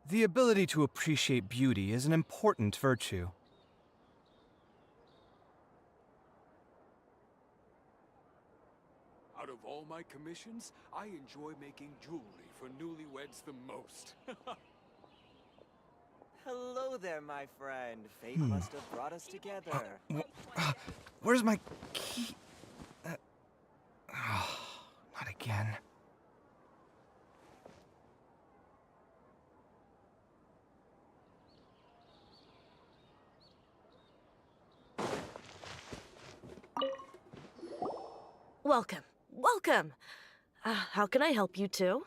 The ability to appreciate beauty is an important virtue. Out of all my commissions, I enjoy making jewelry for newlyweds the most. Hello there, my friend. Fate must have brought us together. Where's my key? Not again. Welcome. Welcome. How can I help you too?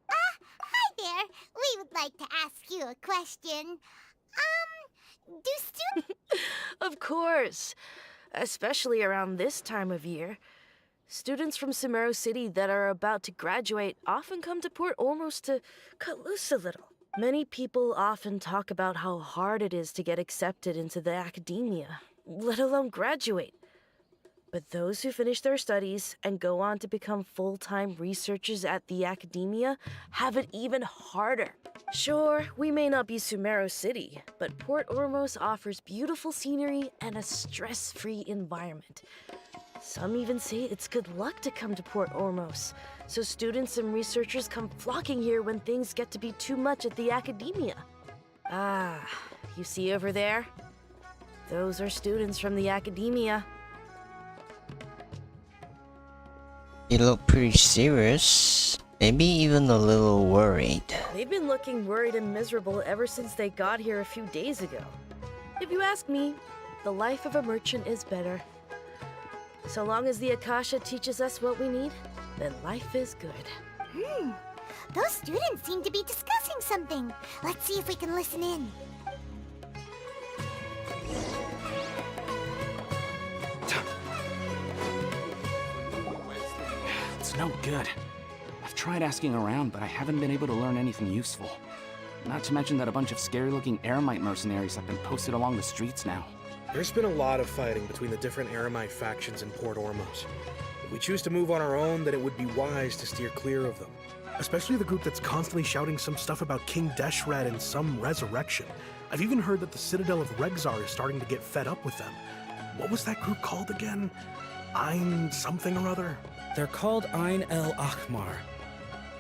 Hi there. We would like to ask you a question. Do students... Of course. Especially around this time of year. Students from Sumeru City that are about to graduate often come to Port Ormos to cut loose a little. Many people often talk about how hard it is to get accepted into the academia, let alone graduate. But those who finish their studies and go on to become full-time researchers at the academia have it even harder. Sure, we may not be Sumeru City, but Port Ormos offers beautiful scenery and a stress-free environment. Some even say it's good luck to come to Port Ormos, so students and researchers come flocking here when things get to be too much at the academia. Ah, you see over there? Those are students from the academia. They look pretty serious, maybe even a little worried. They've been looking worried and miserable ever since they got here a few days ago. If you ask me, the life of a merchant is better. So long as the Akasha teaches us what we need, then life is good. Those students seem to be discussing something. Let's see if we can listen in. It's no good. I've tried asking around, but I haven't been able to learn anything useful. Not to mention that a bunch of scary-looking Eremite mercenaries have been posted along the streets now. There's been a lot of fighting between the different Eremite factions in Port Ormos. If we choose to move on our own, then it would be wise to steer clear of them. Especially the group that's constantly shouting some stuff about King Deshret and some resurrection. I've even heard that the Citadel of Regzar is starting to get fed up with them. What was that group called again? Ein something or other? They're called Ein El Akhmar.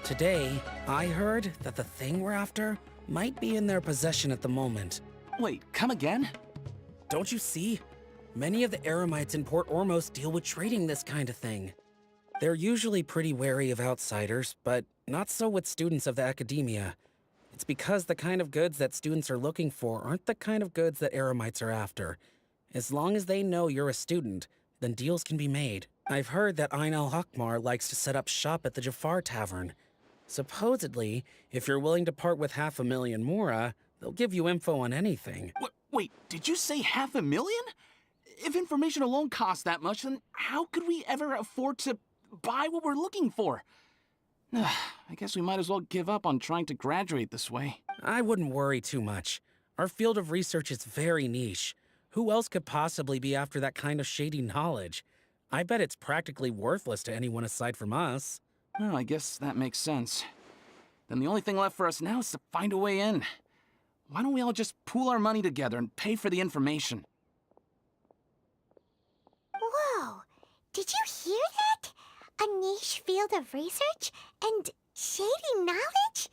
Today, I heard that the thing we're after might be in their possession at the moment. Wait, come again? Don't you see? Many of the Eremites in Port Ormos deal with trading this kind of thing. They're usually pretty wary of outsiders, but not so with students of the academia. It's because the kind of goods that students are looking for aren't the kind of goods that Eremites are after. As long as they know you're a student, then deals can be made. I've heard that Ein El Hakmar likes to set up shop at the Jafar Tavern. Supposedly, if you're willing to part with 500,000 Mora, they'll give you info on anything. Wait, did you say 500,000? If information alone costs that much, then how could we ever afford to buy what we're looking for? I guess we might as well give up on trying to graduate this way. I wouldn't worry too much. Our field of research is very niche. Who else could possibly be after that kind of shady knowledge? I bet it's practically worthless to anyone aside from us. Well, I guess that makes sense. Then the only thing left for us now is to find a way in. Why don't we all just pool our money together and pay for the information? Whoa! Did you hear that? A niche field of research and shady knowledge?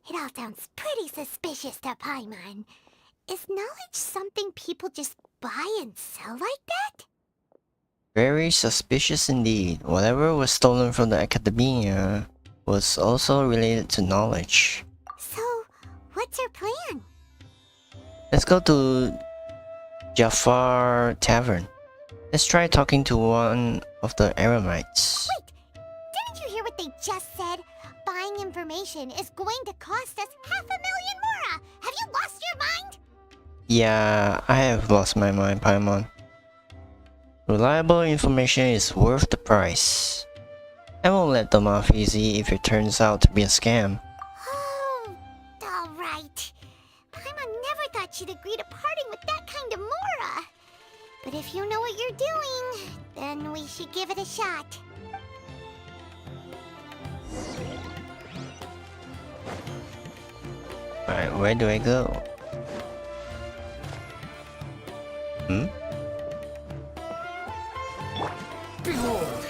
It all sounds pretty suspicious to Paimon. Is knowledge something people just buy and sell like that? Very suspicious indeed. Whatever was stolen from the academia was also related to knowledge. So, what's our plan? Let's go to Jafar Tavern. Let's try talking to one of the Eremites. Wait! Didn't you hear what they just said? Buying information is going to cost us 500,000 Mora! Have you lost your mind? Yeah, I have lost my mind, Paimon. Reliable information is worth the price. I won't let them off easy if it turns out to be a scam. Oh, alright. Paimon never thought she'd agree to parting with that kind of Mora. But if you know what you're doing, then we should give it a shot. Alright, where do I go? Hmm? Behold!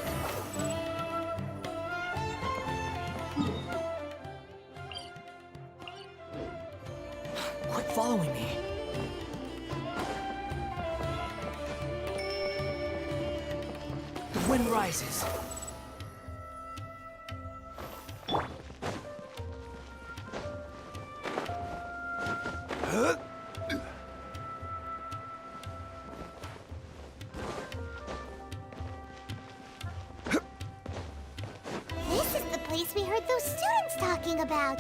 Quit following me. The wind rises. This is the place we heard those students talking about.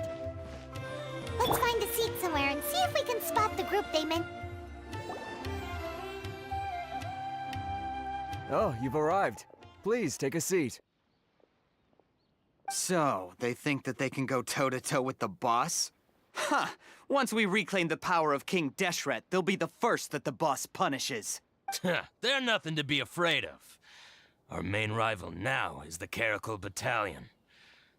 Let's find a seat somewhere and see if we can spot the group they meant. Oh, you've arrived. Please take a seat. So, they think that they can go toe-to-toe with the boss? Huh! Once we reclaim the power of King Deshret, they'll be the first that the boss punishes. They're nothing to be afraid of. Our main rival now is the Caracal Battalion.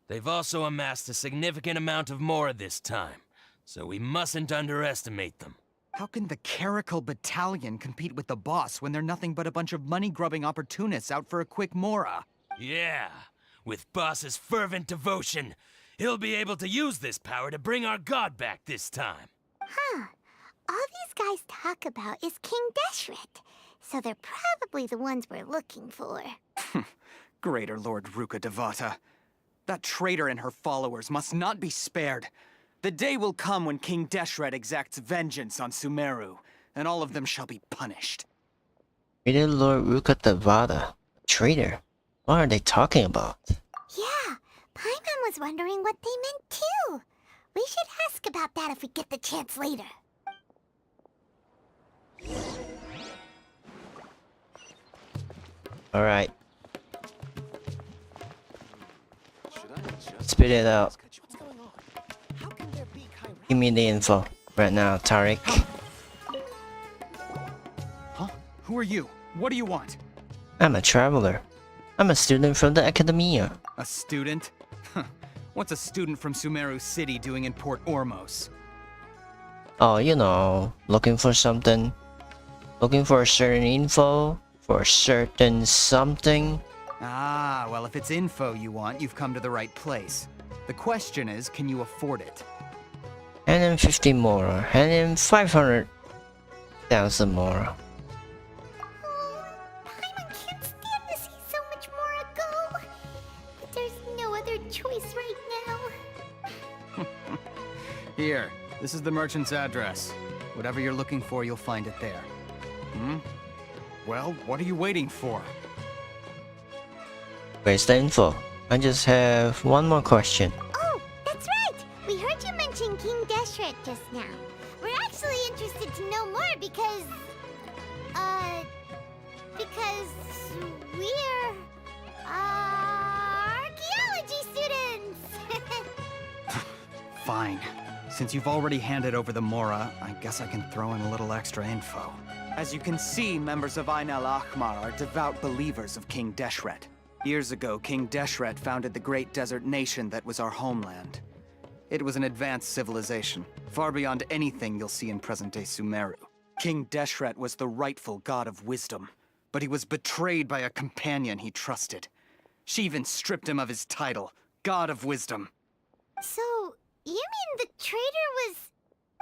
They've also amassed a significant amount of Mora this time, so we mustn't underestimate them. How can the Caracal Battalion compete with the boss when they're nothing but a bunch of money-grubbing opportunists out for a quick Mora? Yeah, with Boss's fervent devotion, he'll be able to use this power to bring our god back this time. Huh. All these guys talk about is King Deshret, so they're probably the ones we're looking for. Greater Lord Ruka Devata. That traitor and her followers must not be spared. The day will come when King Deshret exacts vengeance on Sumeru, and all of them shall be punished. Greater Lord Ruka Devata. Traitor? What are they talking about? Yeah, Paimon was wondering what they meant too. We should ask about that if we get the chance later. Alright. Spit it out. Give me the info right now, Tariq. Huh? Who are you? What do you want? I'm a traveler. I'm a student from the Academia. A student? What's a student from Sumeru City doing in Port Ormos? Oh, you know, looking for something. Looking for a certain info. For a certain something. Ah, well, if it's info you want, you've come to the right place. The question is, can you afford it? And then 50 more. And then 500,000 more. Paimon can't stand to see so much more go. But there's no other choice right now. Here, this is the merchant's address. Whatever you're looking for, you'll find it there. Hmm? Well, what are you waiting for? Where's the info? I just have one more question. Oh, that's right! We heard you mention King Deshret just now. We're actually interested to know more because we're, archaeology students! Fine. Since you've already handed over the Mora, I guess I can throw in a little extra info. As you can see, members of Ain al-Ahmar are devout believers of King Deshret. Years ago, King Deshret founded the great desert nation that was our homeland. It was an advanced civilization, far beyond anything you'll see in present-day Sumeru. King Deshret was the rightful god of wisdom, but he was betrayed by a companion he trusted. She even stripped him of his title, God of Wisdom. So, you mean the traitor was...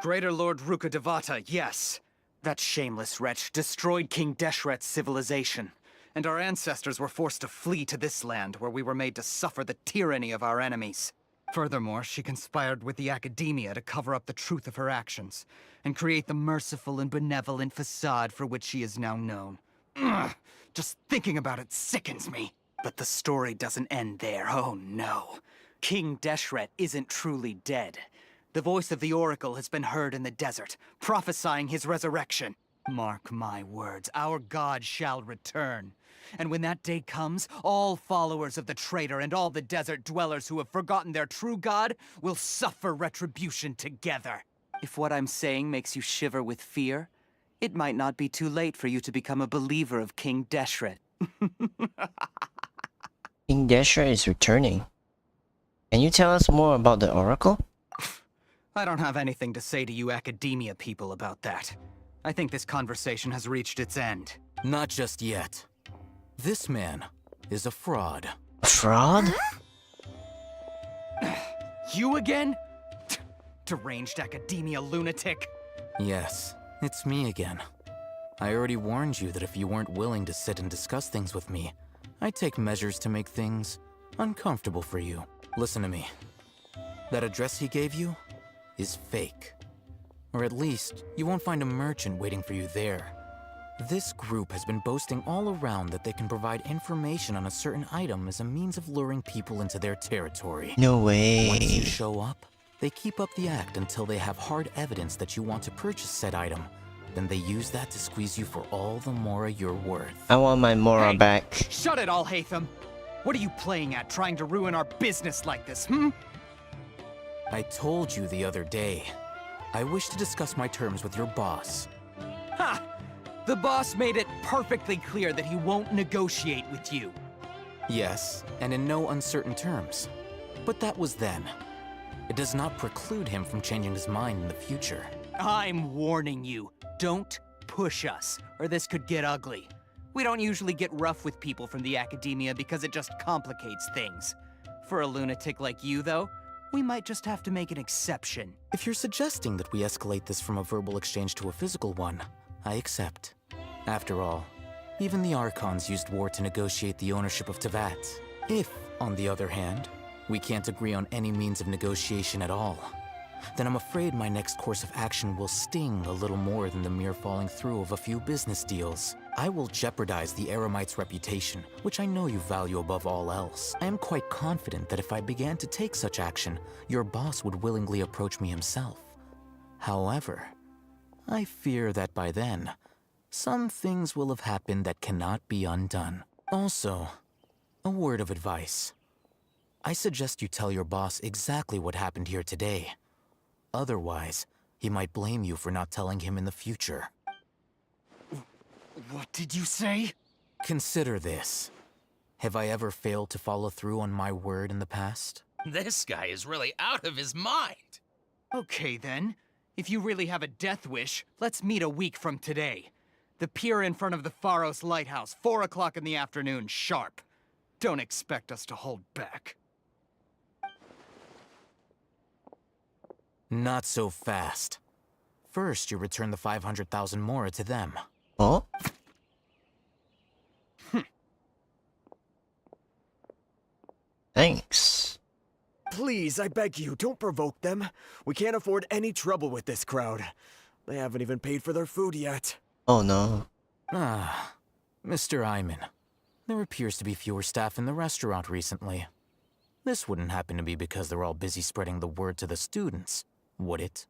Greater Lord Ruka Devata, yes. That shameless wretch destroyed King Deshret's civilization, and our ancestors were forced to flee to this land where we were made to suffer the tyranny of our enemies. Furthermore, she conspired with the Academia to cover up the truth of her actions, and create the merciful and benevolent facade for which she is now known. Ugh, just thinking about it sickens me. But the story doesn't end there, oh no. King Deshret isn't truly dead. The voice of the Oracle has been heard in the desert, prophesying his resurrection. Mark my words, our god shall return. And when that day comes, all followers of the traitor and all the desert dwellers who have forgotten their true god will suffer retribution together. If what I'm saying makes you shiver with fear, it might not be too late for you to become a believer of King Deshret. King Deshret is returning. Can you tell us more about the Oracle? I don't have anything to say to you academia people about that. I think this conversation has reached its end. Not just yet. This man is a fraud. A fraud? You again? Deranged academia lunatic. Yes, it's me again. I already warned you that if you weren't willing to sit and discuss things with me, I'd take measures to make things uncomfortable for you. Listen to me. That address he gave you is fake. Or at least, you won't find a merchant waiting for you there. This group has been boasting all around that they can provide information on a certain item as a means of luring people into their territory. No way. Once you show up, they keep up the act until they have hard evidence that you want to purchase said item. Then they use that to squeeze you for all the Mora you're worth. I want my Mora Hey, back. Shut it, Alhaitham! What are you playing at, trying to ruin our business like this, hmm? I told you the other day. I wish to discuss my terms with your boss. Ha! The boss made it perfectly clear that he won't negotiate with you. Yes, and in no uncertain terms. But that was then. It does not preclude him from changing his mind in the future. I'm warning you, don't push us, or this could get ugly. We don't usually get rough with people from the academia because it just complicates things. For a lunatic like you, though, we might just have to make an exception. If you're suggesting that we escalate this from a verbal exchange to a physical one, I accept. After all, even the Archons used war to negotiate the ownership of Teyvat. If, on the other hand, we can't agree on any means of negotiation at all, then I'm afraid my next course of action will sting a little more than the mere falling through of a few business deals. I will jeopardize the Eremite's reputation, which I know you value above all else. I am quite confident that if I began to take such action, your boss would willingly approach me himself. However, I fear that by then, some things will have happened that cannot be undone. Also, a word of advice. I suggest you tell your boss exactly what happened here today. Otherwise, he might blame you for not telling him in the future. What did you say? Consider this. Have I ever failed to follow through on my word in the past? This guy is really out of his mind. Okay then. If you really have a death wish, let's meet a week from today. The pier in front of the Pharos Lighthouse, 4 o'clock in the afternoon, sharp. Don't expect us to hold back. Not so fast. First, you return the 500,000 Mora to them. Oh? Thanks. Please, I beg you, don't provoke them. We can't afford any trouble with this crowd. They haven't even paid for their food yet. Oh no. Ah, Mr. Iman. There appears to be fewer staff in the restaurant recently. This wouldn't happen to be because they're all busy spreading the word to the students, would it?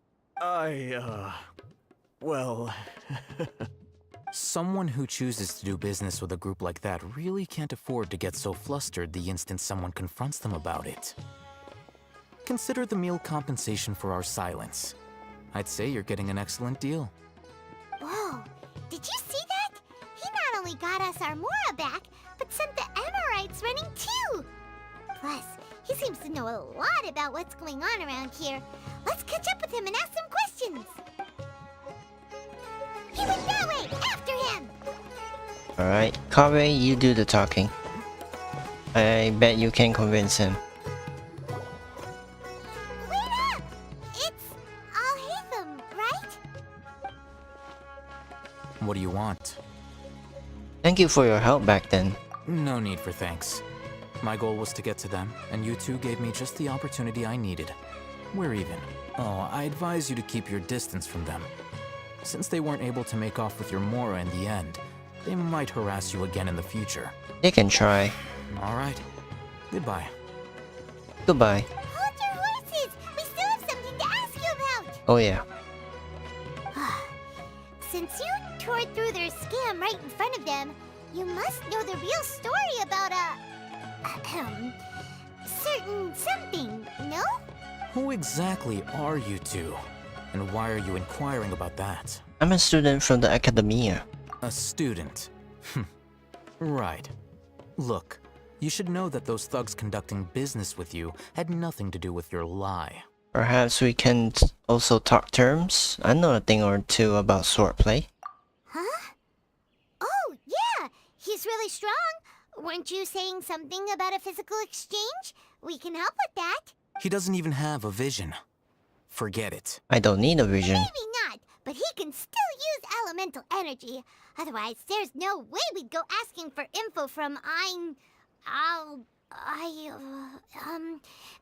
Well... Someone who chooses to do business with a group like that really can't afford to get so flustered the instant someone confronts them about it. Consider the meal compensation for our silence. I'd say you're getting an excellent deal. Whoa, did you see that? He not only got us our Mora back, but sent the Amorites running too! Plus, he seems to know a lot about what's going on around here. Let's catch up with him and ask some questions! He went that way! After him! Alright, Horie, you do the talking. I bet you can convince him. Wait up! It's Alhaitham, right? What do you want? Thank you for your help back then. No need for thanks. My goal was to get to them, and you two gave me just the opportunity I needed. We're even. Oh, I advise you to keep your distance from them. Since they weren't able to make off with your Mora in the end, they might harass you again in the future. They can try. Alright. Goodbye. Goodbye. Hold your horses! We still have something to ask you about! Oh yeah. Since you tore through their scam right in front of them, you must know the real story about certain something, no? Who exactly are you two? And why are you inquiring about that? I'm a student from the academia. A student? Right. Look, you should know that those thugs conducting business with you had nothing to do with your lie. Perhaps we can also talk terms. I know a thing or two about swordplay. Huh? Oh, yeah! He's really strong. Weren't you saying something about a physical exchange? We can help with that. He doesn't even have a vision. Forget it. I don't need a vision. Maybe not, but he can still use elemental energy. Otherwise, there's no way we'd go asking for info from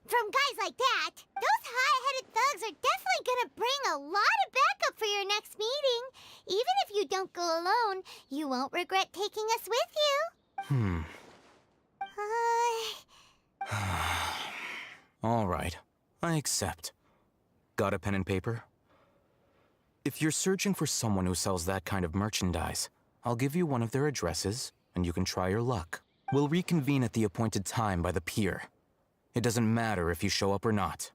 from guys like that. Those high-headed thugs are definitely gonna bring a lot of backup for your next meeting. Even if you don't go alone, you won't regret taking us with you. All right, I accept. Got a pen and paper? If you're searching for someone who sells that kind of merchandise, I'll give you one of their addresses, and you can try your luck. We'll reconvene at the appointed time by the pier. It doesn't matter if you show up or not.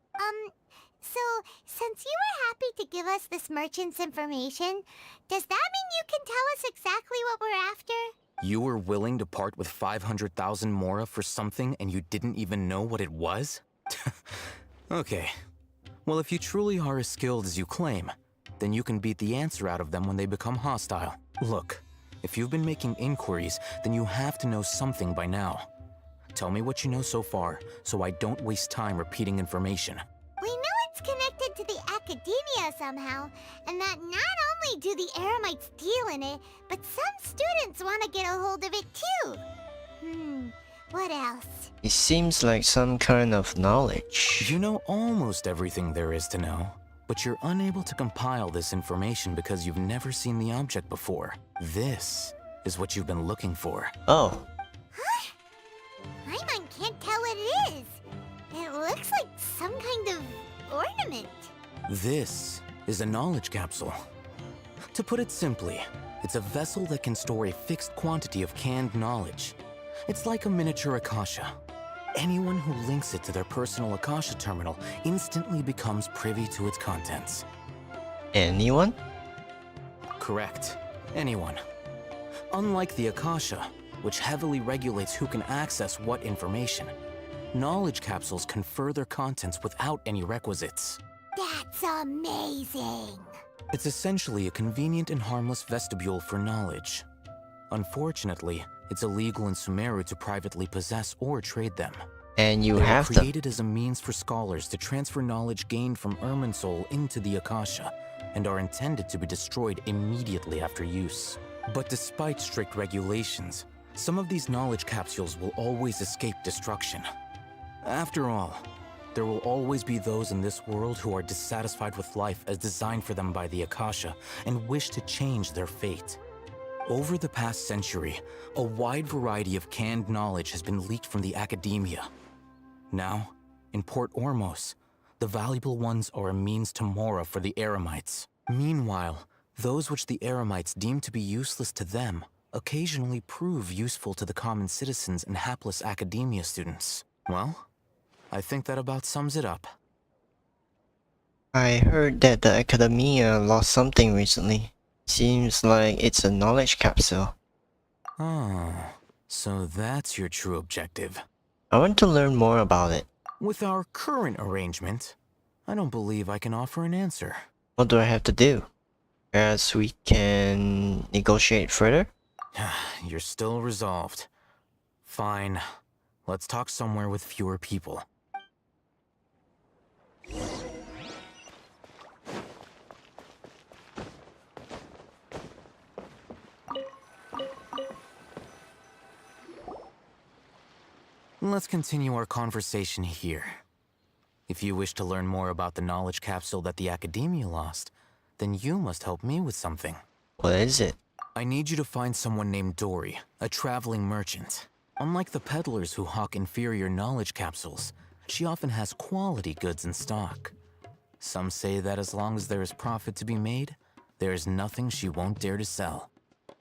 So, since you were happy to give us this merchant's information, does that mean you can tell us exactly what we're after? You were willing to part with 500,000 mora for something and you didn't even know what it was? Okay. Well, if you truly are as skilled as you claim, then you can beat the answer out of them when they become hostile. Look, if you've been making inquiries, then you have to know something by now. Tell me what you know so far, so I don't waste time repeating information. We know it's connected to the academia somehow, and that not only do the Eremites deal in it, but some students want to get a hold of it too. What else? It seems like some kind of knowledge. You know almost everything there is to know, but you're unable to compile this information because you've never seen the object before. This is what you've been looking for. Oh. Huh? Paimon can't tell what it is. It looks like some kind of ornament. This is a knowledge capsule. To put it simply, it's a vessel that can store a fixed quantity of canned knowledge. It's like a miniature Akasha. Anyone who links it to their personal Akasha terminal instantly becomes privy to its contents. Anyone? Correct. Anyone. Unlike the Akasha, which heavily regulates who can access what information, knowledge capsules confer their contents without any requisites. That's amazing! It's essentially a convenient and harmless vestibule for knowledge. Unfortunately, it's illegal in Sumeru to privately possess or trade them. And you They were have to. created as a means for scholars to transfer knowledge gained from Irminsul into the Akasha, and are intended to be destroyed immediately after use. But despite strict regulations, some of these knowledge capsules will always escape destruction. After all, there will always be those in this world who are dissatisfied with life as designed for them by the Akasha and wish to change their fate. Over the past century, a wide variety of canned knowledge has been leaked from the academia. Now, in Port Ormos, the valuable ones are a means to mora for the Eremites. Meanwhile, those which the Eremites deem to be useless to them occasionally prove useful to the common citizens and hapless academia students. Well, I think that about sums it up. I heard that the academia lost something recently. Seems like it's a knowledge capsule. Oh, so that's your true objective. I want to learn more about it. With our current arrangement, I don't believe I can offer an answer. What do I have to do? Perhaps we can negotiate further? You're still resolved. Fine. Let's talk somewhere with fewer people. Let's continue our conversation here. If you wish to learn more about the knowledge capsule that the Academia lost, then you must help me with something. What is it? I need you to find someone named Dory, a traveling merchant. Unlike the peddlers who hawk inferior knowledge capsules, she often has quality goods in stock. Some say that as long as there is profit to be made, there is nothing she won't dare to sell.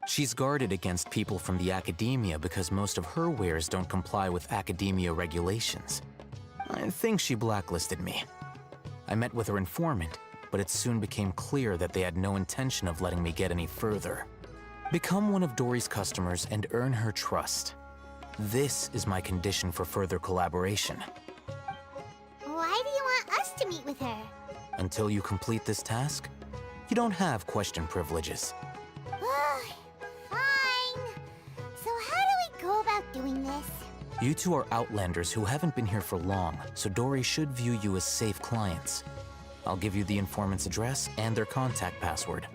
She's guarded against people from the academia because most of her wares don't comply with academia regulations. I think she blacklisted me. I met with her informant, but it soon became clear that they had no intention of letting me get any further. Become one of Dory's customers and earn her trust. This is my condition for further collaboration. Why do you want us to meet with her. Until you complete this task, you don't have question privileges. Fine. So how do we go about doing this? You two are outlanders who haven't been here for long, so Dory should view you as safe clients. I'll give you the informant's address and their contact password.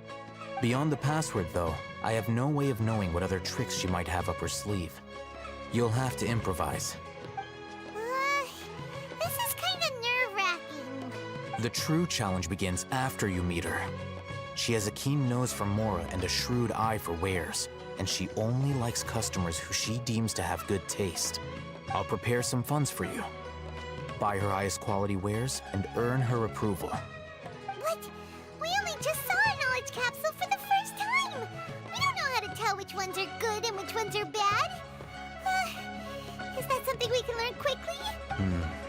Beyond the password, though, I have no way of knowing what other tricks she might have up her sleeve. You'll have to improvise. This is kind of nerve-wracking. The true challenge begins after you meet her. She has a keen nose for Mora and a shrewd eye for wares, and she only likes customers who she deems to have good taste. I'll prepare some funds for you. Buy her highest quality wares and earn her approval. But we only just saw a knowledge capsule for the first time. We don't know how to tell which ones are good and which ones are bad. Is that something we can learn quickly?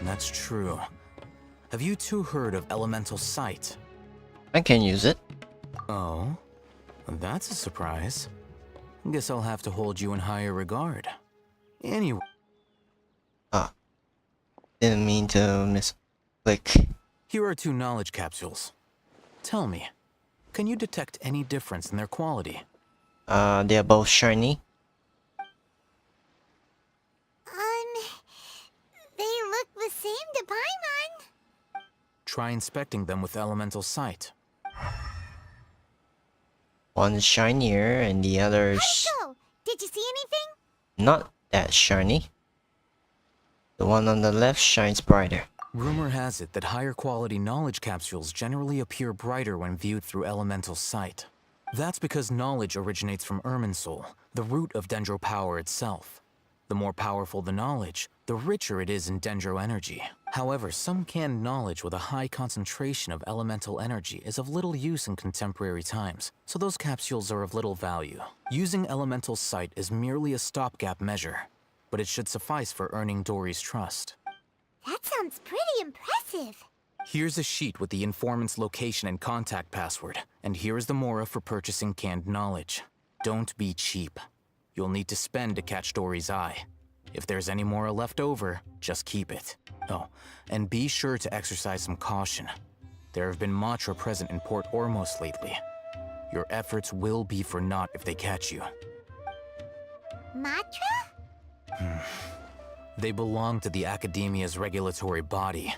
That's true. Have you two heard of elemental sight? I can use it. Oh, that's a surprise. Guess I'll have to hold you in higher regard. Anyway. Ah. Didn't mean to misclick. Here are 2 knowledge capsules. Tell me, can you detect any difference in their quality? They are both shiny. They look the same to Paimon. Try inspecting them with elemental sight. One's shinier and the other's Aiko, did you see anything? not that shiny. The one on the left shines brighter. Rumor has it that higher quality knowledge capsules generally appear brighter when viewed through elemental sight. That's because knowledge originates from Irminsul, the root of Dendro power itself. The more powerful the knowledge, the richer it is in Dendro energy. However, some canned knowledge with a high concentration of elemental energy is of little use in contemporary times, so those capsules are of little value. Using elemental sight is merely a stopgap measure, but it should suffice for earning Dory's trust. That sounds pretty impressive. Here's a sheet with the informant's location and contact password, and here is the mora for purchasing canned knowledge. Don't be cheap. You'll need to spend to catch Dory's eye. If there's any mora left over, just keep it. Oh, and be sure to exercise some caution. There have been Matra present in Port Ormos lately. Your efforts will be for naught if they catch you. Matra? They belong to the Academia's regulatory body.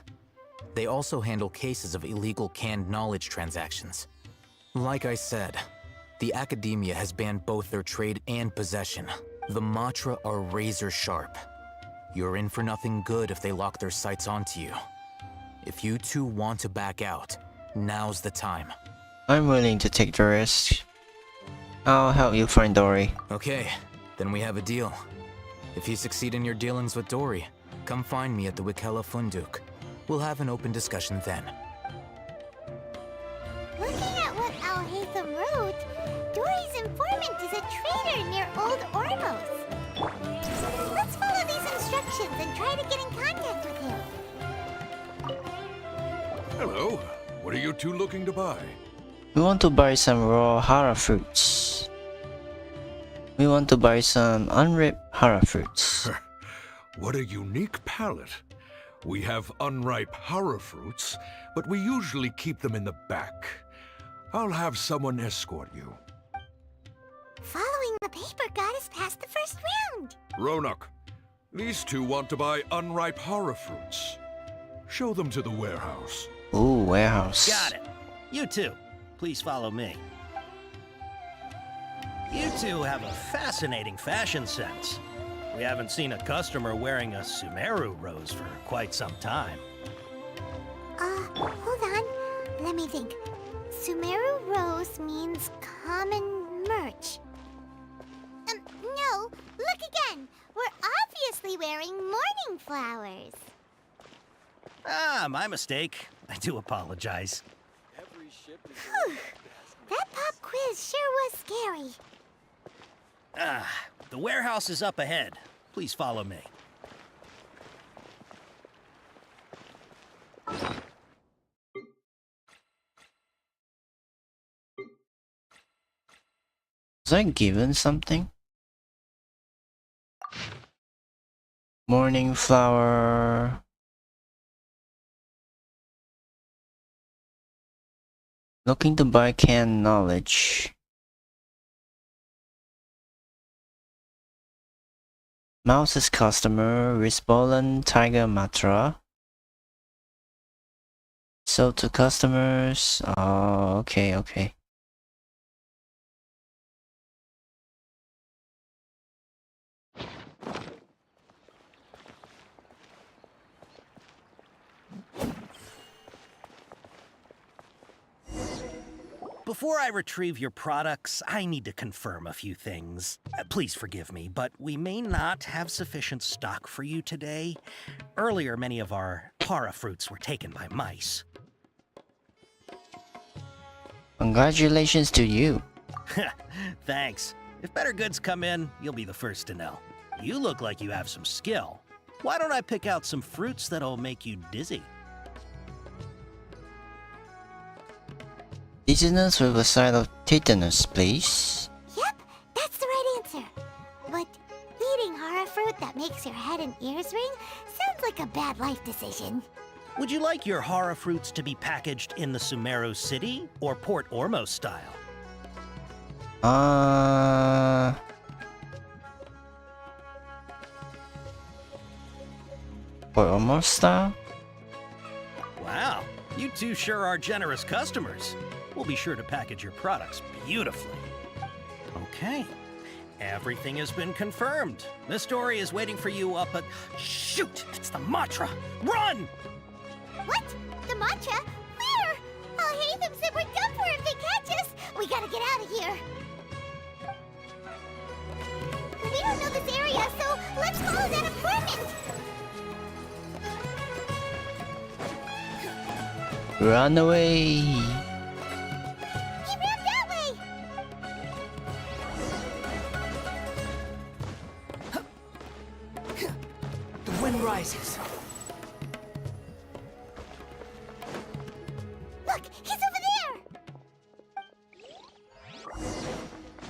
They also handle cases of illegal canned knowledge transactions. Like I said, the Academia has banned both their trade and possession. The Matra are razor sharp. You're in for nothing good if they lock their sights onto you. If you two want to back out, now's the time. I'm willing to take the risk. I'll help you find Dory. Okay, then we have a deal. If you succeed in your dealings with Dory, come find me at the Wikela Funduk. We'll have an open discussion then. Looking at what Al-Haytham wrote, Dory's informant is a trader near Old Ormos. Let's follow these instructions and try to get in contact with him. Hello. What are you two looking to buy? We want to buy some raw hara fruits. We want to buy some unripe hara fruits. What a unique palate. We have unripe hara fruits, but we usually keep them in the back. I'll have someone escort you. Following the paper got us past the first round. Ronak, these two want to buy unripe hara fruits. Show them to the warehouse. Ooh, warehouse. Got it. You two, please follow me. You two have a fascinating fashion sense. We haven't seen a customer wearing a Sumeru rose for quite some time. Hold on. Let me think. Sumeru rose means common merch. No, look again. We're obviously wearing morning flowers. Ah, my mistake. I do apologize. Whew. That pop quiz sure was scary. Ah, the warehouse is up ahead. Please follow me. Was I given something? Morning flower. Looking to buy canned knowledge. Mouse's customer, Risbolan Tiger Matra. Sold to customers. Oh, okay. Before I retrieve your products, I need to confirm a few things. Please forgive me, but we may not have sufficient stock for you today. Earlier, many of our para fruits were taken by mice. Congratulations to you. Thanks. If better goods come in, you'll be the first to know. You look like you have some skill. Why don't I pick out some fruits that'll make you dizzy? Dizziness with a side of tetanus, please. Yep, that's the right answer. But eating horror fruit that makes your head and ears ring sounds like a bad life decision. Would you like your horror fruits to be packaged in the Sumeru City or Port Ormos style? For Ormos style? Wow, you two sure are generous customers. We'll be sure to package your products beautifully. Okay, everything has been confirmed. Miss Horie is waiting for you up at... Shoot, it's the Matra! Run! What? The mantra? Where? I'll hate them said we're done for if they catch us. We gotta get out of here. We don't know this area, so let's follow that informant. Run away! He ran that way. The wind rises. Look, he's over there.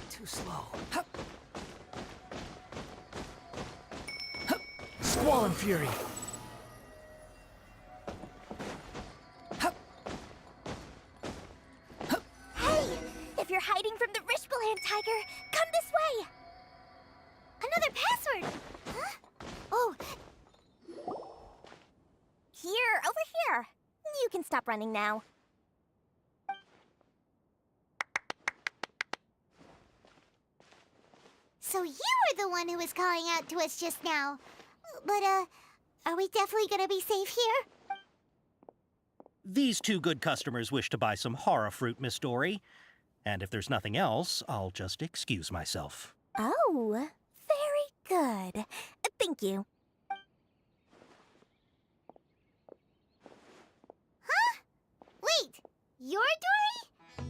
Too slow. Squall and Fury. Hey, if you're hiding from the Rishbalan tiger, come this way. Another password. Huh? Oh. Here, over here. You can stop running now. So you were the one who was calling out to us just now. But, are we definitely gonna be safe here? These two good customers wish to buy some horror fruit, Miss Horie. And if there's nothing else, I'll just excuse myself. Oh, very good. Thank you. Huh? Wait, you're Dory?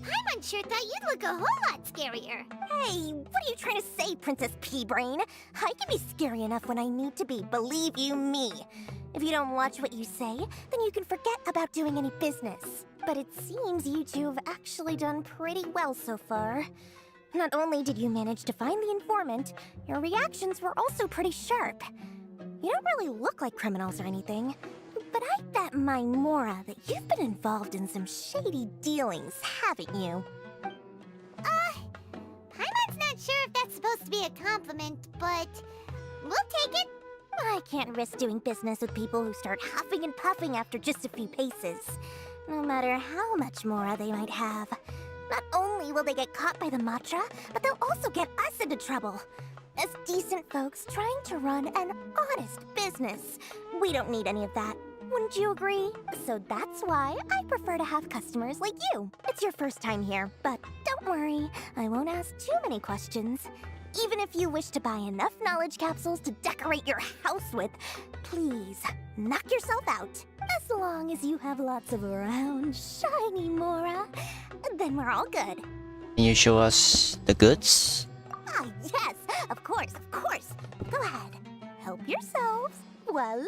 I'm unsure thought you'd look a whole lot scarier. Hey, what are you trying to say, Princess Pea-Brain? I can be scary enough when I need to be, believe you me. If you don't watch what you say, then you can forget about doing any business. But it seems you two have actually done pretty well so far. Not only did you manage to find the informant, your reactions were also pretty sharp. You don't really look like criminals or anything, but I bet my Mora that you've been involved in some shady dealings, haven't you? Paimon's not sure if that's supposed to be a compliment, but we'll take it. I can't risk doing business with people who start huffing and puffing after just a few paces, no matter how much Mora they might have. Not only will they get caught by the Matra, but they'll also get us into trouble. As decent folks trying to run an honest business, we don't need any of that. Wouldn't you agree? So that's why I prefer to have customers like you. It's your first time here, but don't worry, I won't ask too many questions. Even if you wish to buy enough knowledge capsules to decorate your house with, please, knock yourself out. As long as you have lots of round, shiny Mora, then we're all good. Can you show us the goods? Ah, yes, of course, of course. Go ahead, help yourselves. Voila!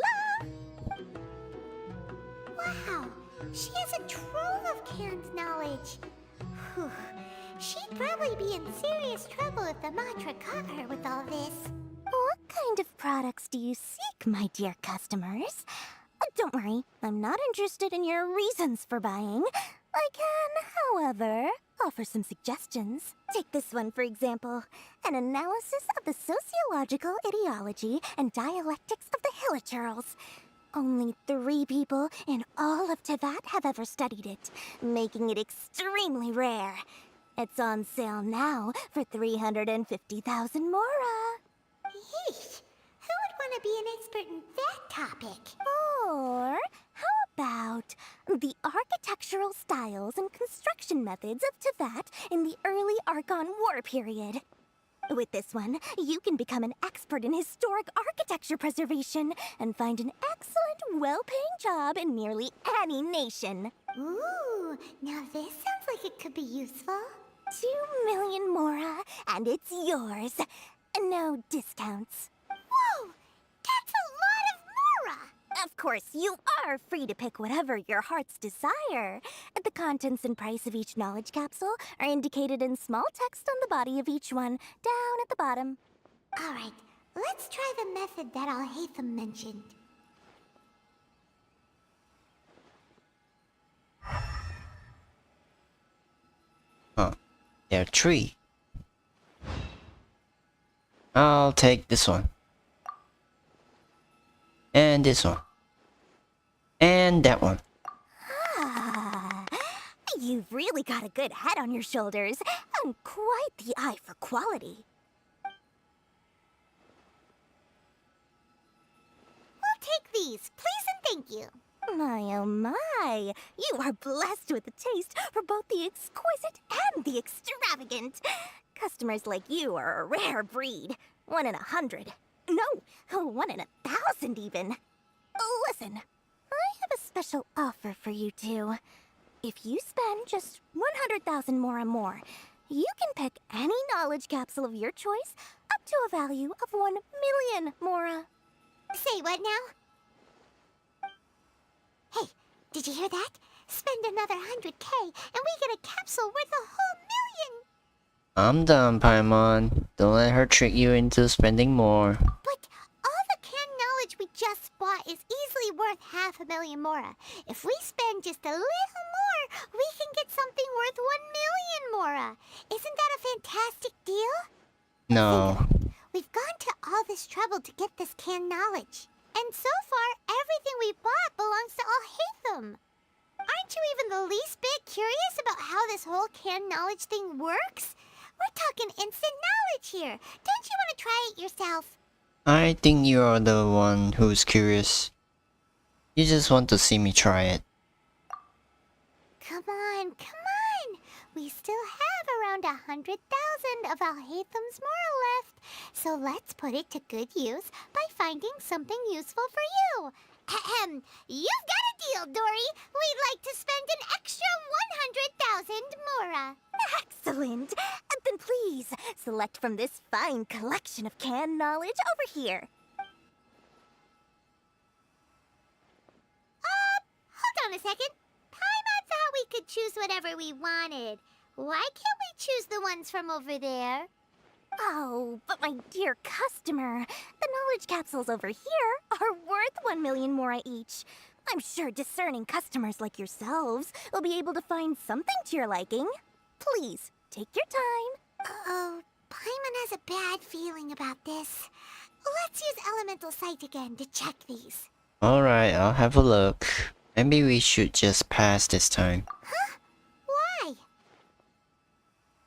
Wow, she has a trove of canned knowledge. Whew. She'd probably be in serious trouble if the Matra caught her with all this. What kind of products do you seek, my dear customers? Don't worry, I'm not interested in your reasons for buying. I can, offer some suggestions. Take this one, for example. An analysis of the sociological ideology and dialectics of the Hilichurls. Only 3 people in all of Teyvat have ever studied it, making it extremely rare. It's on sale now for 350,000 mora. Yeesh. Who would want to be an expert in that topic? Or how about the architectural styles and construction methods of Teyvat in the early Archon War period? With this one, you can become an expert in historic architecture preservation and find an excellent, well-paying job in nearly any nation. Ooh, now this sounds like it could be useful. 2 million mora, and it's yours. No discounts. Whoa! That's a lot of mora! Of course, you are free to pick whatever your heart's desire. The contents and price of each knowledge capsule are indicated in small text on the body of each one, down at the bottom. Alright, let's try the method that Alhaitham mentioned. Huh. There are 3. I'll take this one. And this one. And that one. Ah, you've really got a good head on your shoulders, and quite the eye for quality. We'll take these, please and thank you. My oh my, you are blessed with a taste for both the exquisite and the extravagant. Customers like you are a rare breed. 1 in 100. No, 1 in 1,000 even. Listen, I have a special offer for you two. If you spend just 100,000 more, you can pick any knowledge capsule of your choice up to a value of 1 million mora. Say what now? Hey, did you hear that? Spend another 100K and we get a capsule worth a whole million! I'm done, Paimon. Don't let her trick you into spending more. But all the canned knowledge we just bought is easily worth 500,000 mora. If we spend just a little more, we can get something worth 1 million mora. Isn't that a fantastic deal? No. We've gone to all this trouble to get this canned knowledge. And so far, everything we bought belongs to Alhaitham. Aren't you even the least bit curious about how this whole canned knowledge thing works? We're talking instant knowledge here. Don't you want to try it yourself? I think you're the one who's curious. You just want to see me try it. Come on, come on. We still have around 100,000 of Alhaitham's moral left. So let's put it to good use by finding something useful for you. Ahem. You've got a deal, Dory. We'd like to spend an extra 100,000 mora. Excellent! Then please, select from this fine collection of canned knowledge over here. Hold on a second. Paimon thought we could choose whatever we wanted. Why can't we choose the ones from over there? Oh, but my dear customer, the knowledge capsules over here are worth 1 million mora each. I'm sure discerning customers like yourselves will be able to find something to your liking. Please, take your time. Uh-oh, Paimon has a bad feeling about this. Let's use Elemental Sight again to check these. Alright, I'll have a look. Maybe we should just pass this time. Huh? Why?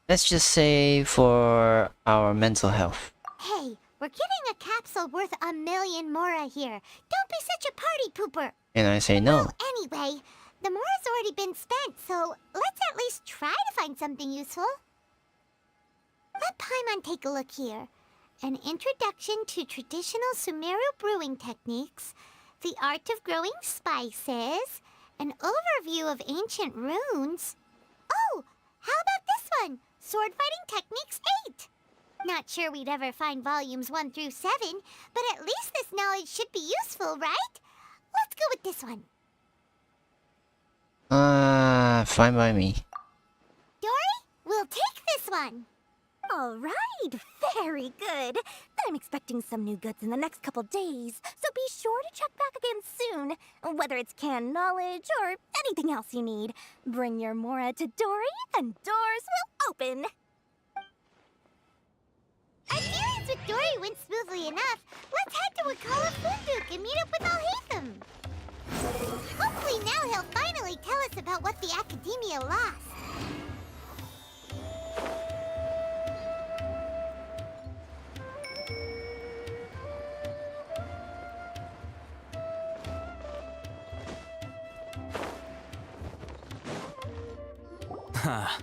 Let's just say for our mental health. Hey, we're getting a capsule worth 1 million mora here. Don't be such a party pooper. And I say no. Well, anyway, the mora's already been spent, so let's at least try to find something useful. Let Paimon take a look here. An introduction to traditional Sumeru brewing techniques, the art of growing spices, an overview of ancient runes. Oh, how about this one? Sword Fighting Techniques 8. Not sure we'd ever find volumes 1 through 7, but at least this knowledge should be useful, right? Let's go with this one. Fine by me. Dory, we'll take this one. All right, very good. I'm expecting some new goods in the next couple days, so be sure to check back again soon. Whether it's canned knowledge or anything else you need, bring your Mora to Dory and doors will open. Our dealings with Dory went smoothly enough. Let's head to Wakala Funduk and meet up with Al-Haytham. Hopefully now he'll finally tell us about what the Academia lost. Ha,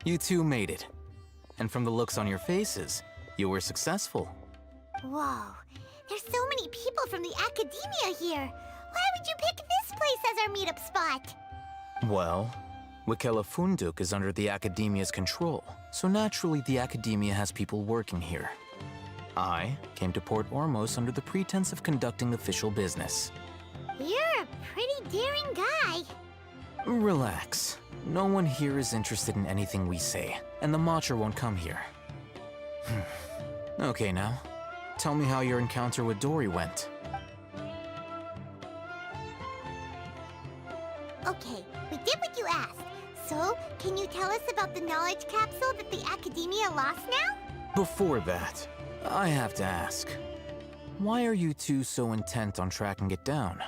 you two made it. And from the looks on your faces, you were successful. Whoa, there's so many people from the Academia here. Why would you pick this place as our meetup spot? Well, Wakela Funduk is under the Academia's control, so naturally the Academia has people working here. I came to Port Ormos under the pretense of conducting official business. You're a pretty daring guy. Relax. No one here is interested in anything we say, and the Matcha won't come here. Okay now, tell me how your encounter with Dory went. Okay, we did what you asked. So, can you tell us about the knowledge capsule that the Academia lost now? Before that, I have to ask, why are you two so intent on tracking it down?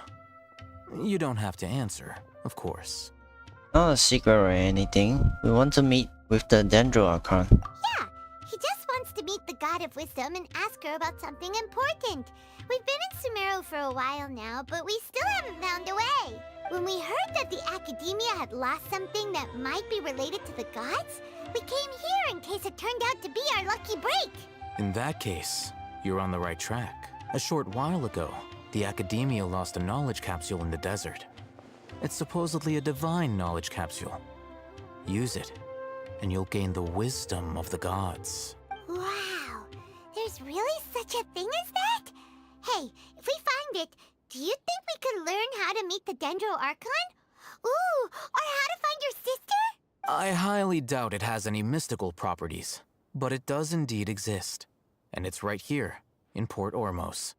You don't have to answer, of course. Not a secret or anything. We want to meet with the Dendro Archon. Yeah, he just wants to meet the God of Wisdom and ask her about something important. We've been in Sumeru for a while now, but we still haven't found a way. When we heard that the Academia had lost something that might be related to the gods, we came here in case it turned out to be our lucky break. In that case, you're on the right track. A short while ago, the Academia lost a knowledge capsule in the desert. It's supposedly a divine knowledge capsule. Use it, and you'll gain the wisdom of the gods. Wow, there's really such a thing as that? Hey, if we find it, do you think we could learn how to meet the Dendro Archon? Ooh, or how to find your sister? I highly doubt it has any mystical properties, but it does indeed exist. And it's right here, in Port Ormos.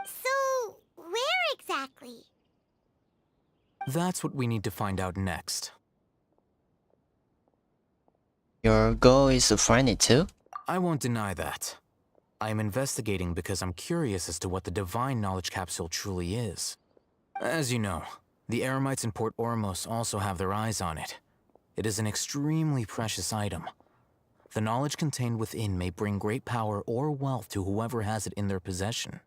So, where exactly? That's what we need to find out next. Your goal is to find it too? I won't deny that. I am investigating because I'm curious as to what the divine knowledge capsule truly is. As you know, the Eremites in Port Ormos also have their eyes on it. It is an extremely precious item. The knowledge contained within may bring great power or wealth to whoever has it in their possession.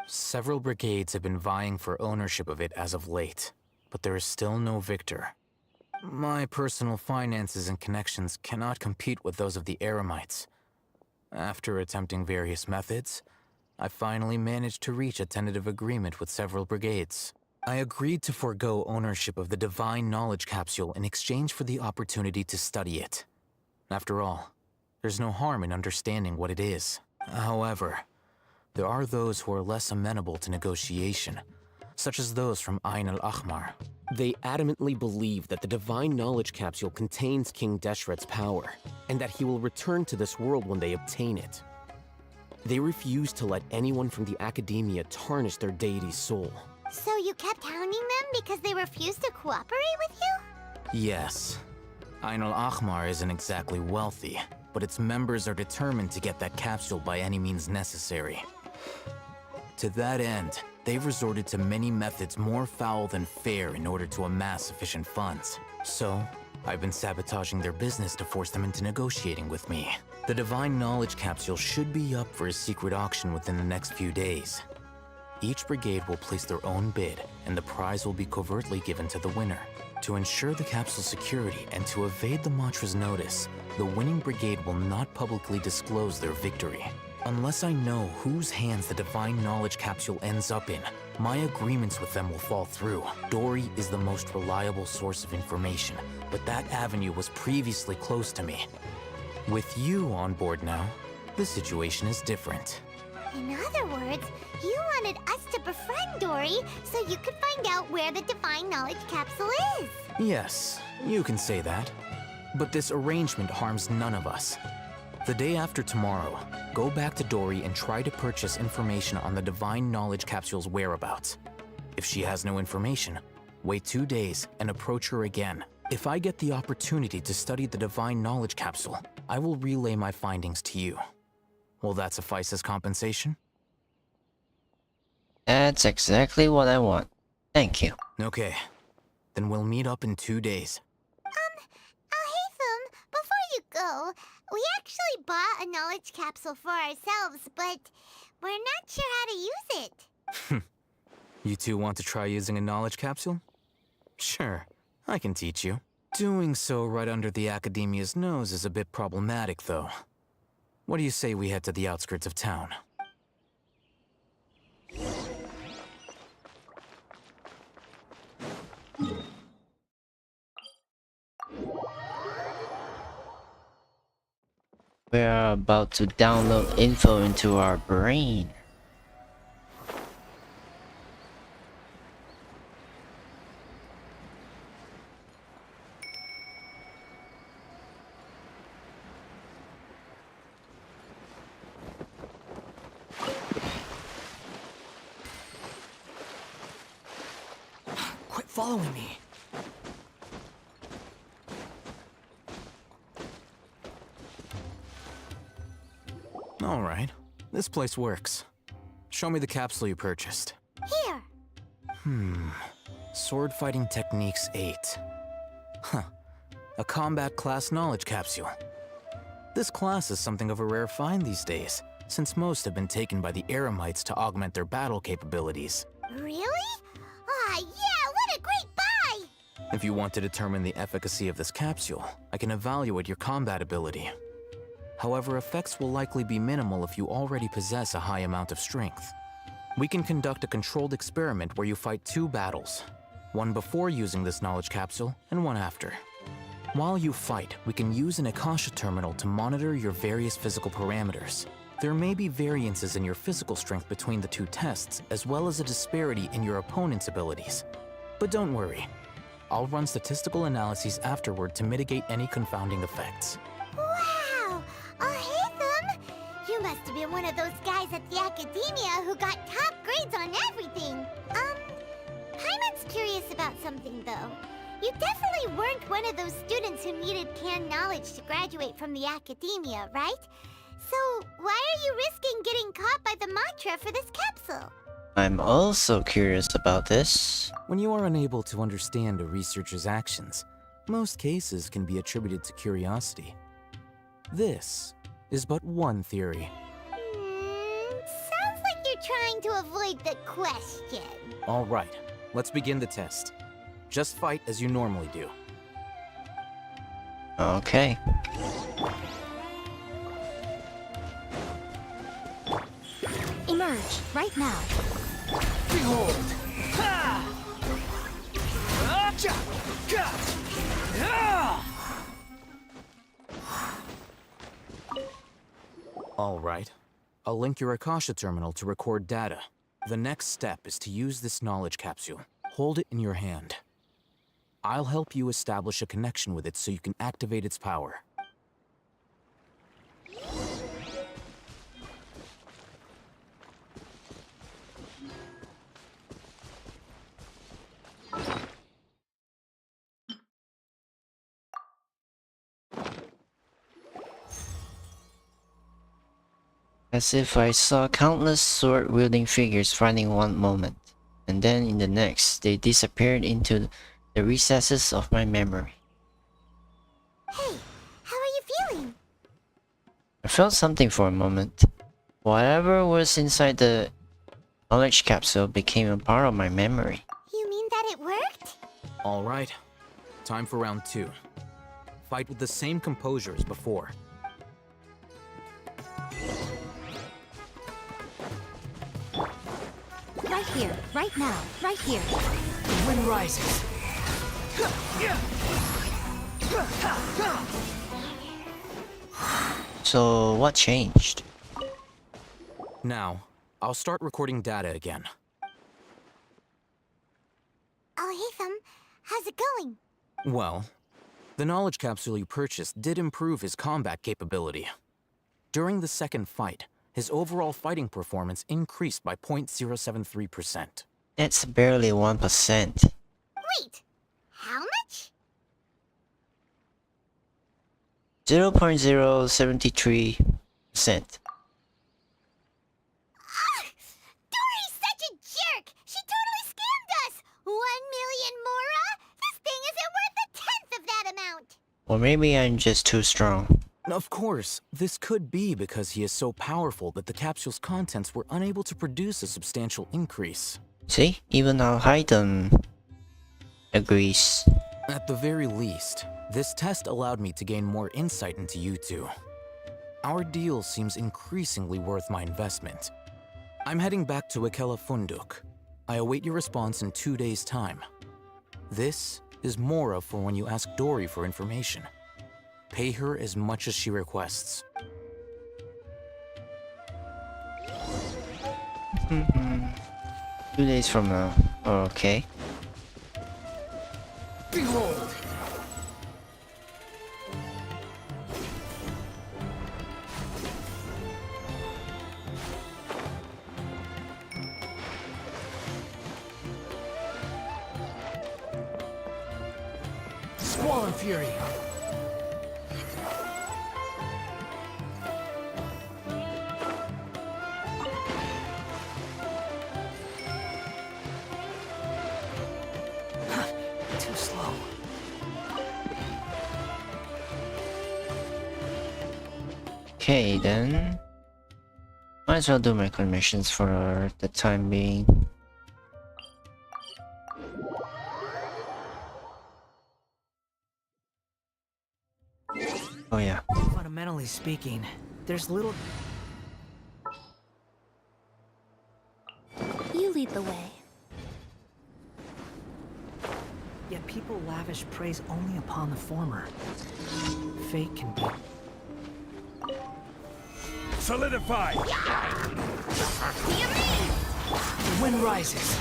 Several brigades have been vying for ownership of it as of late, but there is still no victor. My personal finances and connections cannot compete with those of the Eremites. After attempting various methods, I finally managed to reach a tentative agreement with several brigades. I agreed to forego ownership of the divine knowledge capsule in exchange for the opportunity to study it. After all, there's no harm in understanding what it is. However, there are those who are less amenable to negotiation, such as those from Ain al-Ahmar. They adamantly believe that the divine knowledge capsule contains King Deshret's power, and that he will return to this world when they obtain it. They refuse to let anyone from the Academia tarnish their deity's soul. So you kept hounding them because they refused to cooperate with you? Yes. Ain al-Ahmar isn't exactly wealthy, but its members are determined to get that capsule by any means necessary. To that end, they've resorted to many methods more foul than fair in order to amass sufficient funds. So, I've been sabotaging their business to force them into negotiating with me. The divine knowledge capsule should be up for a secret auction within the next few days. Each brigade will place their own bid, and the prize will be covertly given to the winner. To ensure the capsule's security and to evade the Matra's notice, the winning brigade will not publicly disclose their victory. Unless I know whose hands the divine knowledge capsule ends up in, my agreements with them will fall through. Dory is the most reliable source of information, but that avenue was previously closed to me. With you on board now, the situation is different. In other words, you wanted us to befriend Dory so you could find out where the divine knowledge capsule is. Yes, you can say that. But this arrangement harms none of us. The day after tomorrow, go back to Dory and try to purchase information on the Divine Knowledge Capsule's whereabouts. If she has no information, wait 2 days and approach her again. If I get the opportunity to study the Divine Knowledge Capsule, I will relay my findings to you. Will that suffice as compensation? That's exactly what I want. Thank you. Okay. Then we'll meet up in 2 days. Alhaitham, before you go, we actually bought a knowledge capsule for ourselves, but we're not sure how to use it. You two want to try using a knowledge capsule? Sure, I can teach you. Doing so right under the Academia's nose is a bit problematic, though. What do you say we head to the outskirts of town? We're about to download info into our brain. Quit following me. All right, this place works. Show me the capsule you purchased. Here. Sword Fighting Techniques 8. Huh. A combat class knowledge capsule. This class is something of a rare find these days, since most have been taken by the Eremites to augment their battle capabilities. Really? Ah, yeah, what a great buy! If you want to determine the efficacy of this capsule, I can evaluate your combat ability. However, effects will likely be minimal if you already possess a high amount of strength. We can conduct a controlled experiment where you fight 2 battles, one before using this knowledge capsule and one after. While you fight, we can use an Akasha terminal to monitor your various physical parameters. There may be variances in your physical strength between the 2 tests, as well as a disparity in your opponent's abilities. But don't worry, I'll run statistical analyses afterward to mitigate any confounding effects. Wow! Alhaitham! You must have been one of those guys at the Academia who got top grades on everything. Paimon's curious about something, though. You definitely weren't one of those students who needed canned knowledge to graduate from the Academia, right? So, why are you risking getting caught by the mantra for this capsule? I'm also curious about this. When you are unable to understand a researcher's actions, most cases can be attributed to curiosity. This is but one theory. Sounds like you're trying to avoid the question. All right, let's begin the test. Just fight as you normally do. Okay. Emerge, right now. Behold! Ha! Cha! Ka! Ah! All right. I'll link your Akasha terminal to record data. The next step is to use this knowledge capsule. Hold it in your hand. I'll help you establish a connection with it so you can activate its power. As if I saw countless sword-wielding figures fighting one moment, and then in the next, they disappeared into the recesses of my memory. Hey, how are you feeling? I felt something for a moment. Whatever was inside the knowledge capsule became a part of my memory. You mean that it worked? All right. Time for round 2. Fight with the same composure as before. Right here, right now, right here. The wind rises. So, what changed? Now, I'll start recording data again. Alhaitham, how's it going? Well, the knowledge capsule you purchased did improve his combat capability. During the second fight, his overall fighting performance increased by 0.073%. That's barely 1%. Wait, how much? 0.073%. Dory's such a jerk! She totally scammed us! 1,000,000 mora? This thing isn't worth a tenth of that amount! Or maybe I'm just too strong. Of course, this could be because he is so powerful that the capsule's contents were unable to produce a substantial increase. See, even our Haydn agrees. At the very least, this test allowed me to gain more insight into you two. Our deal seems increasingly worth my investment. I'm heading back to Ikela Funduk. I await your response in 2 days' time. This is Mora for when you ask Dory for information. Pay her as much as she requests. 2 days from now. Okay. Behold! Squall Fury! Too slow. Okay then. Might as well do my commissions for the time being. Oh yeah. Fundamentally speaking, there's little... You lead the way. Yet people lavish praise only upon the former. Fate can be... Solidify! The wind rises.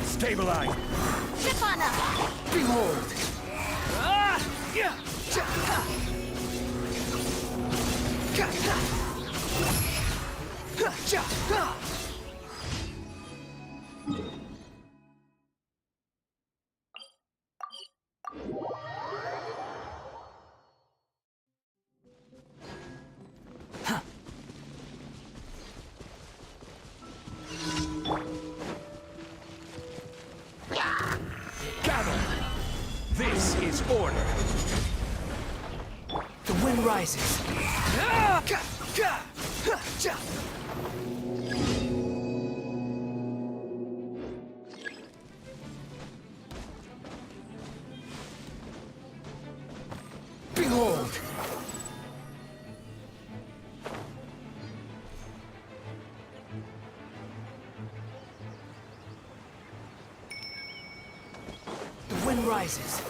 Stabilize! Chip on up! Behold! Gather! This is order! The wind rises. Behold! The wind rises.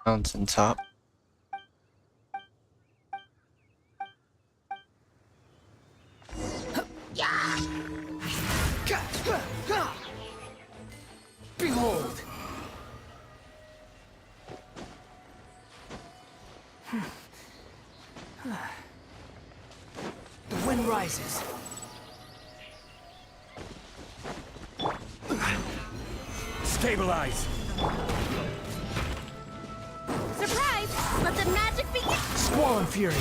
Mountain top. Behold! The wind rises. Stabilize! Surprise! Let the magic begin! Squall and Fury.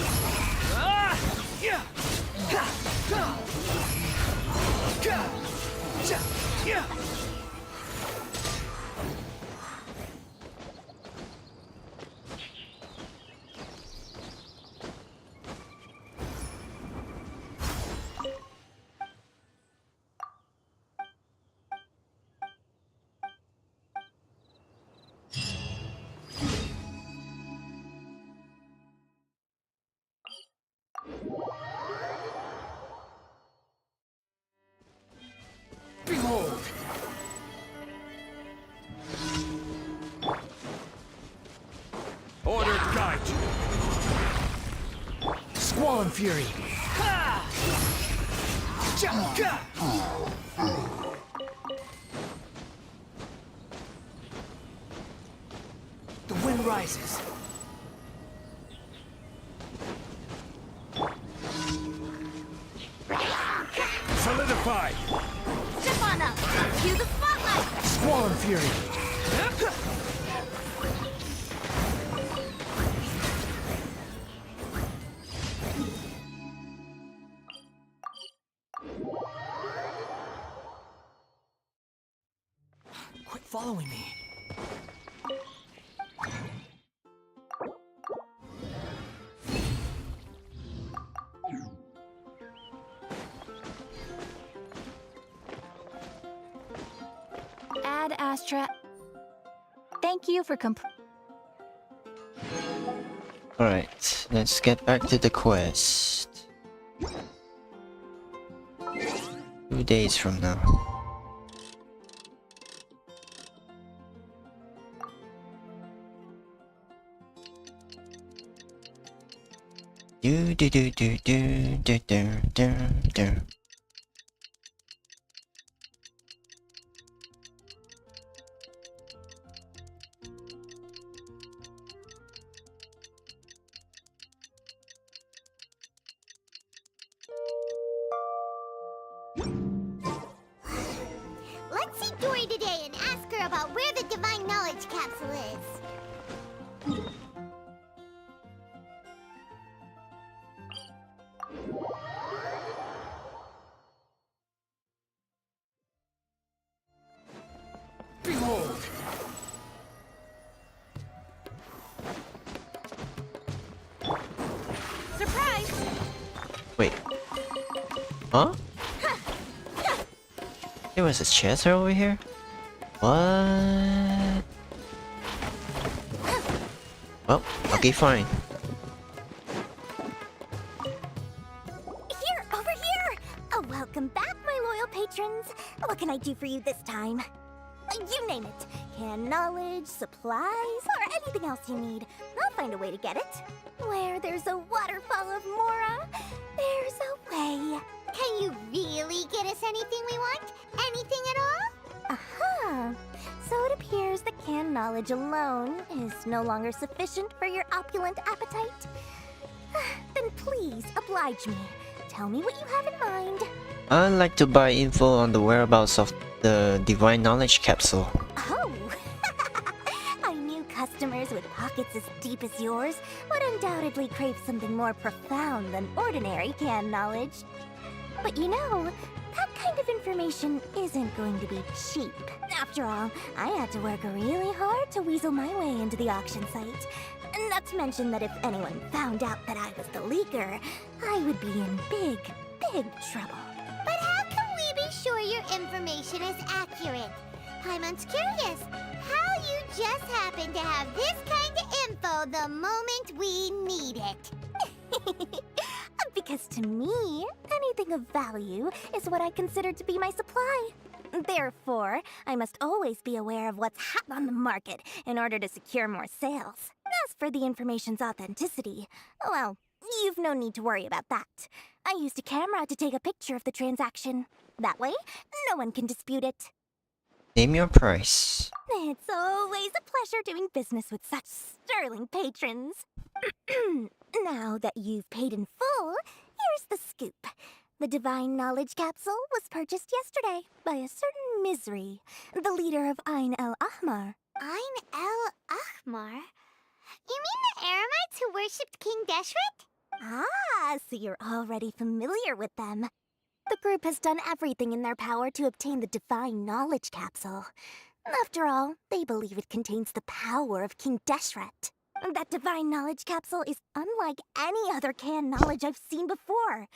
Order guide you. Squall and Fury! The wind rises. Solidify! Step on up! Cue the spotlight! Squall and Fury! Quit following me. Ad Astra. Thank you for Alright, let's get back to the quest. 2 days from now. Do do do do do do do do do. Let's see Dory today and ask her about where the Divine Knowledge Capsule is. Behold! Surprise! Wait. Huh? There was a chest over here? What? Well, okay, fine. Here, over here! Oh, welcome back, my loyal patrons. What can I do for you this time? You name it. Canned knowledge, supplies, or anything else you need. I'll find a way to get it. Where there's a waterfall of Mora, there's a way. Can you really get us anything we want? Anything at all? Aha! So it appears that canned knowledge alone is no longer sufficient for your opulent appetite. Then please, oblige me. Tell me what you have in mind. I'd like to buy info on the whereabouts of the Divine Knowledge Capsule. Oh! I knew customers with pockets as deep as yours would undoubtedly crave something more profound than ordinary canned knowledge. But you know, that kind of information isn't going to be cheap. After all, I had to work really hard to weasel my way into the auction site. Not to mention that if anyone found out that I was the leaker, I would be in big, big trouble. But how can we be sure your information is accurate? Paimon's curious how you just happen to have this kind of info the moment we need it. Because to me, anything of value is what I consider to be my supply. Therefore, I must always be aware of what's hot on the market in order to secure more sales. As for the information's authenticity, well, you've no need to worry about that. I used a camera to take a picture of the transaction. That way, no one can dispute it. Name your price. It's always a pleasure doing business with such sterling patrons. Now that you've paid in full, here's the scoop. The Divine Knowledge Capsule was purchased yesterday by a certain Misery, the leader of Ain el Ahmar. Ain el Ahmar? You mean the Eremites who worshipped King Deshret? Ah, so you're already familiar with them. The group has done everything in their power to obtain the Divine Knowledge Capsule. After all, they believe it contains the power of King Deshret. That Divine Knowledge Capsule is unlike any other canned knowledge I've seen before.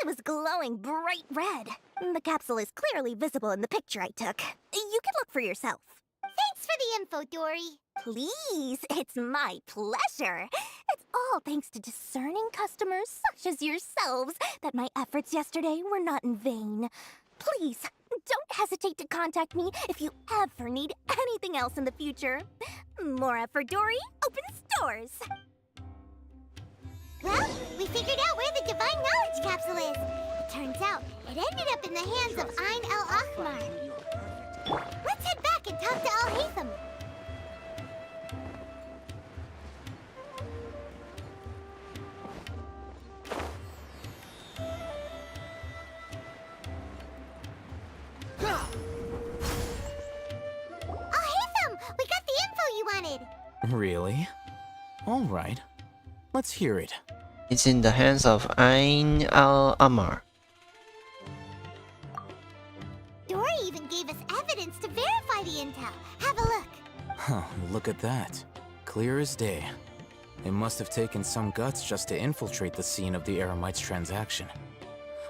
It was glowing bright red. The capsule is clearly visible in the picture I took. You can look for yourself. Thanks for the info, Dory. Please, it's my pleasure. It's all thanks to discerning customers such as yourselves that my efforts yesterday were not in vain. Please, don't hesitate to contact me if you ever need anything else in the future. Mora for Dory, open store! ours! Well, we figured out where the Divine Knowledge Capsule is. It turns out it ended up in the hands of Ain el-Ahmar. Let's head back and talk to Al-Haytham. Al-Haytham! We got the info you wanted! Really? All right. Let's hear it. It's in the hands of Ain al-Ahmar. Dory even gave us evidence to verify the intel. Have a look. Huh, look at that. Clear as day. It must have taken some guts just to infiltrate the scene of the Eremites transaction.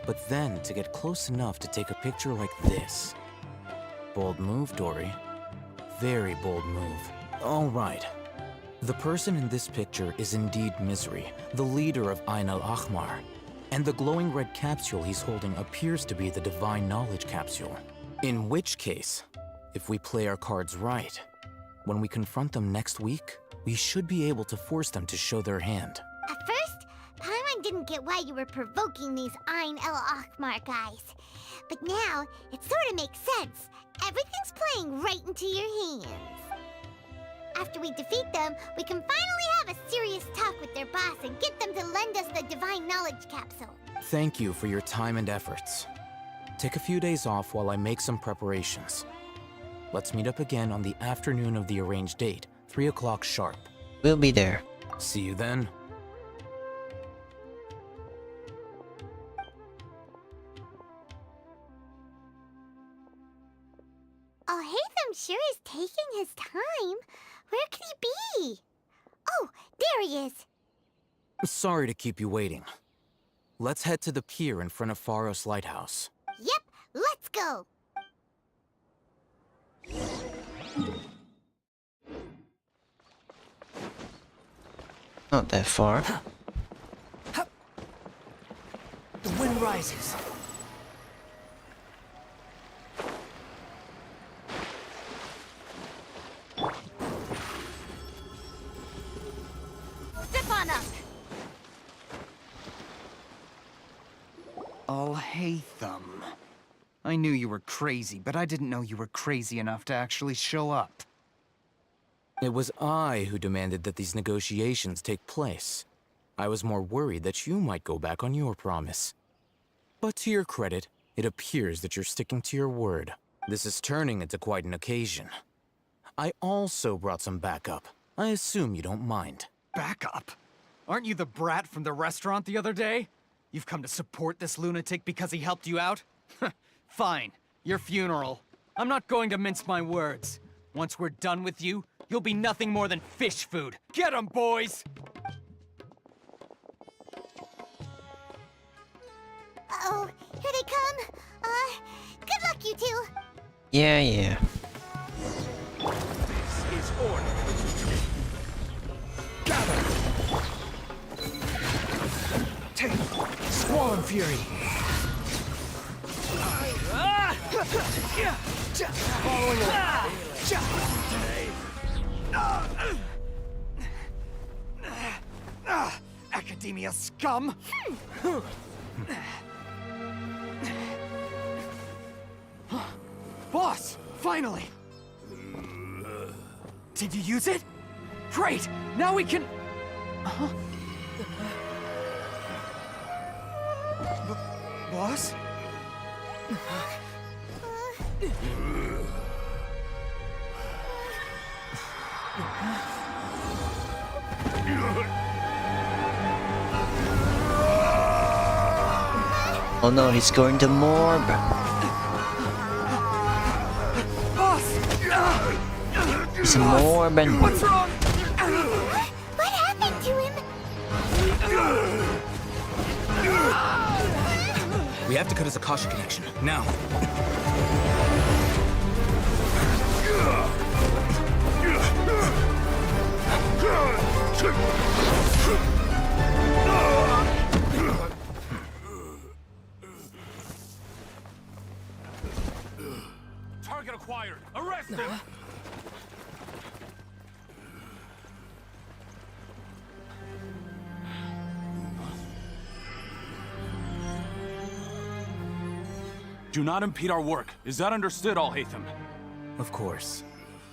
But then to get close enough to take a picture like this. Bold move, Dory. Very bold move. All right. The person in this picture is indeed Misery, the leader of Ain al-Ahmar. And the glowing red capsule he's holding appears to be the Divine Knowledge Capsule. In which case, if we play our cards right, when we confront them next week, we should be able to force them to show their hand. At first, Paimon didn't get why you were provoking these Ain el-Ahmar guys. But now, it sort of makes sense. Everything's playing right into your hands. After we defeat them, we can finally have a serious talk with their boss and get them to lend us the Divine Knowledge Capsule. Thank you for your time and efforts. Take a few days off while I make some preparations. Let's meet up again on the afternoon of the arranged date, 3 o'clock sharp. We'll be there. See you then. Al-Haytham sure is taking his time. Where could he be? Oh, there he is. Sorry to keep you waiting. Let's head to the pier in front of Pharos Lighthouse. Yep, let's go. Not that far. The wind rises. Step on up! Al-Haytham. I knew you were crazy, but I didn't know you were crazy enough to actually show up. It was I who demanded that these negotiations take place. I was more worried that you might go back on your promise. But to your credit, it appears that you're sticking to your word. This is turning into quite an occasion. I also brought some backup. I assume you don't mind. Backup? Aren't you the brat from the restaurant the other day? You've come to support this lunatic because he helped you out? Fine. Your funeral. I'm not going to mince my words. Once we're done with you, you'll be nothing more than fish food. Get 'em, boys! Uh-oh, here they come. Good luck, you two. Yeah. This is order. Gather! Take Squall Fury! Following Academia scum! Boss! Finally! Did you use it? Great! Now we can... Boss? Oh no, he's going to morb. He's morbing. What's wrong? What happened to him? We have to cut his Akasha connection, now. Target acquired. Arrest him. Do not impede our work. Is that understood, Alhaitham? Of course.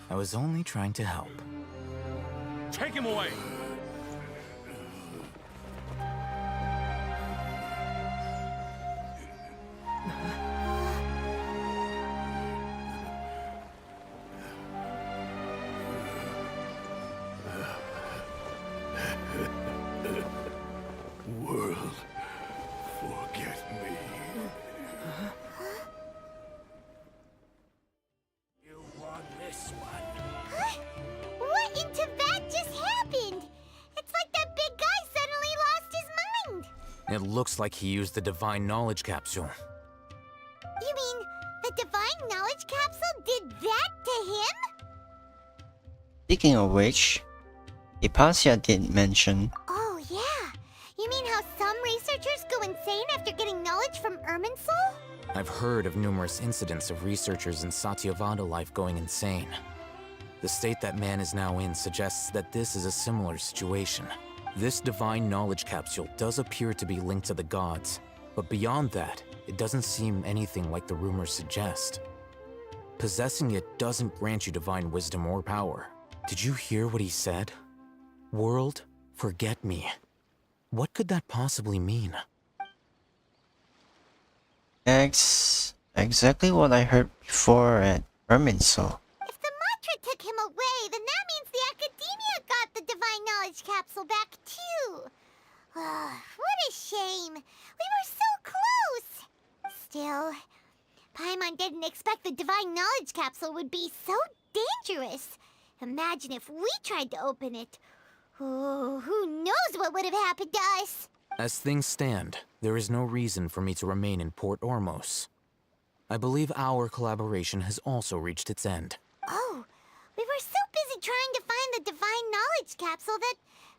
I was only trying to help. Take him away! World, forget me. You won this one. Huh? What in Tibet just happened? It's like that big guy suddenly lost his mind. It looks like he used the Divine Knowledge Capsule. You mean the Divine Knowledge Capsule did that to him? Speaking of which, Hypatia did mention Oh yeah. You mean how some researchers go insane after getting knowledge from Irminsul? I've heard of numerous incidents of researchers in Satyavada life going insane. The state that man is now in suggests that this is a similar situation. This Divine Knowledge Capsule does appear to be linked to the gods, but beyond that, it doesn't seem anything like the rumors suggest. Possessing it doesn't grant you divine wisdom or power. Did you hear what he said? World, forget me. What could that possibly mean? exactly what I heard before at Irminsul. If the mantra took him away, then that means the Academia got the Divine Knowledge Capsule back too. What a shame. We were so close. Still, Paimon didn't expect the Divine Knowledge Capsule would be so dangerous. Imagine if we tried to open it. Oh, who knows what would have happened to us? As things stand, there is no reason for me to remain in Port Ormos. I believe our collaboration has also reached its end. Oh, we were so busy trying to find the Divine Knowledge Capsule that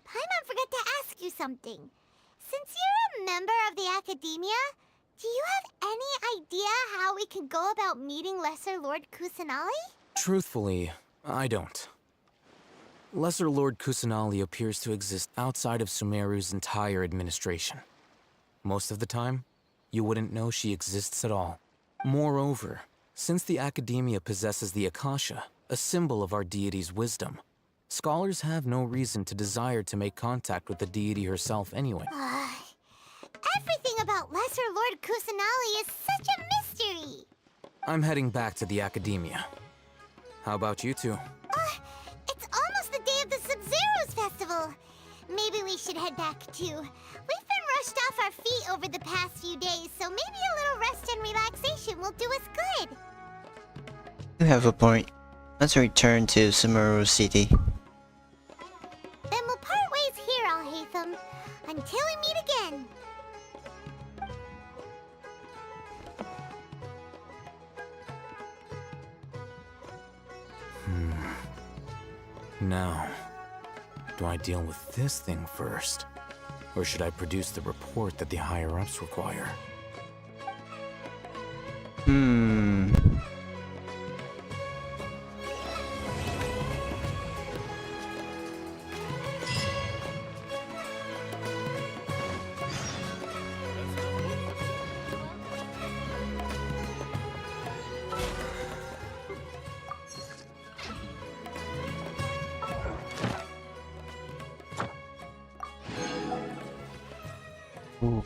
Paimon forgot to ask you something. Since you're a member of the Academia, do you have any idea how we can go about meeting Lesser Lord Kusanali? Truthfully, I don't. Lesser Lord Kusanali appears to exist outside of Sumeru's entire administration. Most of the time, you wouldn't know she exists at all. Moreover, since the Academia possesses the Akasha, a symbol of our deity's wisdom, scholars have no reason to desire to make contact with the deity herself anyway. Everything about Lesser Lord Kusanali is such a mystery! I'm heading back to the Academia. How about you two? It's almost the day of the Sub-Zero's festival. Maybe we should head back too. We've been rushed off our feet over the past few days, so maybe a little rest and relaxation will do us good. You have a point. Let's return to Sumeru City. Then we'll part ways here, Alhaitham, until we meet again. Now, do I deal with this thing first? Or should I produce the report that the higher-ups require? Ooh.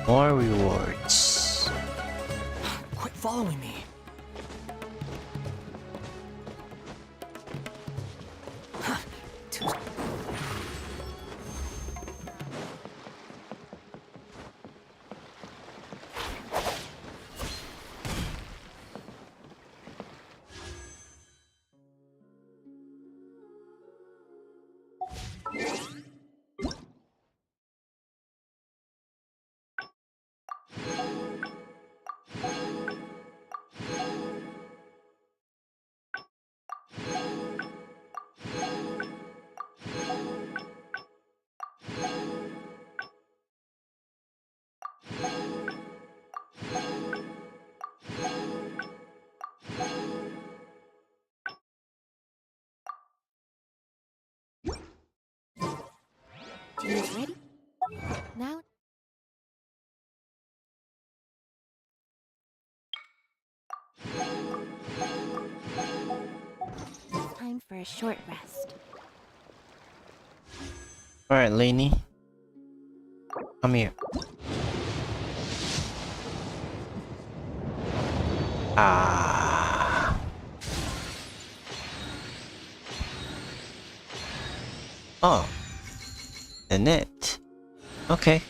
More rewards. Quit following me. He's ready. Now. Time for a short rest. Alright, Lainey. Come here. Ah. Oh. The net. Okay.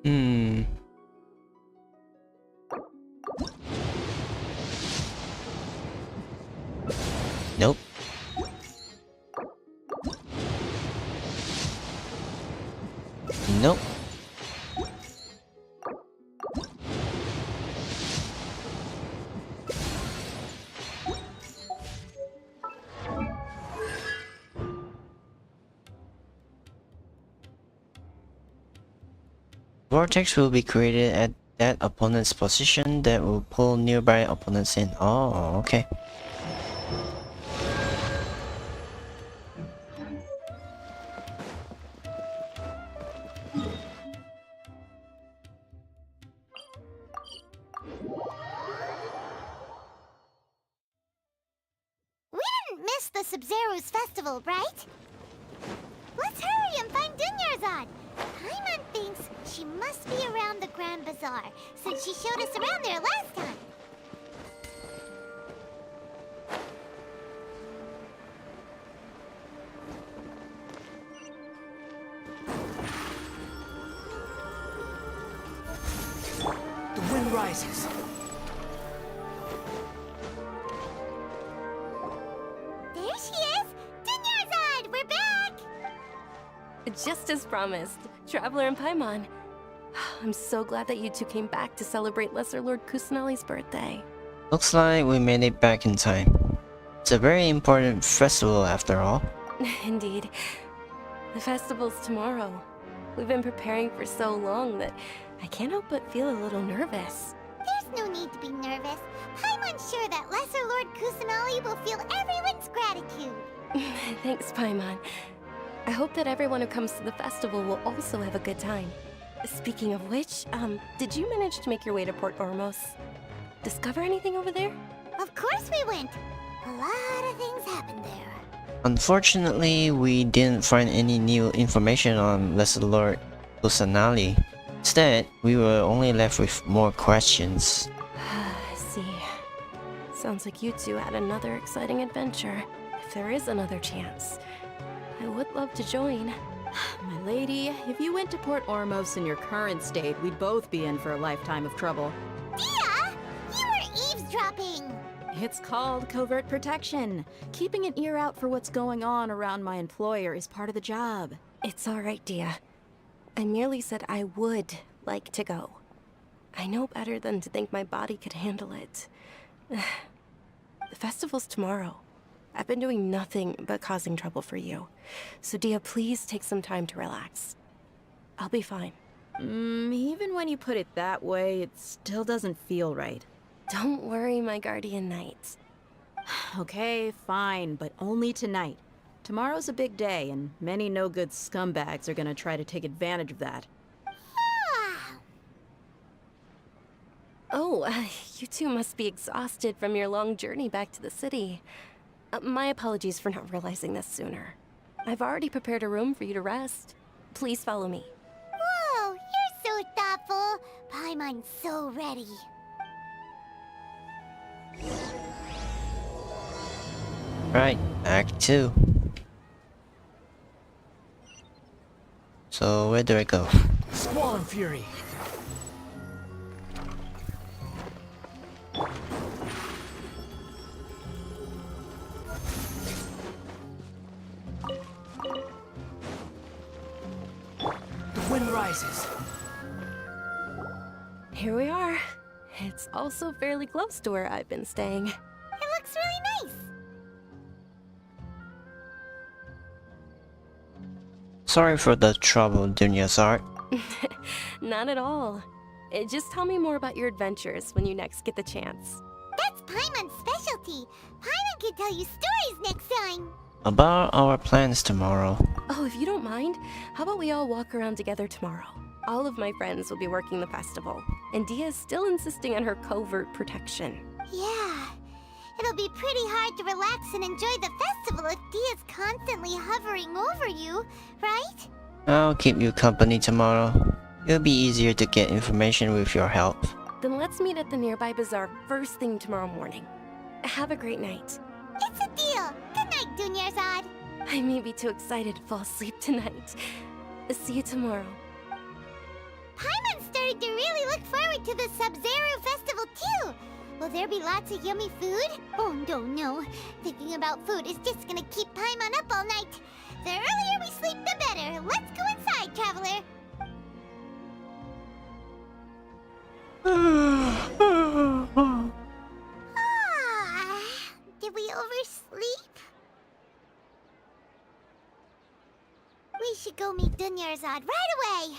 Hmm. Nope. Nope. Vortex will be created at that opponent's position that will pull nearby opponents in. Oh, okay. We didn't miss the Sub-Zero's festival, right? Let's hurry and find Dunyarzad. Paimon thinks she must be around the Grand Bazaar, since she showed us around there last time. The wind rises. There she is! Dunyarzad, we're back! Just as promised, Traveler and Paimon. I'm so glad that you two came back to celebrate Lesser Lord Kusanali's birthday. Looks like we made it back in time. It's a very important festival after all. Indeed. The festival's tomorrow. We've been preparing for so long that I can't help but feel a little nervous. There's no need to be nervous. Paimon's sure that Lesser Lord Kusanali will feel everyone's gratitude. Thanks, Paimon. I hope that everyone who comes to the festival will also have a good time. Speaking of which, did you manage to make your way to Port Ormos? Discover anything over there? Of course we went. A lot of things happened there. Unfortunately, we didn't find any new information on Lesser Lord Kusanali. Instead, we were only left with more questions. I see. Sounds like you two had another exciting adventure. If there is another chance, I would love to join. My lady, if you went to Port Ormos in your current state, we'd both be in for a lifetime of trouble. Dia! You were eavesdropping! It's called covert protection. Keeping an ear out for what's going on around my employer is part of the job. It's alright, Dia. I merely said I would like to go. I know better than to think my body could handle it. The festival's tomorrow. I've been doing nothing but causing trouble for you. So Dia, please take some time to relax. I'll be fine. Even when you put it that way, it still doesn't feel right. Don't worry, my guardian knight. Okay, fine, but only tonight. Tomorrow's a big day, and many no-good scumbags are gonna try to take advantage of that. Oh, you two must be exhausted from your long journey back to the city. My apologies for not realizing this sooner. I've already prepared a room for you to rest. Please follow me. Whoa, you're so thoughtful. Paimon's so ready. Right, Act 2. So where do I go? Squall and Fury. The wind rises. Here we are. It's also fairly close to where I've been staying. It looks really nice. Sorry for the trouble, Dunyarzad. Not at all. Just tell me more about your adventures when you next get the chance. That's Paimon's specialty. Paimon can tell you stories next time. About our plans tomorrow. Oh, if you don't mind, how about we all walk around together tomorrow? All of my friends will be working the festival, and Dia is still insisting on her covert protection. Yeah. It'll be pretty hard to relax and enjoy the festival if Dia's constantly hovering over you, right? I'll keep you company tomorrow. It'll be easier to get information with your help. Then let's meet at the nearby bazaar first thing tomorrow morning. Have a great night. It's a deal. Good night, Dunyarzad. I may be too excited to fall asleep tonight. See you tomorrow. Paimon's starting to really look forward to the Sub-Zero Festival too. Will there be lots of yummy food? Oh no. Thinking about food is just gonna keep Paimon up all night. The earlier we sleep, the better. Let's go inside, traveler. Did we oversleep? We should go meet Dunyarzad right away.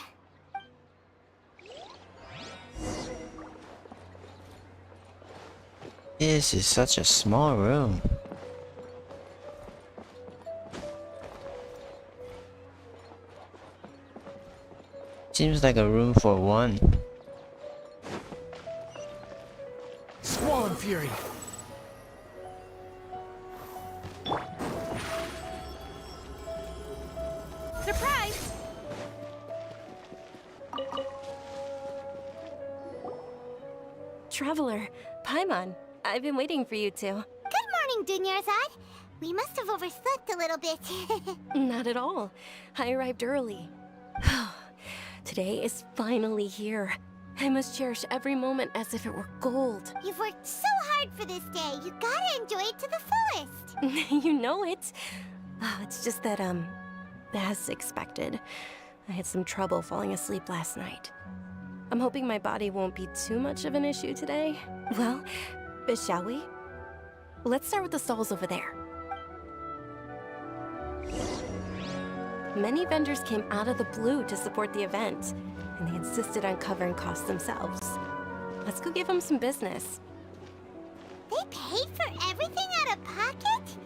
This is such a small room. Seems like a room for one. Squall and Fury. Surprise! Traveler, Paimon, I've been waiting for you two. Good morning, Dunyarzad. We must have overslept a little bit. Not at all. I arrived early. Today is finally here. I must cherish every moment as if it were gold. You've worked so hard for this day. You gotta enjoy it to the fullest. You know it. It's just that, as expected, I had some trouble falling asleep last night. I'm hoping my body won't be too much of an issue today. Well, shall we? Let's start with the stalls over there. Many vendors came out of the blue to support the event, and they insisted on covering costs themselves. Let's go give them some business. They paid for everything out of pocket?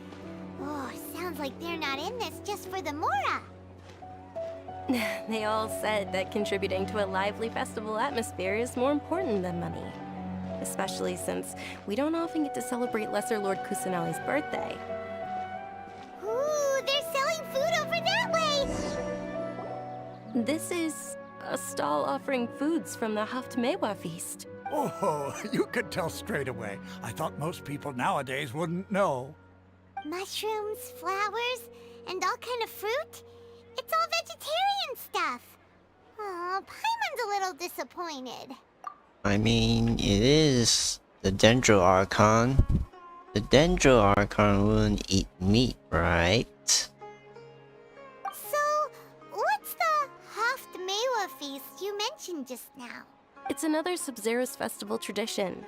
Oh, sounds like they're not in this just for the Mora. They all said that contributing to a lively festival atmosphere is more important than money. Especially since we don't often get to celebrate Lesser Lord Kusanali's birthday. Ooh, they're selling food over that way! This is a stall offering foods from the Haftmewa feast. Oh, you could tell straight away. I thought most people nowadays wouldn't know. Mushrooms, flowers, and all kind of fruit? It's all vegetarian stuff. Oh, Paimon's a little disappointed. I mean, it is the Dendro Archon. The Dendro Archon wouldn't eat meat, right? So, what's the Haftmewa feast you mentioned just now? It's another Sub-Zero's festival tradition.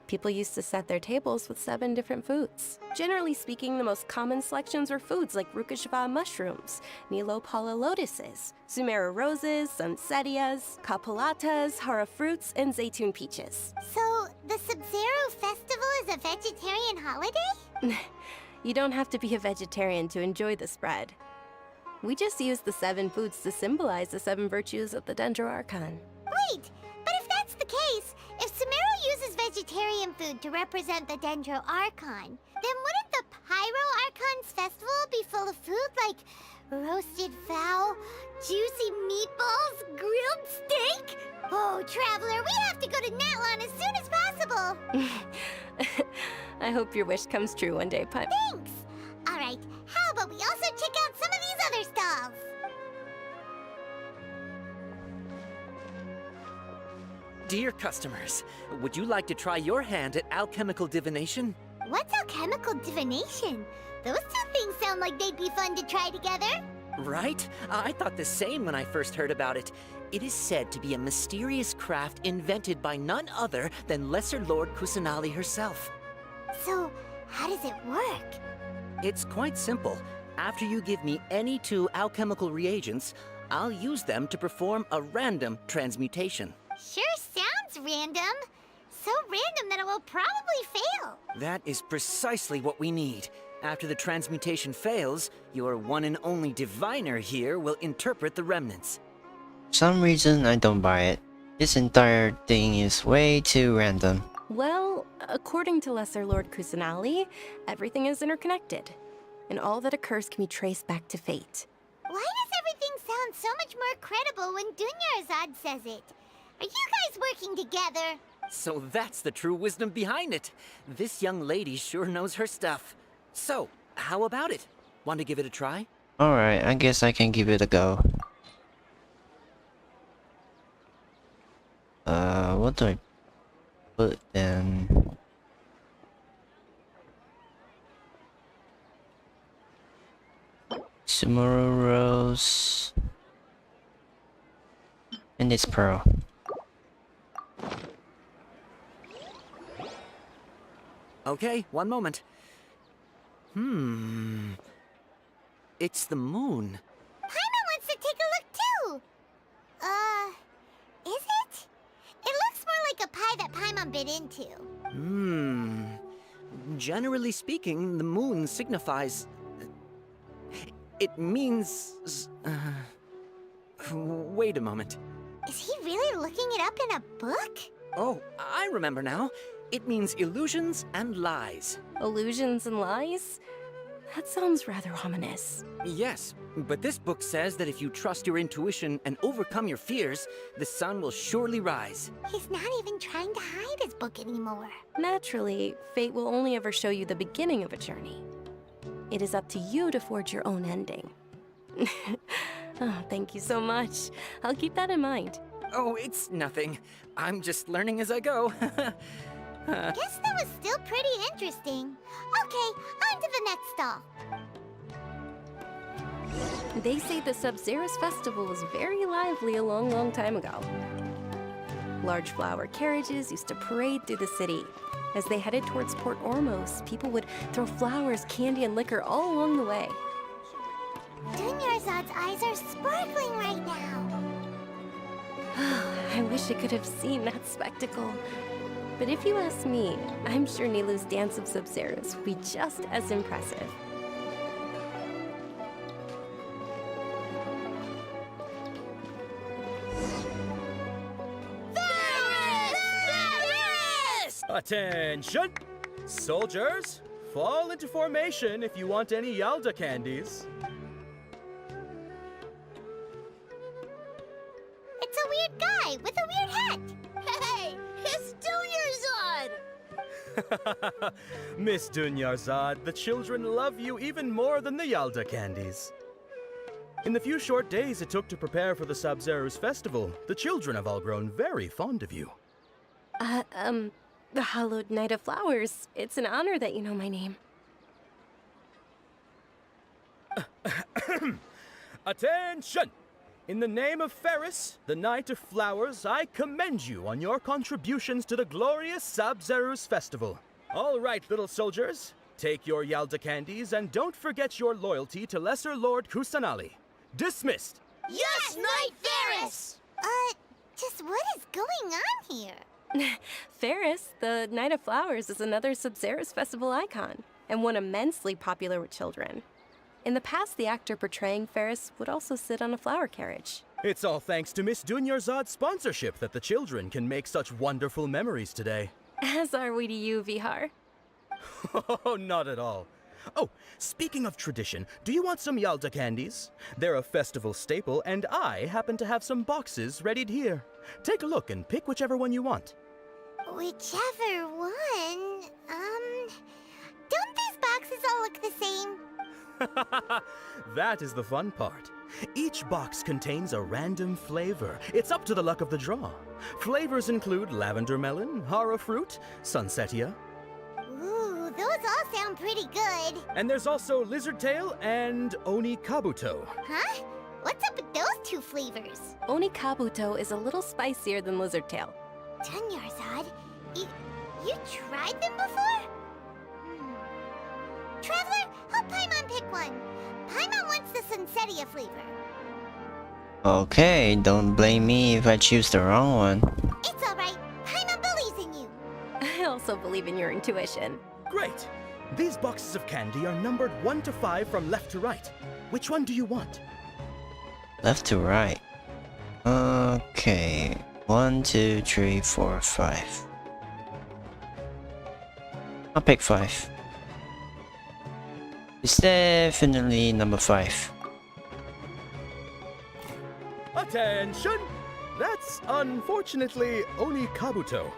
People used to set their tables with 7 different foods. Generally speaking, the most common selections were foods like Rukashva mushrooms, Nilopala lotuses, Sumera roses, Sunsetias, Kapalatas, Hara fruits, and Zaytun peaches. So, the Sub-Zero festival is a vegetarian holiday? You don't have to be a vegetarian to enjoy the spread. We just use the 7 foods to symbolize the 7 virtues of the Dendro Archon. Wait, but if that's the case, if Sumero uses vegetarian food to represent the Dendro Archon, then wouldn't the Pyro Archon's festival be full of food like roasted fowl, juicy meatballs, grilled steak? Oh, Traveler, we have to go to Natlan as soon as possible! I hope your wish comes true one day, Pipe. Thanks! Alright, how about we also check out some of these other stalls? Dear customers, would you like to try your hand at alchemical divination? What's alchemical divination? Those two things sound like they'd be fun to try together. Right? I thought the same when I first heard about it. It is said to be a mysterious craft invented by none other than Lesser Lord Kusanali herself. So, how does it work? It's quite simple. After you give me any 2 alchemical reagents, I'll use them to perform a random transmutation. Sure sounds random. So random that it will probably fail. That is precisely what we need. After the transmutation fails, your one and only diviner here will interpret the remnants. For some reason, I don't buy it. This entire thing is way too random. Well, according to Lesser Lord Kusanali, everything is interconnected, and all that occurs can be traced back to fate. Why does everything sound so much more credible when Dunyarzad says it? Are you guys working together? So that's the true wisdom behind it. This young lady sure knows her stuff. So, how about it? Want to give it a try? Alright, I guess I can give it a go. What do I put then? Sumaru Rose. And this pearl. Okay, one moment. It's the moon. Paimon wants to take a look too. Is it? It looks more like a pie that Paimon bit into. Generally speaking, the moon signifies... It means... Wait a moment. Is he really looking it up in a book? Oh, I remember now. It means illusions and lies. Illusions and lies? That sounds rather ominous. Yes, but this book says that if you trust your intuition and overcome your fears, the sun will surely rise. He's not even trying to hide his book anymore. Naturally, fate will only ever show you the beginning of a journey. It is up to you to forge your own ending. Oh, thank you so much. I'll keep that in mind. Oh, it's nothing. I'm just learning as I go. Guess that was still pretty interesting. Okay, on to the next stall. They say the Sub-Zerus festival was very lively a long time ago. Large flower carriages used to parade through the city. As they headed towards Port Ormos, people would throw flowers, candy, and liquor all along the way. Dunyarzad's eyes are sparkling right now. I wish I could have seen that spectacle. But if you ask me, I'm sure Nilu's dance of Sub-Zerus will be just as impressive. Attention! Soldiers, fall into formation if you want any Yalda candies. It's a weird guy with a weird hat. Hey, it's Dunyarzad! Miss Dunyarzad, the children love you even more than the Yalda candies. In the few short days it took to prepare for the Sub-Zerus festival, the children have all grown very fond of you. The Hallowed Knight of Flowers. It's an honor that you know my name. Attention! In the name of Ferris, the Knight of Flowers, I commend you on your contributions to the glorious Sub-Zerus festival. All right, little soldiers, take your Yalda candies and don't forget your loyalty to Lesser Lord Kusanali. Dismissed! Yes, Knight Ferris! Just what is going on here? Ferris, the Knight of Flowers, is another Sub-Zerus festival icon, and one immensely popular with children. In the past, the actor portraying Ferris would also sit on a flower carriage. It's all thanks to Miss Dunyarzad's sponsorship that the children can make such wonderful memories today. As are we to you, Vihar. Oh, not at all. Oh, speaking of tradition, do you want some Yalda candies? They're a festival staple, and I happen to have some boxes readied here. Take a look and pick whichever one you want. Whichever one, don't these boxes all look the same? That is the fun part. Each box contains a random flavor. It's up to the luck of the draw. Flavors include lavender melon, hara fruit, sunsetia. Ooh, those all sound pretty good. And there's also lizard tail and oni kabuto. Huh? What's up with those two flavors? Oni kabuto is a little spicier than lizard tail. Dunyarzad, you tried them before? Traveler, help Paimon pick one. Paimon wants the sunsetia flavor. Okay, don't blame me if I choose the wrong one. It's alright. Paimon believes in you. I also believe in your intuition. Great! These boxes of candy are numbered 1 to 5 from left to right. Which one do you want? Left to right. Okay. 1, 2, 3, 4, 5. I'll pick 5. It's definitely number 5. Attention! That's unfortunately only Kabuto.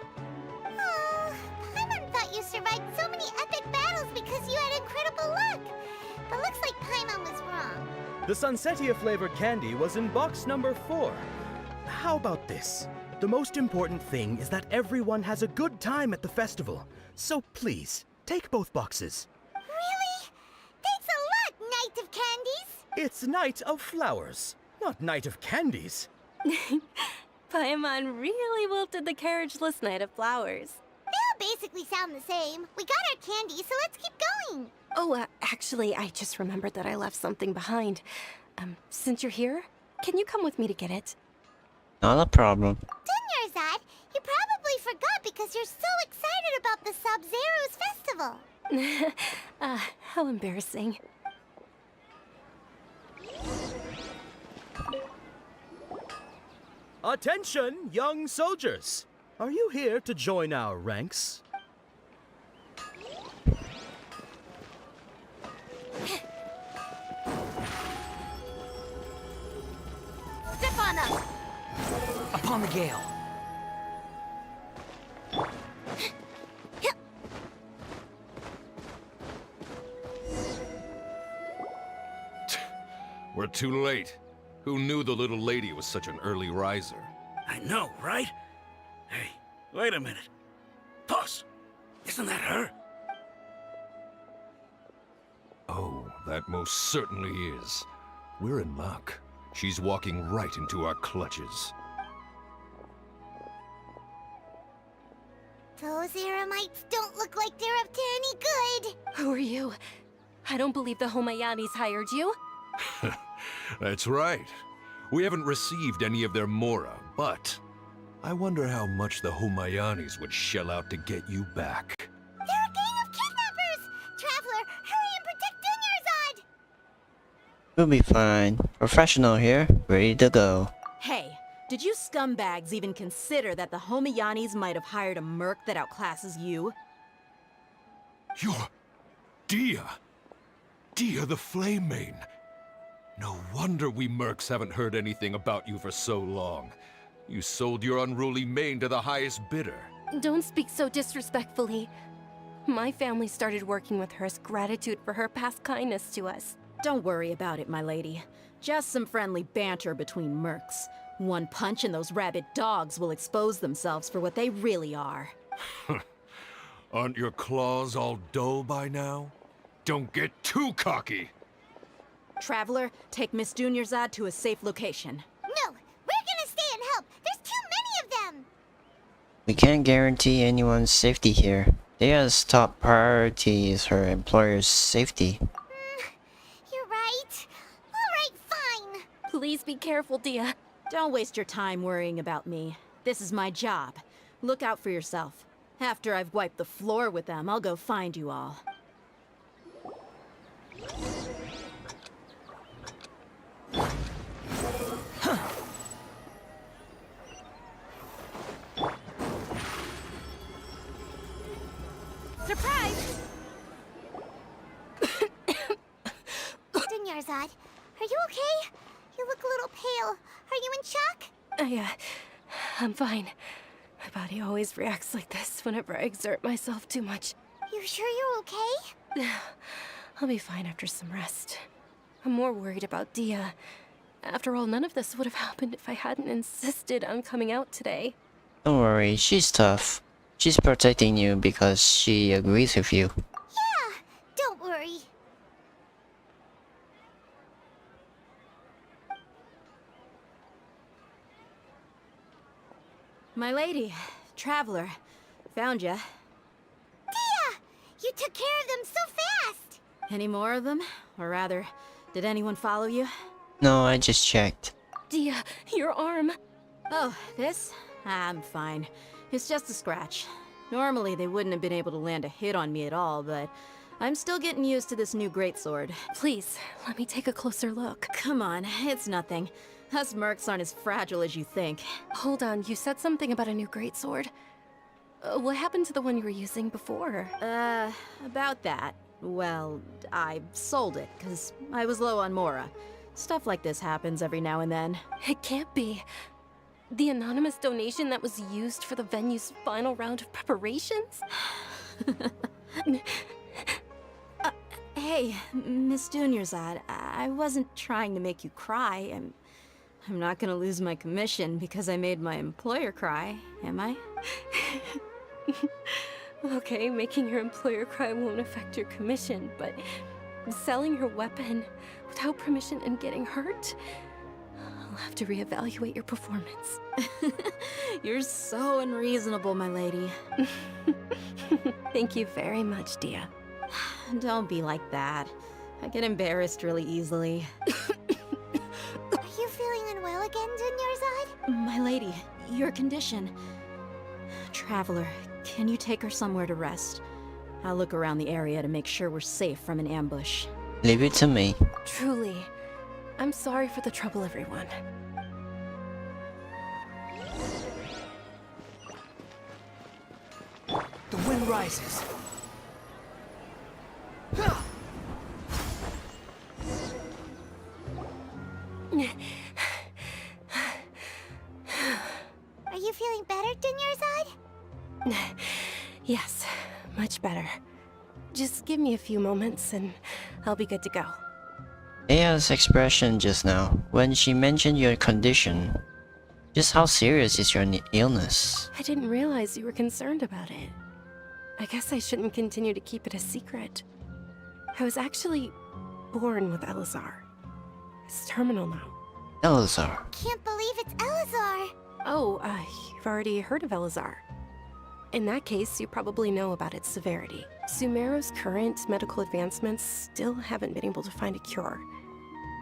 Oh, Paimon thought you survived so many epic battles because you had incredible luck. But looks like Paimon was wrong. The Sunsetia flavored candy was in box number 4. How about this? The most important thing is that everyone has a good time at the festival. So please, take both boxes. Really? Thanks a lot, Knight of Candies. It's Night of Flowers, not Night of Candies. Paimon really wilted the carriageless Knight of Flowers. They all basically sound the same. We got our candy, so let's keep going. Oh, actually, I just remembered that I left something behind. Since you're here, can you come with me to get it? Not a problem. Dunyarzad, you probably forgot because you're so excited about the Sub-Zero's festival. How embarrassing. Attention, young soldiers! Are you here to join our ranks? Step on them! Upon the gale. We're too late. Who knew the little lady was such an early riser? I know, right? Hey, wait a minute. Boss, isn't that her? Oh, that most certainly is. We're in luck. She's walking right into our clutches. Those Eremites don't look like they're up to any good. Who are you? I don't believe the Homayanis hired you. That's right. We haven't received any of their mora, but I wonder how much the Homayanis would shell out to get you back. They're a gang of kidnappers! Traveler, hurry and protect Dunyarzad! We'll be fine. Professional here, ready to go. Hey, did you scumbags even consider that the Homayanis might have hired a merc that outclasses you? You're... Dia! Dia the Flame Mane! No wonder we mercs haven't heard anything about you for so long. You sold your unruly mane to the highest bidder. Don't speak so disrespectfully. My family started working with her as gratitude for her past kindness to us. Don't worry about it, my lady. Just some friendly banter between mercs. One punch and those rabid dogs will expose themselves for what they really are. Aren't your claws all dull by now? Don't get too cocky! Traveler, take Miss Dunyarzad to a safe location. No, we're gonna stay and help. There's too many of them. We can't guarantee anyone's safety here. Dia's top priority is her employer's safety. You're right. Alright, fine. Please be careful, Dia. Don't waste your time worrying about me. This is my job. Look out for yourself. After I've wiped the floor with them, I'll go find you all. Surprise! Dunyarzad, are you okay? You look a little pale. Are you in shock? I'm fine. My body always reacts like this whenever I exert myself too much. You sure you're okay? I'll be fine after some rest. I'm more worried about Dia. After all, none of this would have happened if I hadn't insisted on coming out today. Don't worry, she's tough. She's protecting you because she agrees with you. Yeah, don't worry. My lady, Traveler, found ya. Dia! You took care of them so fast! Any more of them? Or rather, did anyone follow you? No, I just checked. Dia, your arm. Oh, this? I'm fine. It's just a scratch. Normally, they wouldn't have been able to land a hit on me at all, but I'm still getting used to this new greatsword. Please, let me take a closer look. Come on, it's nothing. Us mercs aren't as fragile as you think. Hold on, you said something about a new greatsword. What happened to the one you were using before? About that. Well, I sold it, because I was low on Mora. Stuff like this happens every now and then. It can't be. The anonymous donation that was used for the venue's final round of preparations? Hey, Miss Dunyarzad, I wasn't trying to make you cry. I'm not gonna lose my commission because I made my employer cry, am I? Okay, making your employer cry won't affect your commission, but selling your weapon without permission and getting hurt? I'll have to reevaluate your performance. You're so unreasonable, my lady. Thank you very much, Dia. Don't be like that. I get embarrassed really easily. Are you feeling unwell again, Dunyarzad? My lady, your condition. Traveler, can you take her somewhere to rest? I'll look around the area to make sure we're safe from an ambush. Leave it to me. Truly. I'm sorry for the trouble, everyone. The wind rises. Are you feeling better, Dunyarzad? Yes, much better. Just give me a few moments and I'll be good to go. Aya's expression just now, when she mentioned your condition. Just how serious is your illness? I didn't realize you were concerned about it. I guess I shouldn't continue to keep it a secret. I was actually born with Elazar. It's terminal now. Elazar. Can't believe it's Elazar. Oh, you've already heard of Elazar. In that case, you probably know about its severity. Sumeru's current medical advancements still haven't been able to find a cure.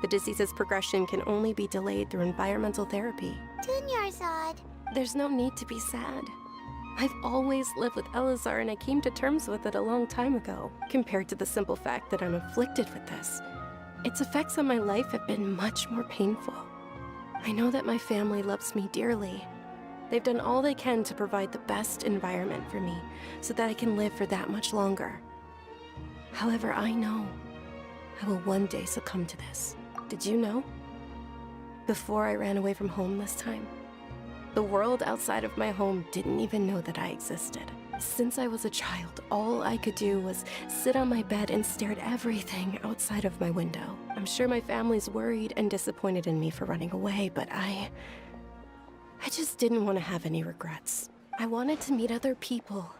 The disease's progression can only be delayed through environmental therapy. Dunyarzad. There's no need to be sad. I've always lived with Elazar and I came to terms with it a long time ago, compared to the simple fact that I'm afflicted with this. Its effects on my life have been much more painful. I know that my family loves me dearly. They've done all they can to provide the best environment for me, so that I can live for that much longer. However, I know I will one day succumb to this. Did you know? Before I ran away from home this time, the world outside of my home didn't even know that I existed. Since I was a child, all I could do was sit on my bed and stare at everything outside of my window. I'm sure my family's worried and disappointed in me for running away, but I just didn't want to have any regrets. I wanted to meet other people.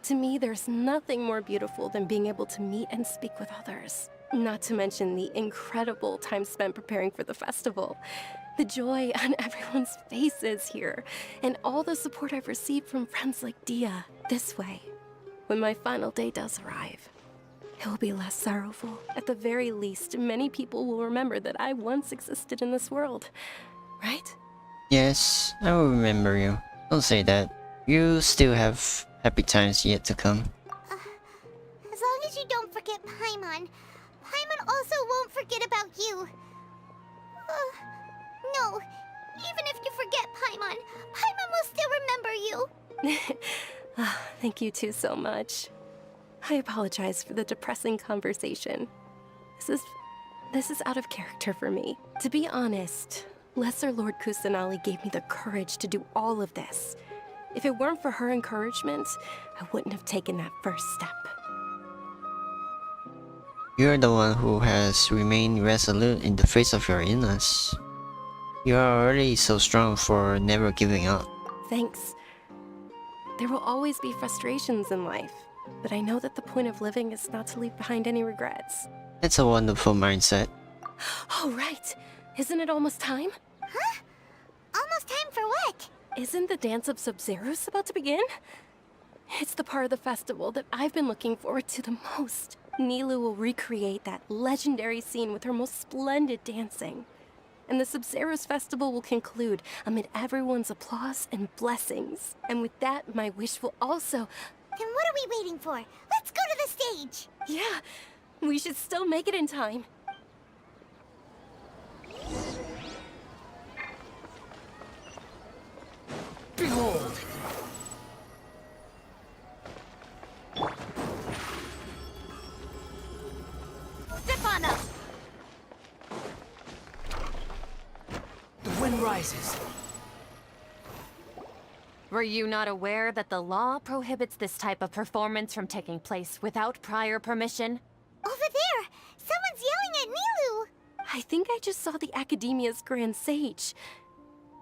To me, there's nothing more beautiful than being able to meet and speak with others. Not to mention the incredible time spent preparing for the festival. The joy on everyone's faces here, and all the support I've received from friends like Dia. This way, when my final day does arrive, it will be less sorrowful. At the very least, many people will remember that I once existed in this world, right? Yes, I will remember you. Don't say that. You still have happy times yet to come. As long as you don't forget Paimon. Paimon also won't forget about you. No, even if you forget Paimon, Paimon will still remember you. Thank you two so much. I apologize for the depressing conversation. This is out of character for me. To be honest, Lesser Lord Kusanali gave me the courage to do all of this. If it weren't for her encouragement, I wouldn't have taken that first step. You're the one who has remained resolute in the face of your illness. You are already so strong for never giving up. Thanks. There will always be frustrations in life, but I know that the point of living is not to leave behind any regrets. That's a wonderful mindset. Oh, right. Isn't it almost time? Huh? Almost time for what? Isn't the Dance of Sub-Zeros about to begin? It's the part of the festival that I've been looking forward to the most. Nilu will recreate that legendary scene with her most splendid dancing. and the Sub-Zero's festival will conclude amid everyone's applause and blessings. And with that, my wish will also... Then what are we waiting for? Let's go to the stage! Yeah, we should still make it in time. Behold! Step on up! The wind rises. Were you not aware that the law prohibits this type of performance from taking place without prior permission? Over there! Someone's yelling at Nilou! I think I just saw the Academia's Grand Sage.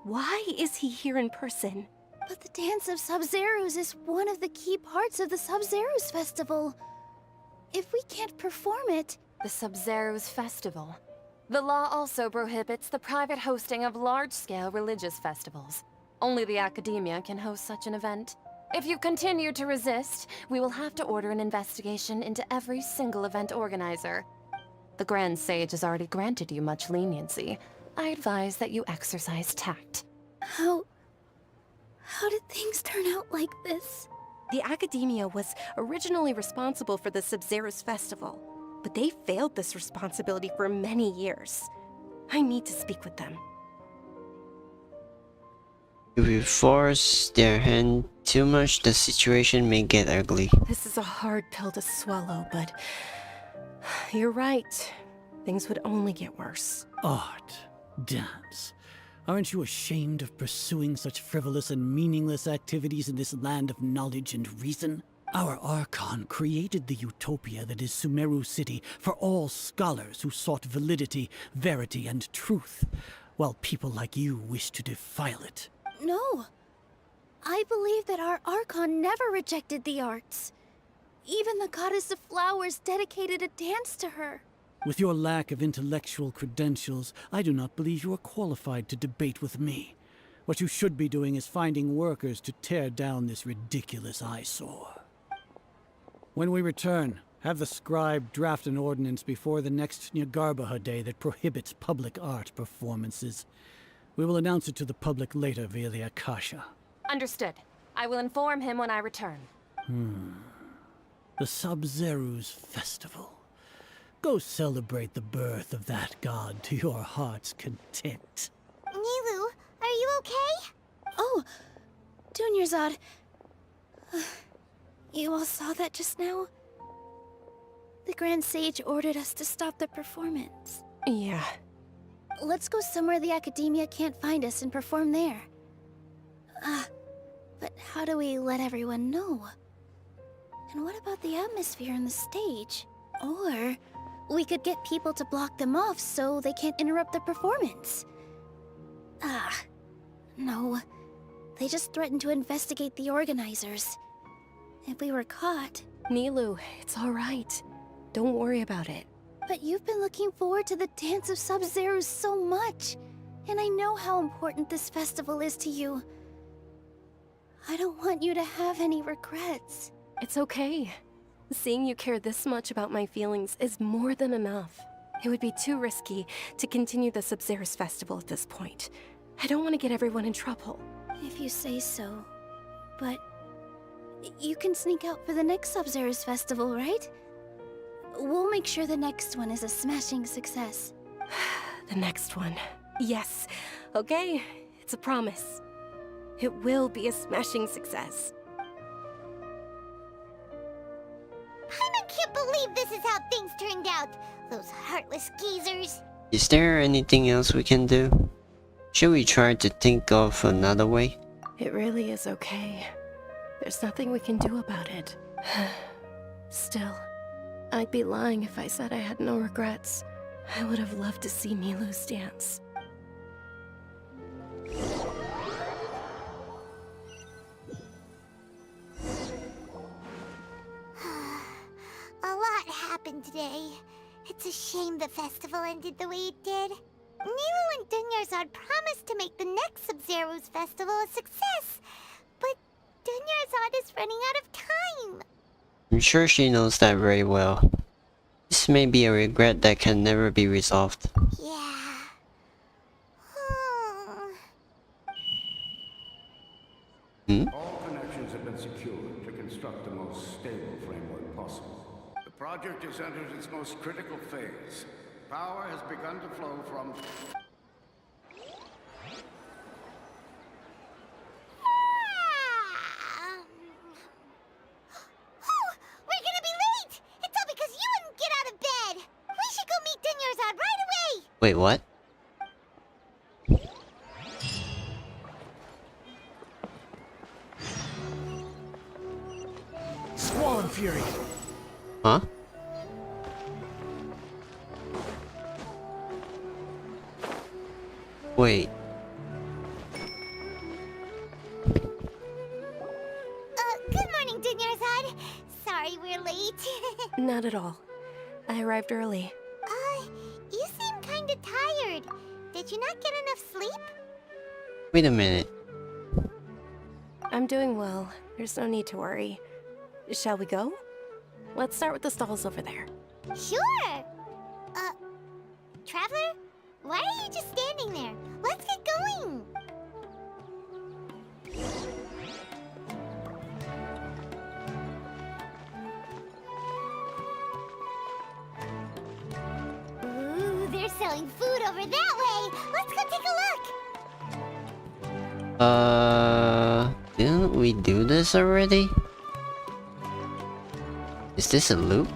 Why is he here in person? But the Dance of Sub-Zeros is one of the key parts of the Sub-Zeros Festival. If we can't perform it... The Sub-Zeros Festival. The law also prohibits the private hosting of large-scale religious festivals. Only the Academia can host such an event. If you continue to resist, we will have to order an investigation into every single event organizer. The Grand Sage has already granted you much leniency. I advise that you exercise tact. How did things turn out like this? The Academia was originally responsible for the Sub-Zeros Festival, but they failed this responsibility for many years. I need to speak with them. If we force their hand too much, the situation may get ugly. This is a hard pill to swallow, but you're right. Things would only get worse. Art, dance. Aren't you ashamed of pursuing such frivolous and meaningless activities in this land of knowledge and reason? Our Archon created the utopia that is Sumeru City for all scholars who sought validity, verity, and truth, while people like you wish to defile it. No. I believe that our Archon never rejected the arts. Even the Goddess of Flowers dedicated a dance to her. With your lack of intellectual credentials, I do not believe you are qualified to debate with me. What you should be doing is finding workers to tear down this ridiculous eyesore. When we return, have the scribe draft an ordinance before the next Nyagarbaha Day that prohibits public art performances. We will announce it to the public later via the Akasha. Understood. I will inform him when I return. The Sub-Zeros Festival. Go celebrate the birth of that god to your heart's content. Nilou, are you okay? Oh, Dunyarzad. You all saw that just now? The Grand Sage ordered us to stop the performance. Yeah. Let's go somewhere the Academia can't find us and perform there. But how do we let everyone know? And what about the atmosphere and the stage? Or we could get people to block them off so they can't interrupt the performance. No. They just threatened to investigate the organizers. If we were caught... Nilou, it's all right. Don't worry about it. But you've been looking forward to the Dance of Sub-Zeros so much. And I know how important this festival is to you. I don't want you to have any regrets. It's okay. Seeing you care this much about my feelings is more than enough. It would be too risky to continue the Sub-Zeros Festival at this point. I don't want to get everyone in trouble. If you say so. But you can sneak out for the next Sub-Zeros Festival, right? We'll make sure the next one is a smashing success. The next one. Yes. Okay, it's a promise. It will be a smashing success. I can't believe this is how things turned out. Those heartless geezers. Is there anything else we can do? Should we try to think of another way? It really is okay. There's nothing we can do about it. Still, I'd be lying if I said I had no regrets. I would have loved to see Nilou's dance. A lot happened today. It's a shame the festival ended the way it did. Nilou and Dunyarzad promised to make the next Sub-Zeros festival a success, but Dunyarzad is running out of time. I'm sure she knows that very well. This may be a regret that can never be resolved. Yeah. All connections have been secured to construct the most stable framework possible. The project has entered its most critical phase. Power has begun to flow from... We're gonna be late! It's all because you wouldn't get out of bed! We should go meet Dinyarzad right away! Wait, what? Squall Fury! Huh? Wait. Good morning, Dinyarzad. Sorry we're late. Not at all. I arrived early. You seem kinda tired. Did you not get enough sleep? Wait a minute. I'm doing well. There's no need to worry. Shall we go? Let's start with the stalls over there. Sure! Traveler? Why are you just standing there? Let's get going! Ooh, they're selling food over that way! Let's go take a look! Didn't we do this already? Is this a loop?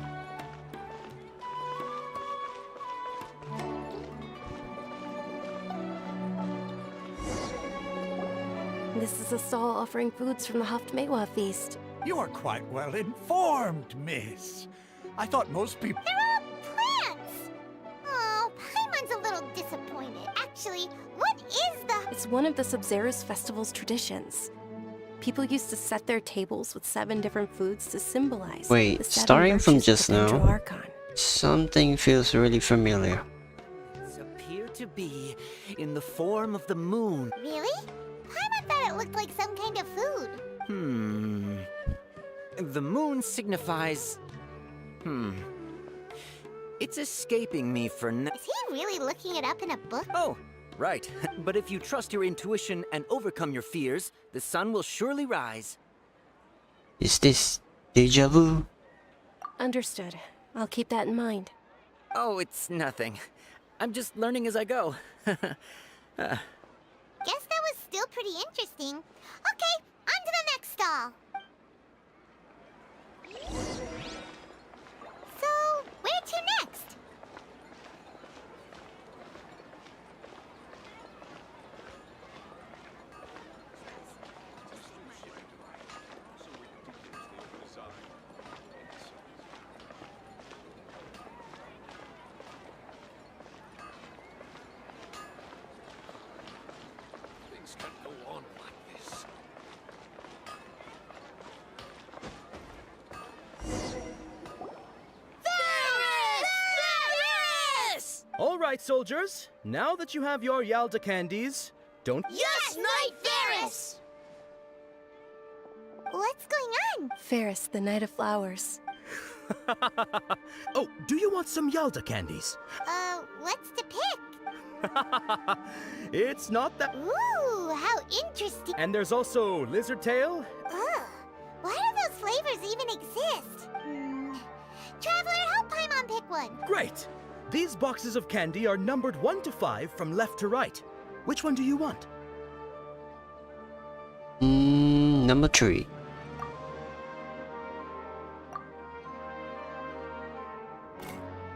This is a stall offering foods from the Haftmewa feast. You are quite well informed, miss. I thought most people... They're all plants! Oh, Paimon's a little disappointed. Actually, what is the... It's one of the Sabzeruz festival's traditions. People used to set their tables with 7 different foods to symbolize Wait, the 7 starting from virtues just of the now, Archon. something feels really familiar. Appear to be in the form of the moon. Really? Paimon thought it looked like some kind of food. The moon signifies... It's escaping me for now. Is he really looking it up in a book? Oh, right. But if you trust your intuition and overcome your fears, the sun will surely rise. Is this deja vu? Understood. I'll keep that in mind. Oh, it's nothing. I'm just learning as I go. Guess that was still pretty interesting. Okay, on to the next stall. So, where to next? Things can't go on like this. All right, soldiers. Now that you have your Yalda candies, don't... Yes, Knight Ferris! What's going on? Ferris, the Knight of Flowers. Oh, do you want some Yalda candies? What's to pick? It's not that... Ooh, how interesting. And there's also lizard tail. Ugh, why do those flavors even exist? Traveler, help Paimon pick one. Great. These boxes of candy are numbered 1 to 5 from left to right. Which one do you want? Number 3.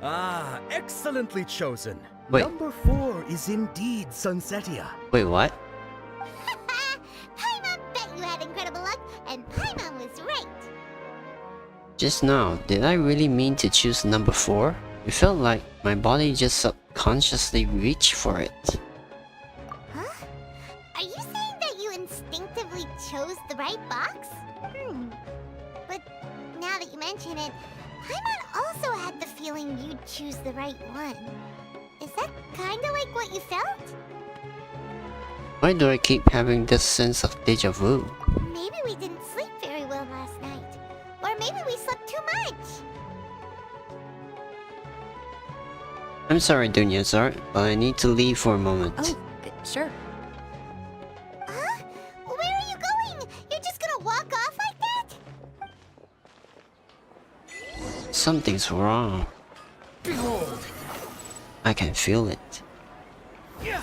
Ah, excellently chosen. Wait. Number 4 is indeed Sunsetia. Wait, what? Paimon bet you had incredible luck, and Paimon was right. Just now, did I really mean to choose number 4? It felt like my body just subconsciously reached for it. Huh? Are you saying that you instinctively chose the right box? But now that you mention it, Paimon also had the feeling you'd choose the right one. Is that kinda like what you felt? Why do I keep having this sense of deja vu? Maybe we didn't sleep very well last night. Or maybe we slept too much. I'm sorry, Dinyarzad, but I need to leave for a moment. Oh, sure. Huh? Where are you going? Something's wrong. Behold! I can feel it. Yeah.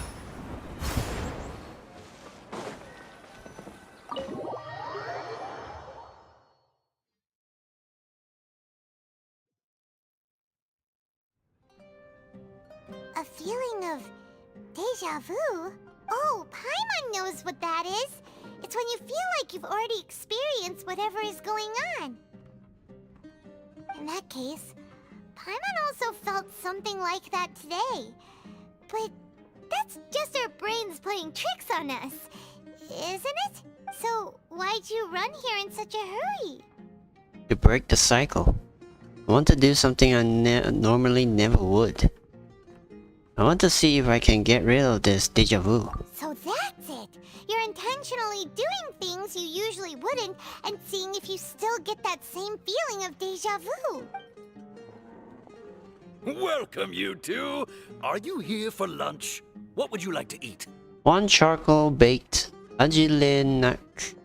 A feeling of deja vu? Oh, Paimon knows what that is. It's when you feel like you've already experienced whatever is going on. In that case, Paimon also felt something like that today. But that's just our brains playing tricks on us, isn't it? So why'd you run here in such a hurry? To break the cycle. I want to do something I normally never would. I want to see if I can get rid of this deja vu. So that's it. You're intentionally doing things you usually wouldn't and seeing if you still get that same feeling of deja vu. Welcome, you two. Are you here for lunch? What would you like to eat? One charcoal baked ajilenak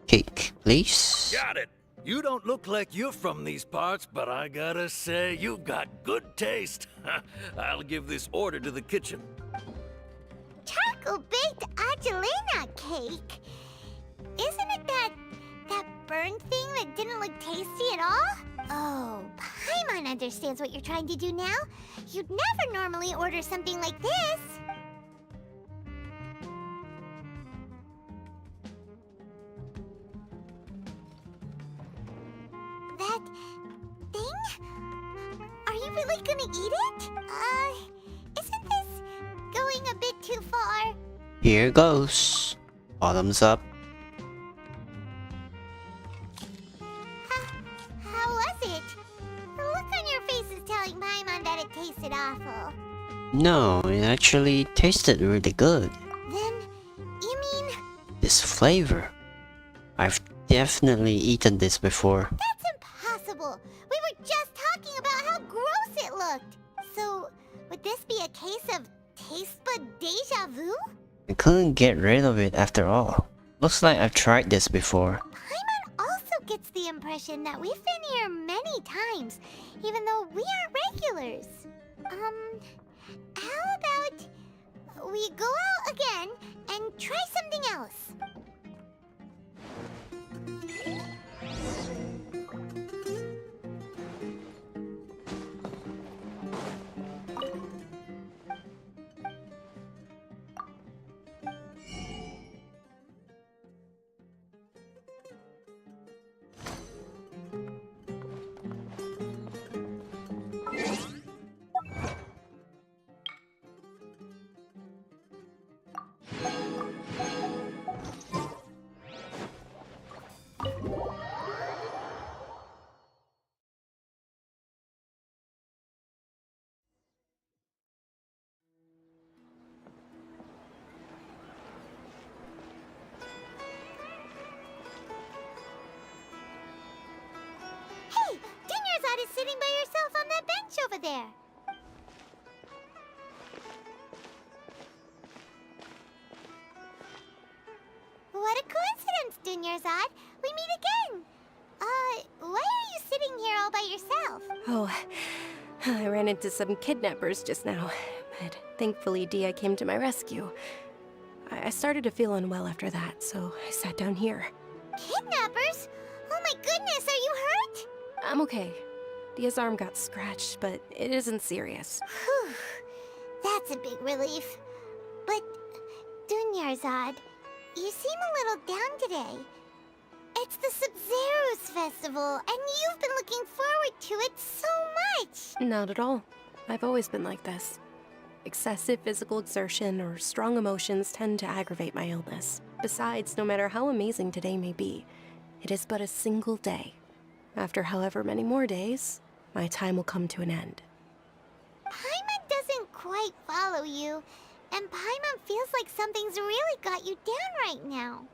cake, please. Got it. You don't look like you're from these parts, but I gotta say, you've got good taste. I'll give this order to the kitchen. Charcoal-baked Angelina cake? Isn't it that burned thing that didn't look tasty at all? Oh, Paimon understands what you're trying to do now. You'd never normally order something like this. That thing? Are you really gonna eat it? Isn't this going a bit too far? Here goes. Bottoms up. How was it? The look on your face is telling Paimon that it tasted awful. No, it actually tasted really good. Then, you mean... This flavor. I've definitely eaten this before. That's impossible! We were just talking about how gross it looked! So, would this be a case of taste bud deja vu? I couldn't get rid of it after all. Looks like I've tried this before. Paimon also gets the impression that we've been here many times, even though we aren't regulars. How about we go out again and try something else? Hey, Dunyarzad is sitting by herself on that bench over there. What a coincidence, Dunyarzad. We meet again. Why are you sitting here all by yourself? Oh, I ran into some kidnappers just now, but thankfully Dia came to my rescue. I started to feel unwell after that, so I sat down here. Kidnappers? Oh my goodness, are you hurt? I'm okay. Dia's arm got scratched, but it isn't serious. Whew, that's a big relief. But, Dunyarzad, you seem a little down today. It's the Sub-Zero's festival, and you've been looking forward to it so much! Not at all. I've always been like this. Excessive physical exertion or strong emotions tend to aggravate my illness. Besides, no matter how amazing today may be, it is but a single day. After however many more days, my time will come to an end. Paimon doesn't quite follow you, and Paimon feels like something's really got you down right now.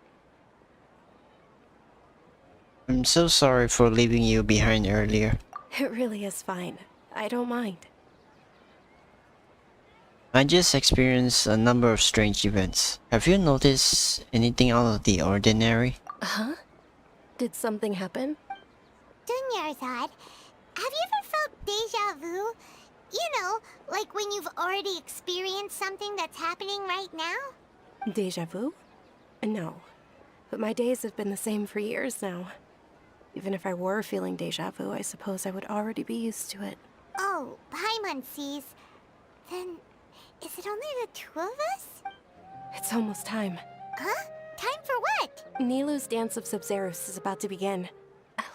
I'm so sorry for leaving you behind earlier. It really is fine. I don't mind. I just experienced a number of strange events. Have you noticed anything out of the ordinary? Huh? Did something happen? Dunyarzad, have you ever felt deja vu? You know, like when you've already experienced something that's happening right now? Deja vu? No. But my days have been the same for years now. Even if I were feeling deja vu, I suppose I would already be used to it. Oh, Paimon sees. Then, is it only the two of us? It's almost time. Huh? Time for what? Nilou's Dance of Sub-Zerus is about to begin.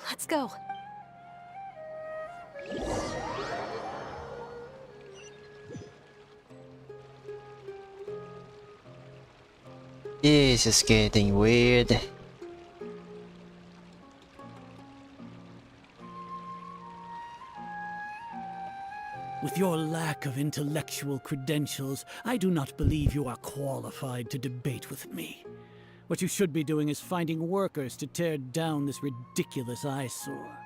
Let's go. This is getting weird. With your lack of intellectual credentials, I do not believe you are qualified to debate with me. What you should be doing is finding workers to tear down this ridiculous eyesore.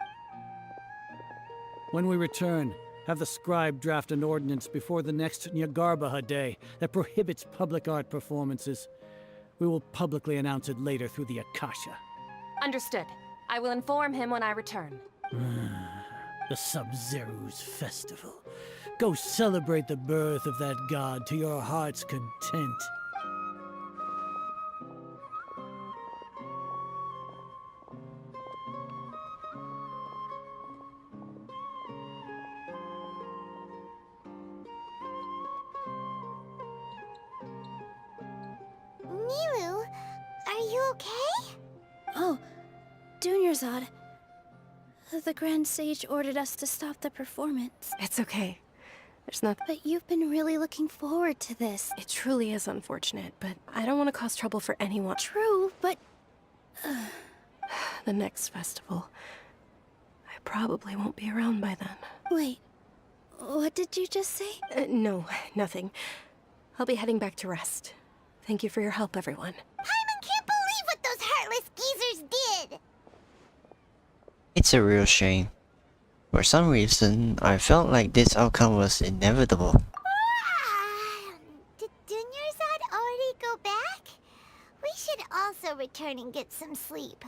When we return, have the scribe draft an ordinance before the next Nyagarbaha Day that prohibits public art performances. We will publicly announce it later through the Akasha. Understood. I will inform him when I return. The Sub-Zerus Festival. Go celebrate the birth of that god to your heart's content. Nilou, are you okay? Oh, Dunyarzad. The Grand Sage ordered us to stop the performance. It's okay. There's nothing. But you've been really looking forward to this. It truly is unfortunate, but I don't want to cause trouble for anyone. True, but... The next festival. I probably won't be around by then. Wait, what did you just say? No, nothing. I'll be heading back to rest. Thank you for your help, everyone. Paimon can't believe what those heartless geezers did! It's a real shame. For some reason, I felt like this outcome was inevitable. Did Dunyarzad already go back? We should also return and get some sleep.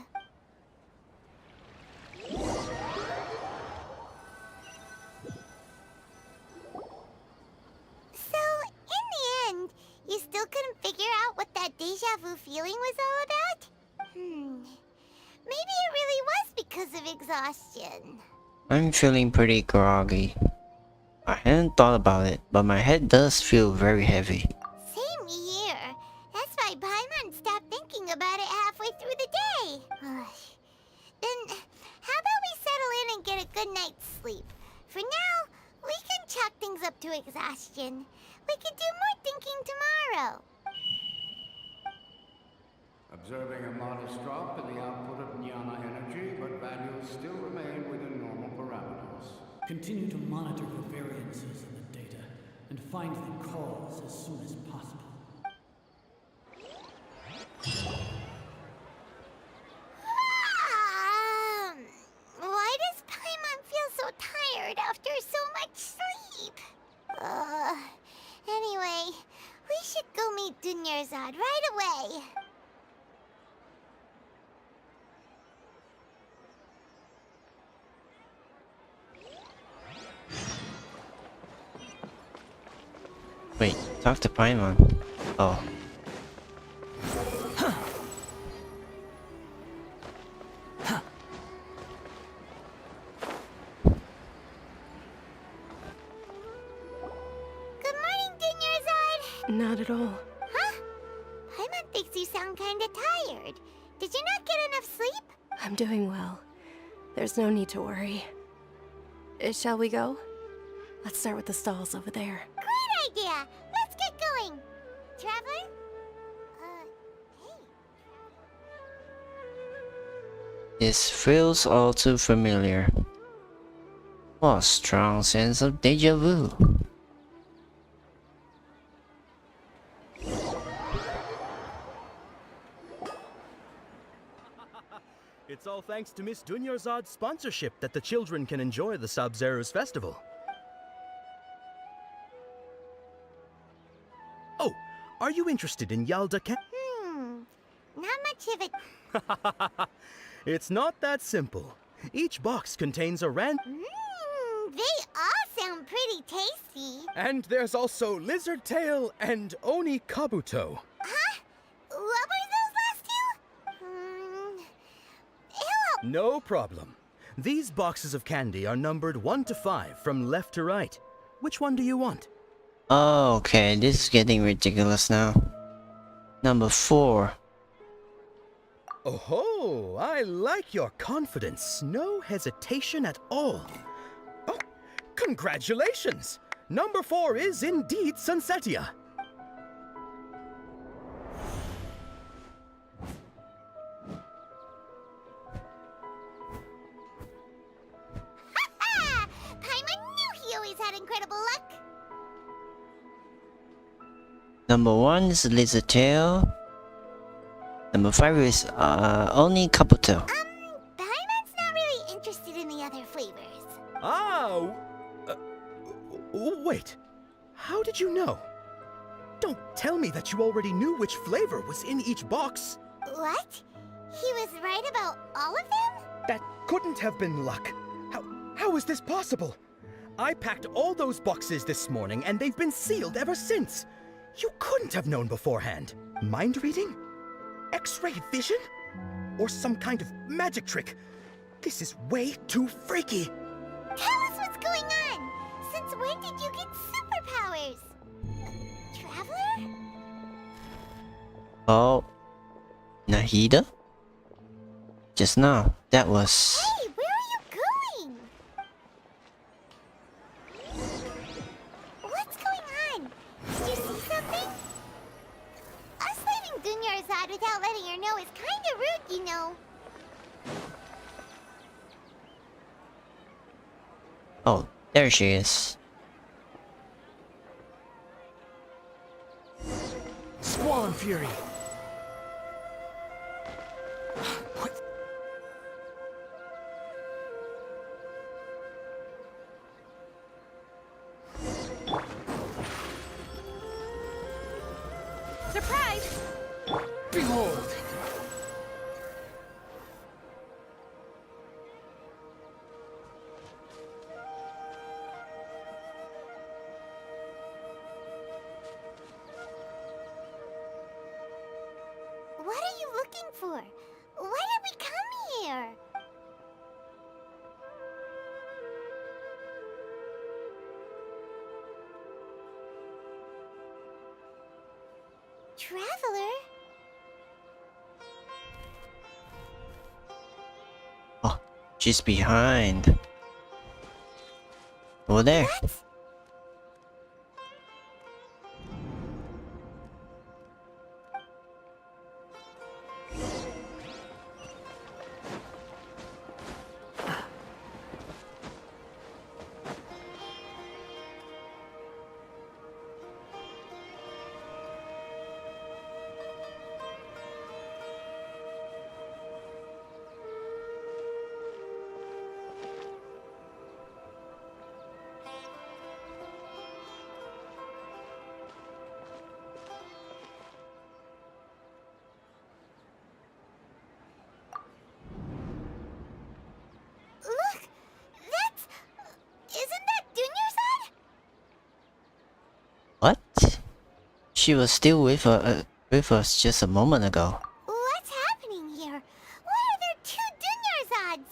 So, in the end, you still couldn't figure out what that deja vu feeling was all about? Maybe it really was because of exhaustion. I'm feeling pretty groggy. I hadn't thought about it, but my head does feel very heavy. Same here. That's why Paimon stopped thinking about it halfway through the day. Then, how about we settle in and get a good night's sleep? For now, we can chalk things up to exhaustion. We can do more thinking tomorrow. Observing a modest drop in the output of Jnana energy, but values still remain within normal parameters. Continue to monitor for variances in the data and find the cause as soon as possible. Why does Paimon feel so tired after so much sleep? Anyway, we should go meet Dunyarzad right away. Wait, talk to Paimon. Oh. Good morning, Dunyarzad! Not at all. Huh? Paimon thinks you sound kinda tired. Did you not get enough sleep? I'm doing well. There's no need to worry. Shall we go? Let's start with the stalls over there. Great idea! Let's get going! Traveler? This feels all too familiar. What a strong sense of deja vu. It's all thanks to Miss Dunyarzad's sponsorship that the children can enjoy the Sub-Zerus Festival. Oh, are you interested in Yalda Not much of it. It's not that simple. Each box contains a They all sound pretty tasty. And there's also Lizard Tail and Oni Kabuto. Huh? What were those last two? No problem. These boxes of candy are numbered 1 to 5 from left to right. Which one do you want? Oh, okay, this is getting ridiculous now. Number 4. Oh, I like your confidence. No hesitation at all. Oh, congratulations! Number 4 is indeed Sunsetia. Paimon knew he always had incredible luck. Number 1 is Lizard Tail. Number 5 is Oni Kabuto. Paimon's not really interested in the other flavors. Ah, wait. How did you know? Don't tell me that you already knew which flavor was in each box. What? He was right about all of them? That couldn't have been luck. How is this possible? I packed all those boxes this morning and they've been sealed ever since. You couldn't have known beforehand. Mind reading? X-ray vision? Or some kind of magic trick? This is way too freaky. Tell us what's going on! Since when did you get superpowers? Traveler? Oh, Nahida? Just now, that was... Hey, where are you going? What's going on? Did you see something? Us leaving Dunyarzad without letting her know is kinda rude, you know. Oh, there she is. Squall Fury! Surprise! Behold! What are you looking for? Why did we come here? Traveler? Oh, she's behind. Over there. What? Look! That's... Isn't that Dunyarzad? What? She was still with us just a moment ago. What's happening here? Why are there 2 Dunyarzads?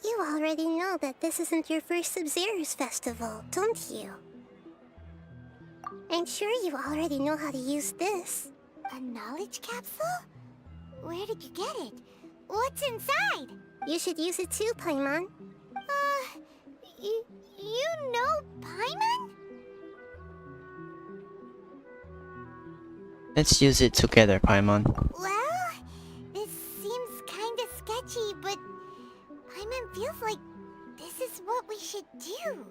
You already know that this isn't your first Sub-Zero's festival, don't you? I'm sure you already know how to use this. A knowledge capsule? Where did you get it? What's inside? You should use it too, Paimon. You know Paimon? Let's use it together, Paimon. Well, this seems kinda sketchy, but Paimon feels like this is what we should do.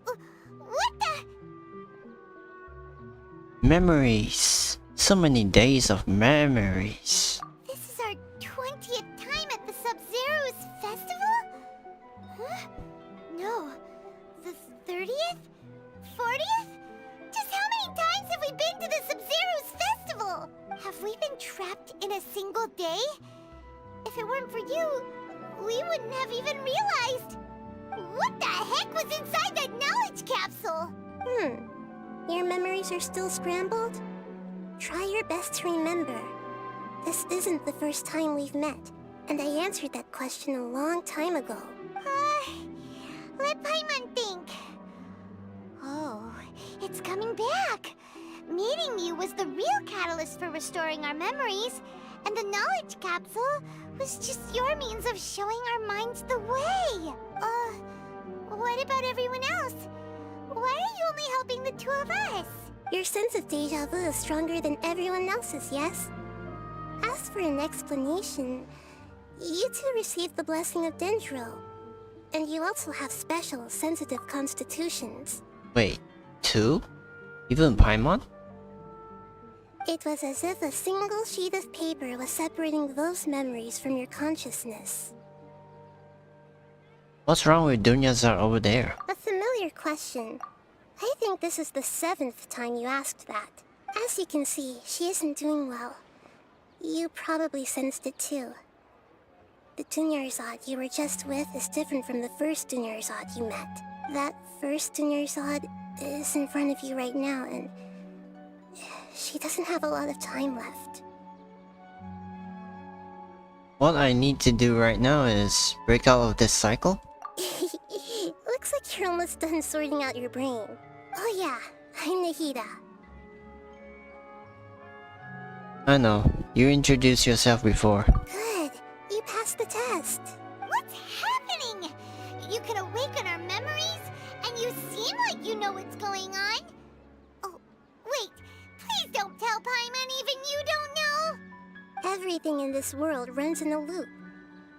What the? Memories. So many days of memories. This is our 20th time at the Sub-Zero's festival? Huh? No. The 30th? 40th? Just how many times have we been to the Sub-Zero's festival? Have we been trapped in a single day? If it weren't for you, we wouldn't have even realized. What the heck was inside that knowledge capsule? Your memories are still scrambled? Try your best to remember. This isn't the first time we've met, and I answered that question a long time ago. Let Paimon think. Oh, it's coming back. Meeting you was the real catalyst for restoring our memories, and the knowledge capsule was just your means of showing our minds the way. What about everyone else? Why are you only helping the two of us? Your sense of deja vu is stronger than everyone else's, yes? As for an explanation, you two received the blessing of Dendro, and you also have special, sensitive constitutions. Wait, 2? Even Paimon? It was as if a single sheet of paper was separating those memories from your consciousness. What's wrong with Dunyazar over there? A familiar question. I think this is the 7th time you asked that. As you can see, she isn't doing well. You probably sensed it too. The Dunyarzad you were just with is different from the first Dunyarzad you met. That first Dunyarzad is in front of you right now, and she doesn't have a lot of time left. What I need to do right now is break out of this cycle? Looks like you're almost done sorting out your brain. Oh yeah, I'm Nahida. I know, you introduced yourself before. Good, you passed the test. What's happening? You can awaken our memories, and you seem like you know what's going on. Oh, wait, please don't tell Paimon even you don't know. Everything in this world runs in a loop.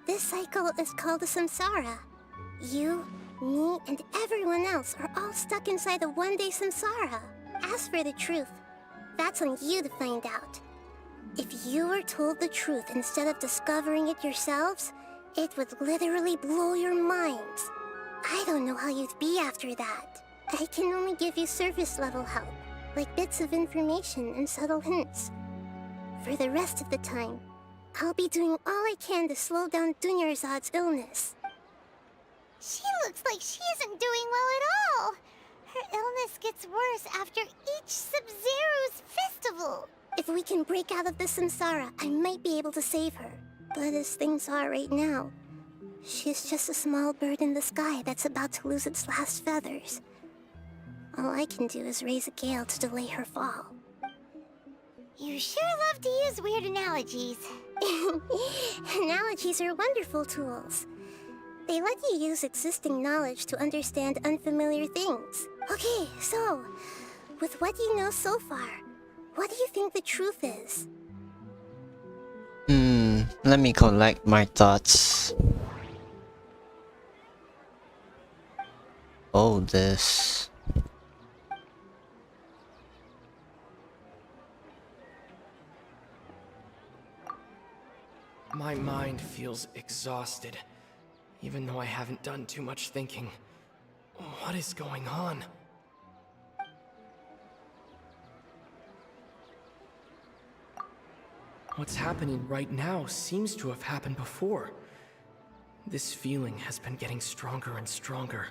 This cycle is called a samsara. You, me, and everyone else are all stuck inside a one-day samsara. As for the truth, that's on you to find out. If you were told the truth instead of discovering it yourselves, it would literally blow your minds. I don't know how you'd be after that. I can only give you surface-level help, like bits of information and subtle hints. For the rest of the time, I'll be doing all I can to slow down Dunyarzad's illness. She looks like she isn't doing well at all. Her illness gets worse after each Sub-Zero's festival. If we can break out of the samsara, I might be able to save her. But as things are right now, she's just a small bird in the sky that's about to lose its last feathers. All I can do is raise a gale to delay her fall. You sure love to use weird analogies. Analogies are wonderful tools. They let you use existing knowledge to understand unfamiliar things. Okay, so, with what you know so far, what do you think the truth is? Let me collect my thoughts. Oh, this. My mind feels exhausted, even though I haven't done too much thinking. What is going on? What's happening right now seems to have happened before. This feeling has been getting stronger and stronger.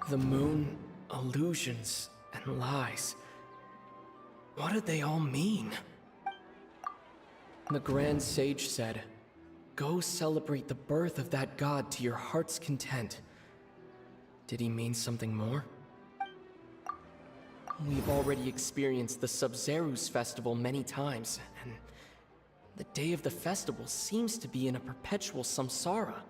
The moon, illusions, and lies. What did they all mean? The Grand Sage said, "Go celebrate the birth of that god to your heart's content." Did he mean something more? We've already experienced the Sub-Zero's festival many times, and the day of the festival seems to be in a perpetual samsara.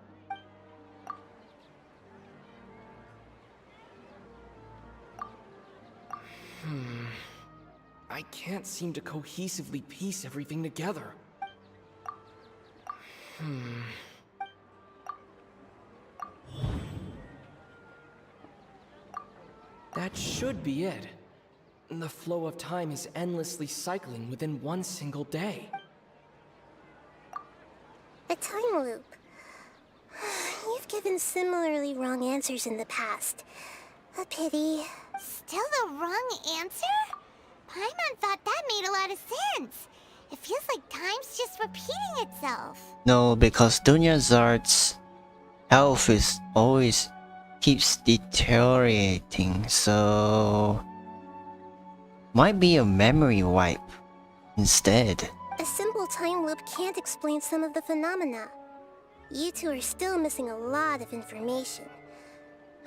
I can't seem to cohesively piece everything together. That should be it. The flow of time is endlessly cycling within one single day. A time loop. You've given similarly wrong answers in the past. A pity. Still the wrong answer? Paimon thought that made a lot of sense. It feels like time's just repeating itself. No, because Dunyarzad's health is always keeps deteriorating, so might be a memory wipe instead. A simple time loop can't explain some of the phenomena. You two are still missing a lot of information.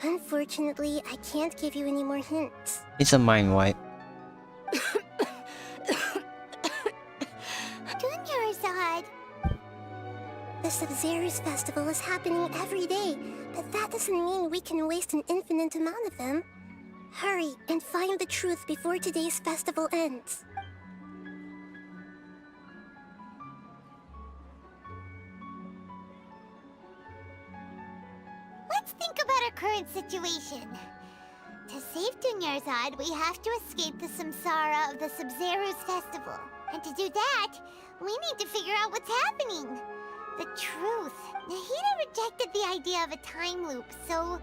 Unfortunately, I can't give you any more hints. It's a mind wipe. Dunyarzad. The Sub-Zero's festival is happening every day, but that doesn't mean we can waste an infinite amount of them. Hurry and find the truth before today's festival ends. Let's think about our current situation. To save Dunyarzad, we have to escape the samsara of the Sub-Zero's festival. And to do that, we need to figure out what's happening. The truth. Nahida rejected the idea of a time loop, so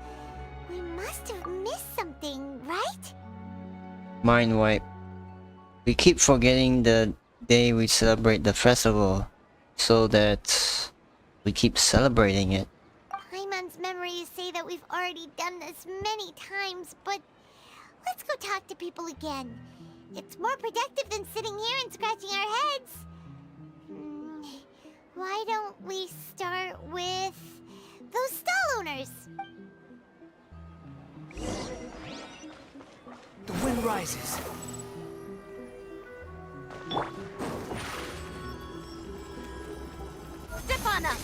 we must have missed something, right? Mind wipe. We keep forgetting the day we celebrate the festival, so that we keep celebrating it. Paimon's memories say that we've already done this many times, but let's go talk to people again. It's more productive than sitting here and scratching our heads. Why don't we start with those stall owners? The wind rises. Step on up!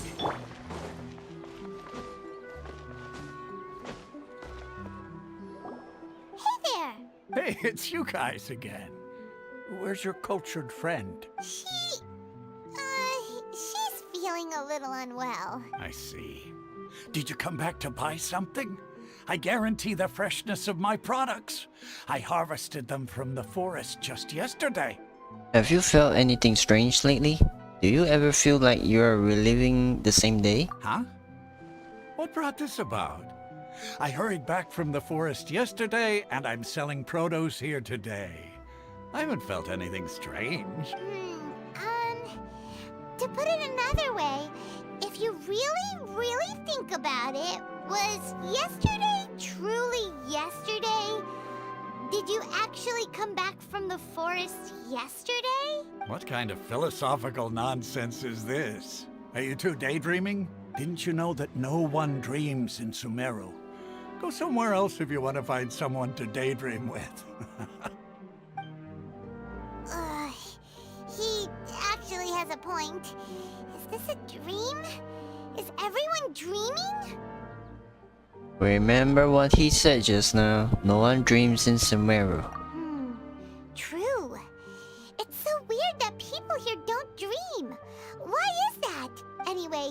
Hey there! Hey, it's you guys again. Where's your cultured friend? She's feeling a little unwell. I see. Did you come back to buy something? I guarantee the freshness of my products. I harvested them from the forest just yesterday. Have you felt anything strange lately? Do you ever feel like you're reliving the same day? Huh? What brought this about? I hurried back from the forest yesterday, and I'm selling produce here today. I haven't felt anything strange. To put it another way, if you really think about it, was yesterday truly yesterday? Did you actually come back from the forest yesterday? What kind of philosophical nonsense is this? Are you two daydreaming? Didn't you know that no one dreams in Sumeru? Go somewhere else if you want to find someone to daydream with. He actually has a point. Is this a dream? Is everyone dreaming? Remember what he said just now. No one dreams in Sumeru. True. It's so weird that people here don't dream. Why is that? Anyway,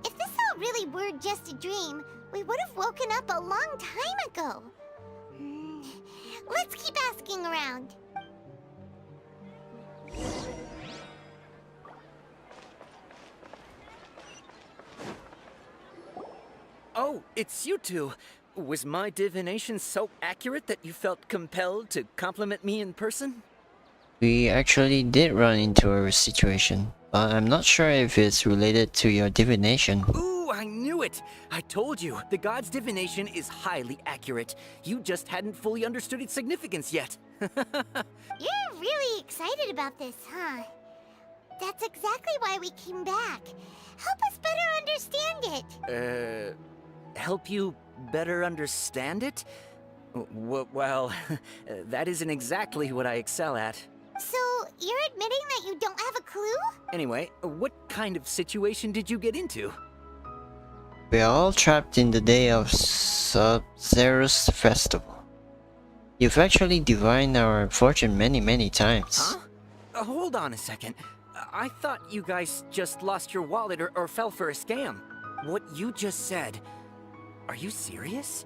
if this all really were just a dream, we would have woken up a long time ago. Let's keep asking around. Oh, it's you two. Was my divination so accurate that you felt compelled to compliment me in person? We actually did run into a situation, but I'm not sure if it's related to your divination. Ooh, I knew it! I told you, the god's divination is highly accurate. You just hadn't fully understood its significance yet. You're really excited about this, huh? That's exactly why we came back. Help us better understand it. Help you better understand it? Well, that isn't exactly what I excel at. So, you're admitting that you don't have a clue? Anyway, what kind of situation did you get into? We're all trapped in the day of Sub-Zero's festival. You've actually divined our fortune many times. Huh? Hold on a second. I thought you guys just lost your wallet or fell for a scam. What you just said, are you serious?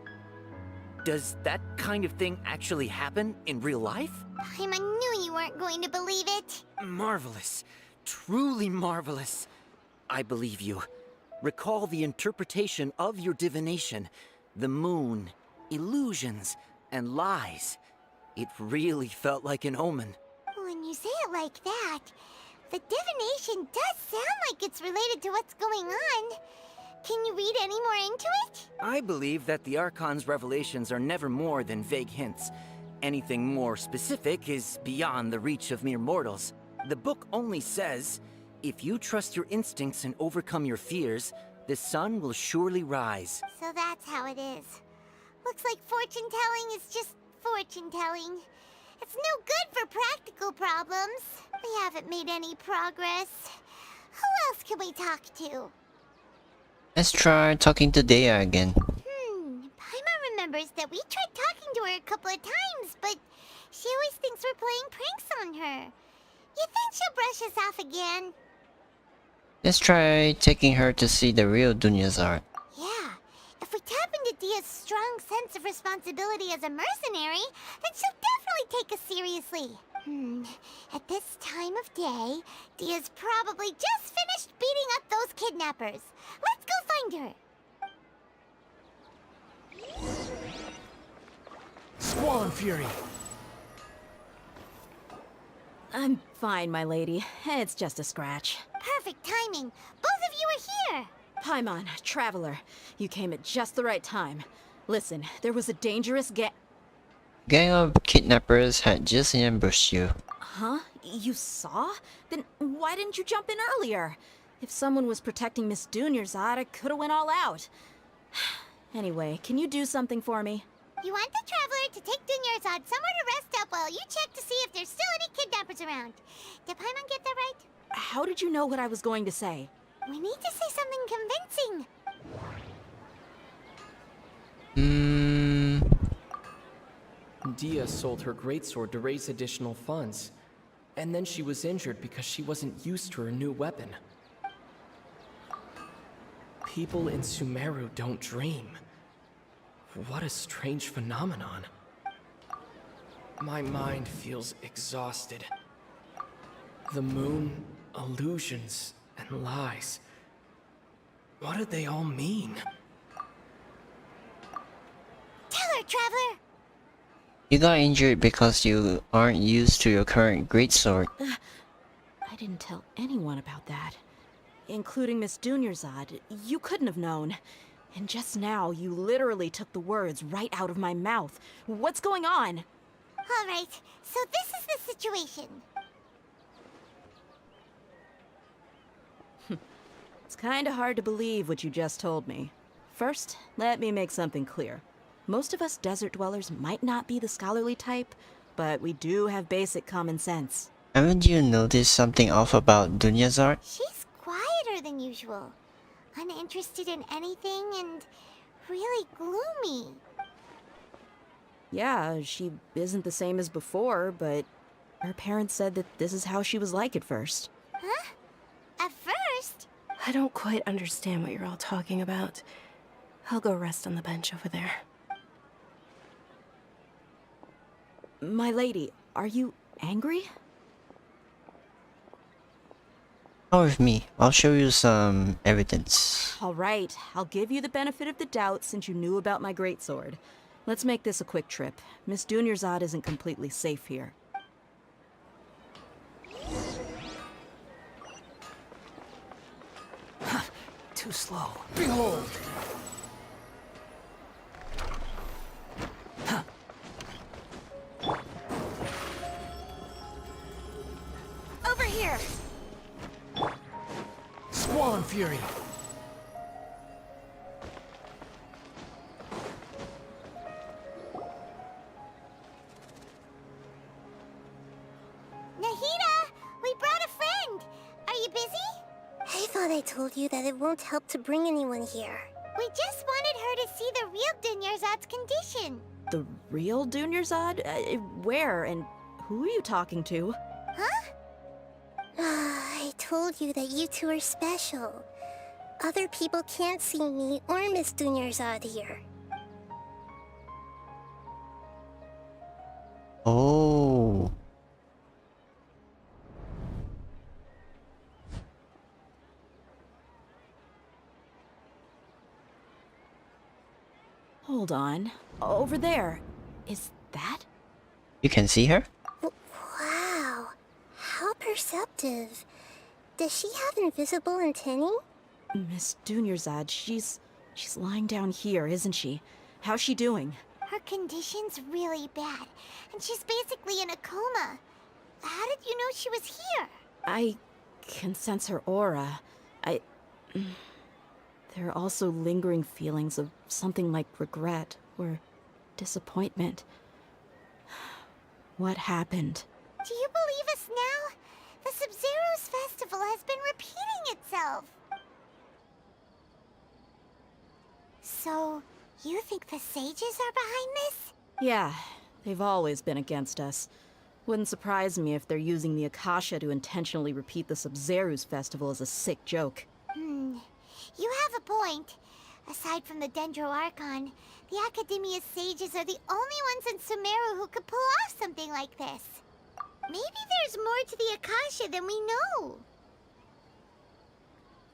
Does that kind of thing actually happen in real life? I knew you weren't going to believe it. Marvelous. Truly marvelous. I believe you. Recall the interpretation of your divination. The moon, illusions, and lies. It really felt like an omen. When you say it like that, the divination does sound like it's related to what's going on. Can you read any more into it? I believe that the Archon's revelations are never more than vague hints. Anything more specific is beyond the reach of mere mortals. The book only says, if you trust your instincts and overcome your fears, the sun will surely rise. So that's how it is. Looks like fortune-telling is just fortune-telling. It's no good for practical problems. We haven't made any progress. Who else can we talk to? Let's try talking to Dea again. Paimon remembers that we tried talking to her a couple of times, but she always thinks we're playing pranks on her. You think she'll brush us off again? Let's try taking her to see the real Dunyazar. Yeah. If we tap into Dia's strong sense of responsibility as a mercenary, then she'll definitely take us seriously. At this time of day, Dia's probably just finished beating up those kidnappers. Let's go find her. Squall and Fury. I'm fine, my lady. It's just a scratch. Perfect timing. Both of you are here. Paimon, Traveler, you came at just the right time. Listen, there was a dangerous Gang of kidnappers had just ambushed you. Huh? You saw? Then why didn't you jump in earlier? If someone was protecting Miss Dunyarzad, I could've went all out. Anyway, can you do something for me? You want the Traveler to take Dunyarzad somewhere to rest up while you check to see if there's still any kidnappers around. Did Paimon get that right? How did you know what I was going to say? We need to say something convincing. Dia sold her greatsword to raise additional funds. And then she was injured because she wasn't used to her new weapon. People in Sumeru don't dream. What a strange phenomenon. My mind feels exhausted. The moon, illusions, and lies. What do they all mean? Tell her, Traveler! You got injured because you aren't used to your current greatsword. I didn't tell anyone about that. Including Miss Dunyarzad. You couldn't have known. And just now, you literally took the words right out of my mouth. What's going on? Alright, so this is the situation. It's kinda hard to believe what you just told me. First, let me make something clear. Most of us desert dwellers might not be the scholarly type, but we do have basic common sense. Haven't you noticed something off about Dunyazar? She's quieter than usual. Uninterested in anything and really gloomy. Yeah, she isn't the same as before, but her parents said that this is how she was like at first. Huh? At first? I don't quite understand what you're all talking about. I'll go rest on the bench over there. My lady, are you angry? Come with me. I'll show you some evidence. All right, I'll give you the benefit of the doubt since you knew about my greatsword. Let's make this a quick trip. Miss Dunyarzad isn't completely safe here. Too slow. Behold! Over here! Squall and Fury. Nahida! We brought a friend! Are you busy? I thought I told you that it won't help to bring anyone here. We just wanted her to see the real Dunyarzad's condition. The real Dunyarzad? Where and who are you talking to? Huh? I told you that you two are special. Other people can't see me or Miss Dunyarzad here. Oh. Hold on. Over there. Is that? You can see her? Wow. How perceptive. Does she have invisible antennae? Miss Dunyarzad, she's lying down here, isn't she? How's she doing? Her condition's really bad, and she's basically in a coma. How did you know she was here? I can sense her aura. There are also lingering feelings of something like regret or disappointment. What happened? Do you believe us now? The Sub-Zero's festival has been repeating itself. So, you think the sages are behind this? Yeah, they've always been against us. Wouldn't surprise me if they're using the Akasha to intentionally repeat the Sub-Zero's festival as a sick joke. You have a point. Aside from the Dendro Archon, the Academia's sages are the only ones in Sumeru who could pull off something like this. Maybe there's more to the Akasha than we know.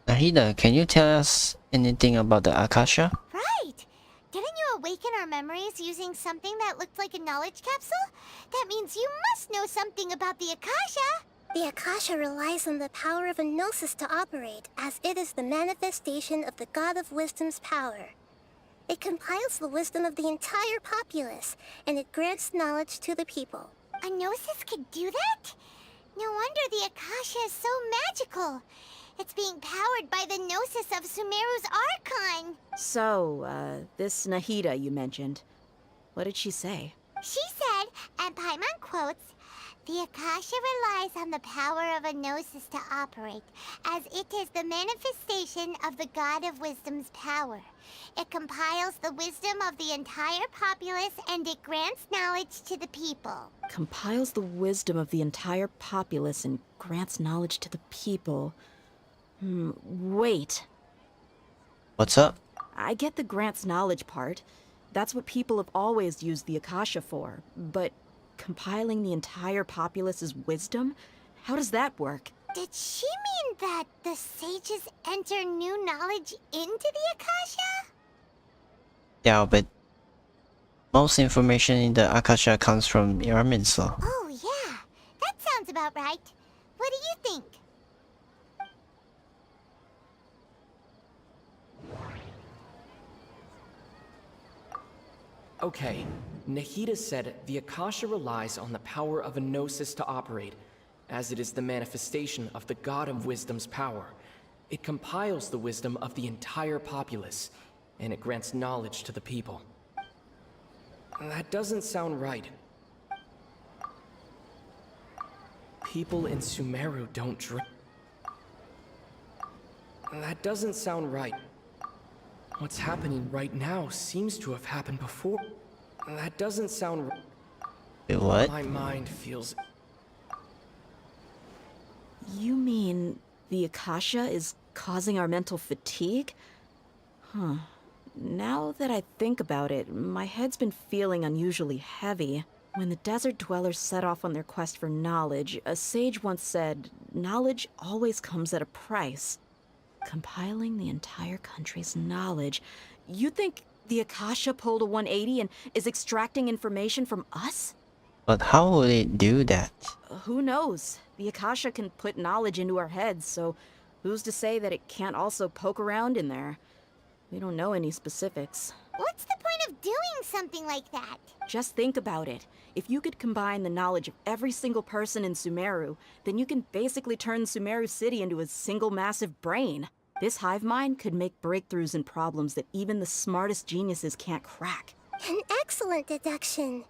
Nahida, can you tell us anything about the Akasha? Right! Didn't you awaken our memories using something that looked like a knowledge capsule? That means you must know something about the Akasha! The Akasha relies on the power of a gnosis to operate, as it is the manifestation of the God of Wisdom's power. It compiles the wisdom of the entire populace, and it grants knowledge to the people. A gnosis could do that? No wonder the Akasha is so magical. It's being powered by the gnosis of Sumeru's Archon. So, this Nahida you mentioned, what did she say? She said, and Paimon quotes, "The Akasha relies on the power of a gnosis to operate, as it is the manifestation of the God of Wisdom's power. It compiles the wisdom of the entire populace and it grants knowledge to the people." Compiles the wisdom of the entire populace and grants knowledge to the people. Wait. What's up? I get the grants knowledge part. That's what people have always used the Akasha for. But compiling the entire populace's wisdom? How does that work? Did she mean that the sages enter new knowledge into the Akasha? Yeah, but most information in the Akasha comes from Yarminso. Oh yeah, that sounds about right. What do you think? Okay, Nahida said the Akasha relies on the power of a gnosis to operate, as it is the manifestation of the God of Wisdom's power. It compiles the wisdom of the entire populace, and it grants knowledge to the people. That doesn't sound right. People in Sumeru don't drink. That doesn't sound right. What's happening right now seems to have happened before. That doesn't sound right. Wait, what? My mind feels... You mean the Akasha is causing our mental fatigue? Huh. Now that I think about it, my head's been feeling unusually heavy. When the desert dwellers set off on their quest for knowledge, a sage once said, "Knowledge always comes at a price." Compiling the entire country's knowledge. You think the Akasha pulled a 180 and is extracting information from us? But how would it do that? Who knows? The Akasha can put knowledge into our heads, so who's to say that it can't also poke around in there? We don't know any specifics. What's the point of doing something like that? Just think about it. If you could combine the knowledge of every single person in Sumeru, then you can basically turn Sumeru City into a single massive brain. This hive mind could make breakthroughs in problems that even the smartest geniuses can't crack. An excellent deduction.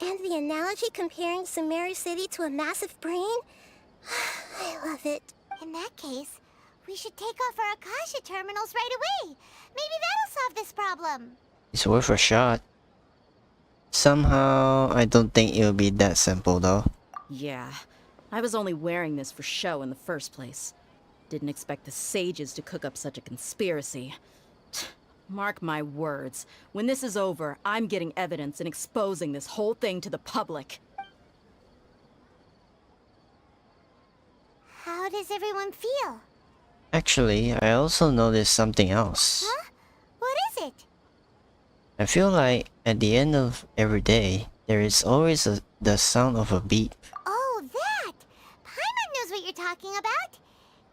And the analogy comparing Sumeru City to a massive brain? I love it. In that case, we should take off our Akasha terminals right away. Maybe that'll solve this problem. It's worth a shot. Somehow, I don't think it'll be that simple though. Yeah, I was only wearing this for show in the first place. Didn't expect the sages to cook up such a conspiracy. Mark my words, when this is over, I'm getting evidence and exposing this whole thing to the public. How does everyone feel? Actually, I also noticed something else. Huh? What is it? I feel like at the end of every day, There is always the sound of a beep. Oh, that! Paimon knows what you're talking about.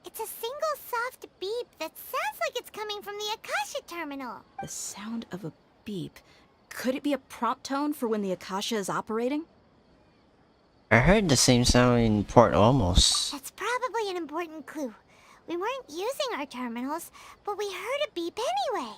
It's a single soft beep that sounds like it's coming from the Akasha terminal. The sound of a beep. Could it be a prompt tone for when the Akasha is operating? I heard the same sound in Port Ormos. That's probably an important clue. We weren't using our terminals, but we heard a beep anyway.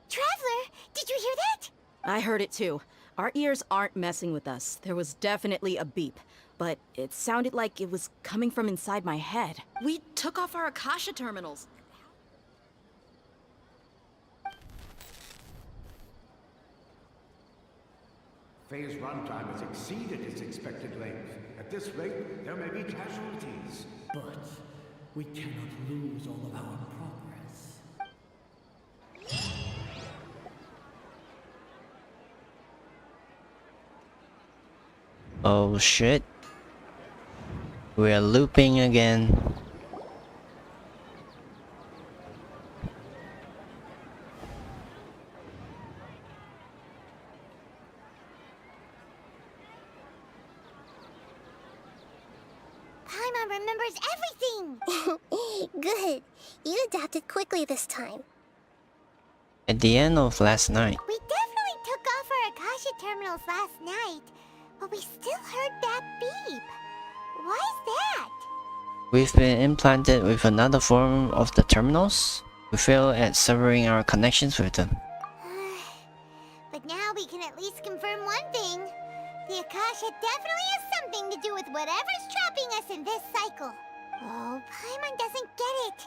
Traveler, did you hear that? I heard it too. Our ears aren't messing with us. There was definitely a beep, but it sounded like it was coming from inside my head. We took off our Akasha terminals. Phase runtime has exceeded its expected length. At this rate, there may be casualties. But we cannot lose all of our progress. Oh shit. We're looping again. Paimon remembers everything! Good. You adapted quickly this time. At the end of last night, We definitely took off our Akasha terminals last night, but we still heard that beep. Why is that? we've been implanted with another form of the terminals. We fail at severing our connections with them. But now we can at least confirm one thing. The Akasha definitely has something to do with whatever's trapping us in this cycle. Oh, Paimon doesn't get it.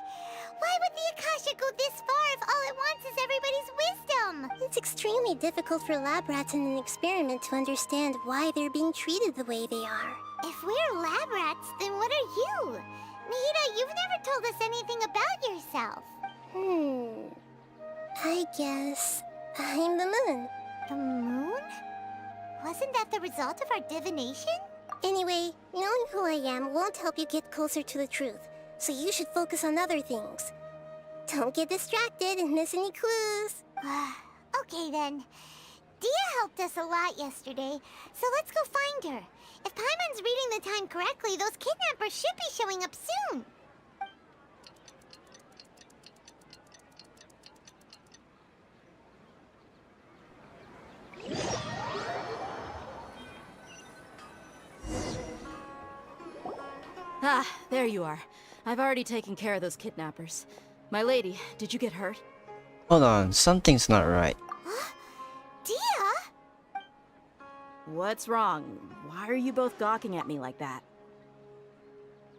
Why would the Akasha go this far if all it wants is everybody's wisdom? It's extremely difficult for lab rats in an experiment to understand why they're being treated the way they are. If we're lab rats, then what are you? Mihira, you've never told us anything about yourself. I guess I'm the moon. The moon? Wasn't that the result of our divination? Anyway, knowing who I am won't help you get closer to the truth, so you should focus on other things. Don't get distracted and miss any clues. Okay then. Dia helped us a lot yesterday, so let's go find her. If Paimon's reading the time correctly, those kidnappers should be showing up soon. Ah, there you are. I've already taken care of those kidnappers. My lady, did you get hurt? Hold on, something's not right. Dia? What's wrong? Why are you both gawking at me like that?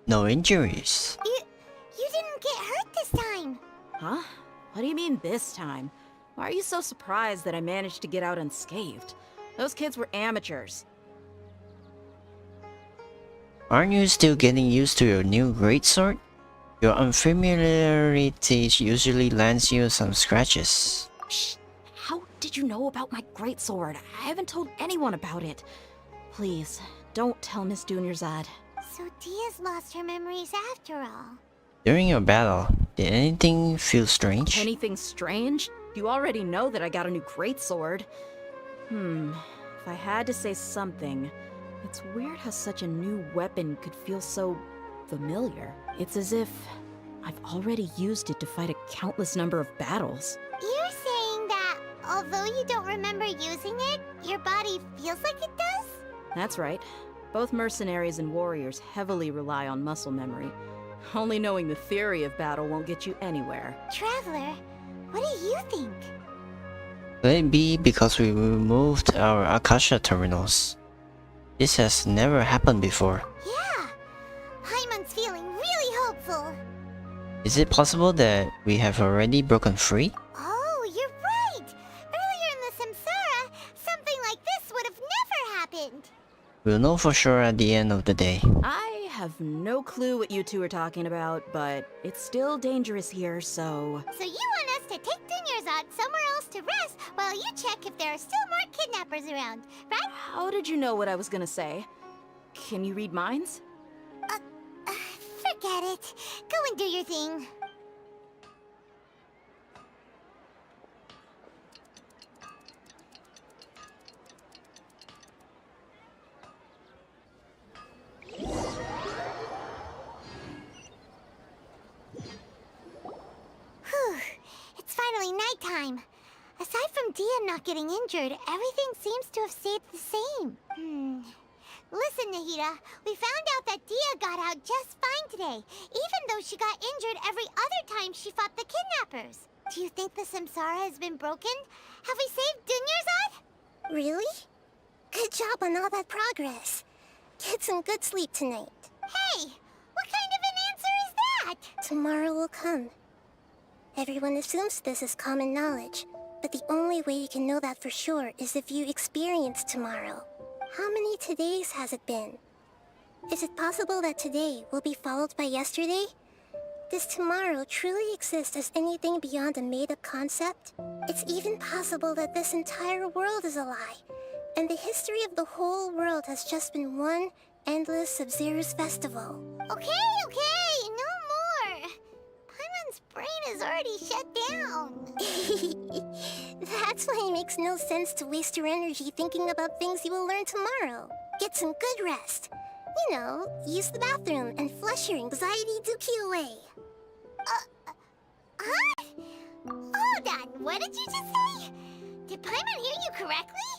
No injuries. You didn't get hurt this time. Huh? What do you mean this time? Why are you so surprised that I managed to get out unscathed? Those kids were amateurs. Aren't you still getting used to your new greatsword? Your unfamiliarity usually lands you some scratches. Shh! How did you know about my greatsword? I haven't told anyone about it. Please, don't tell Miss Dunyarzad. So Dia's lost her memories after all. During your battle, did anything feel strange? Anything strange? You already know that I got a new greatsword. If I had to say something, it's weird how such a new weapon could feel so familiar. It's as if I've already used it to fight a countless number of battles. You're saying that although you don't remember using it, your body feels like it does? That's right. Both mercenaries and warriors heavily rely on muscle memory. Only knowing the theory of battle won't get you anywhere. Traveler, what do you think? Could it be because we removed our Akasha terminals? This has never happened before. Yeah! Paimon's feeling really hopeful. Is it possible that we have already broken free? Oh, you're right! Earlier in the Samsara, something like this would have never happened. We'll know for sure at the end of the day. I have no clue what you two are talking about, but it's still dangerous here, so... So you want us to take Dunyarzad somewhere else to rest while you check if there are still more kidnappers around, right? How did you know what I was gonna say? Can you read minds? Forget it. Go and do your thing. I'm not getting injured, everything seems to have stayed the same. Listen, Nahida, we found out that Dia got out just fine today, even though she got injured every other time she fought the kidnappers. Do you think the Samsara has been broken? Have we saved Dunyarzad? Really? Good job on all that progress. Get some good sleep tonight. Hey, what kind of an answer is that? Tomorrow will come. Everyone assumes this is common knowledge, but the only way you can know that for sure is if you experience tomorrow. How many todays has it been? Is it possible that today will be followed by yesterday? Does tomorrow truly exist as anything beyond a made-up concept? It's even possible that this entire world is a lie, and the history of the whole world has just been one endless Sub-Zero's festival. Okay, no more. Paimon's brain is already shut down. That's why it makes no sense to waste your energy thinking about things you will learn tomorrow. Get some good rest. You know, use the bathroom and flush your anxiety dookie away. Huh? Hold on, what did you just say? Did Paimon hear you correctly?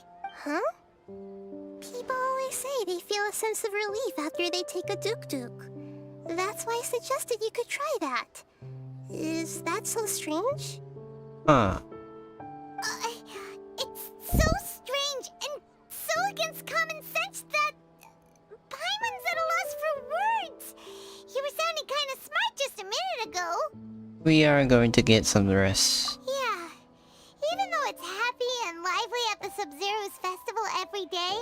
Huh? People always say they feel a sense of relief after they take a duk-duk. That's why I suggested you could try that. Is that so strange? It's so strange and so against common sense that Paimon's at a loss for words. You were sounding kind of smart just a minute ago. We are going to get some rest. Yeah. Even though it's happy and lively at the Sub-Zero's festival every day,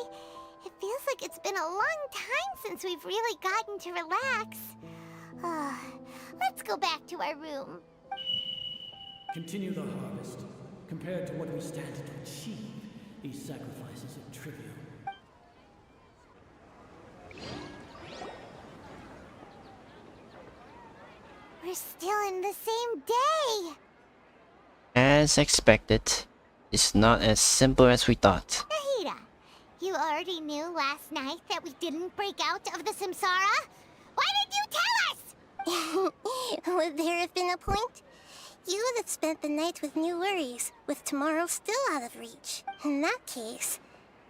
it feels like it's been a long time since we've really gotten to relax. Let's go back to our room. Continue the harvest. Compared to what we stand to achieve, these sacrifices are trivial. We're still in the same day. As expected, it's not as simple as we thought. Nahida, you already knew last night that we didn't break out of the Samsara? Why did you tell us? Would there have been a point? You would have spent the night with new worries, with tomorrow still out of reach. In that case,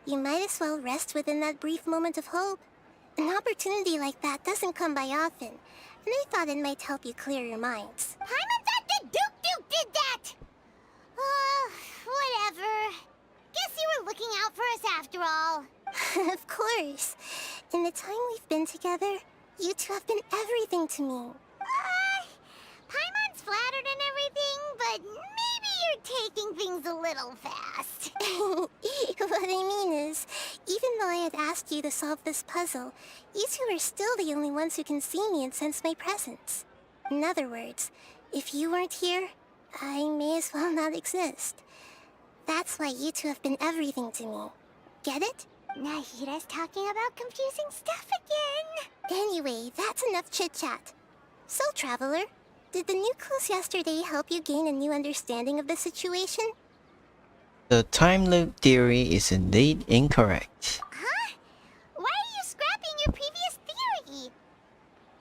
you might as well rest within that brief moment of hope. An opportunity like that doesn't come by often, and I thought it might help you clear your minds. Paimon thought the Duke did that! Whatever. Guess you were looking out for us after all. Of course. In the time we've been together, you two have been everything to me. Paimon's flattered and everything, but maybe you're taking things a little fast. What I mean is, even though I had asked you to solve this puzzle, you two are still the only ones who can see me and sense my presence. In other words, if you weren't here, I may as well not exist. That's why you two have been everything to me. Get it? Nahida's talking about confusing stuff again. Anyway, that's enough chit-chat. So, Traveler, did the new clues yesterday help you gain a new understanding of the situation? The time loop theory is indeed incorrect. Huh? Why are you scrapping your previous theory?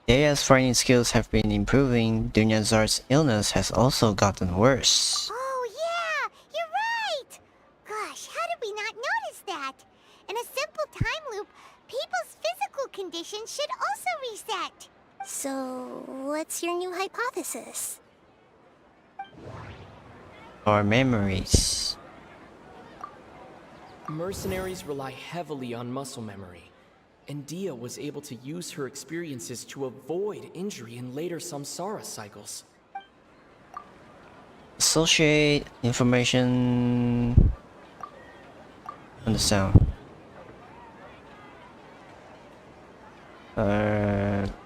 Deia's fighting skills have been improving, Dunyarzad's illness has also gotten worse. Oh yeah, you're right! Gosh, how did we not notice that? In a simple time loop, people's physical conditions should also reset. So, what's your new hypothesis? Our memories. Mercenaries rely heavily on muscle memory, and Dia was able to use her experiences to avoid injury in later samsara cycles. Associate information on the sound.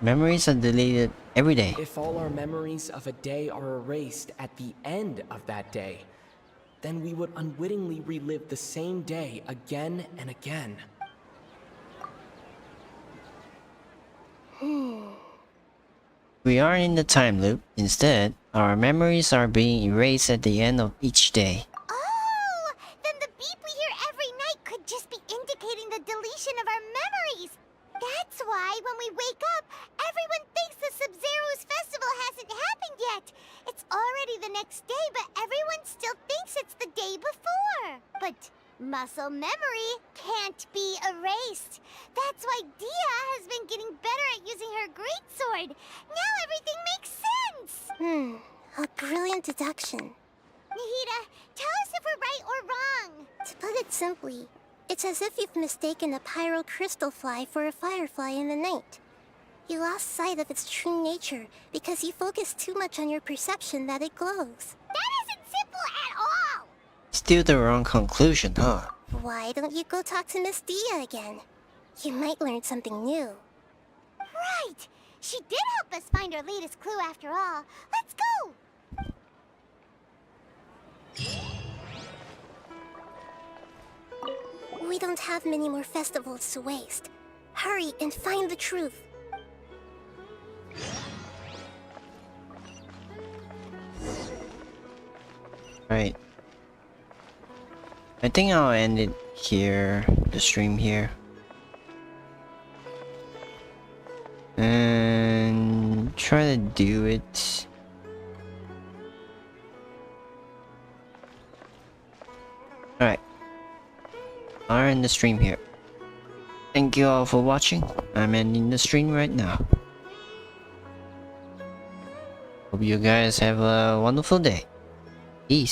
Memories are deleted every day. If all our memories of a day are erased at the end of that day, then we would unwittingly relive the same day again and again. We aren't in the time loop. Instead, our memories are being erased at the end of each day. Oh! Then the beep we hear every night could just be indicating the deletion of our memories. That's why when we wake up, everyone thinks the Sub-Zero's festival hasn't happened yet. It's already the next day, but everyone still thinks it's the day before. But muscle memory can't be erased. That's why Dia has been getting better at using her greatsword. Now everything makes sense. A brilliant deduction. Nahida, tell us if we're right or wrong. To put it simply, it's as if you've mistaken a pyro crystal fly for a firefly in the night. You lost sight of its true nature because you focused too much on your perception that it glows. That isn't simple at all! Still the wrong conclusion, huh? Why don't you go talk to Miss Dia again? You might learn something new. Right! She did help us find our latest clue after all. Let's go! We don't have many more festivals to waste. Hurry and find the truth. Right. I think I'll end it here, the stream here. And try to do it. Alright. I'll end the stream here. Thank you all for watching. I'm ending the stream right now. Hope you guys have a wonderful day. Peace.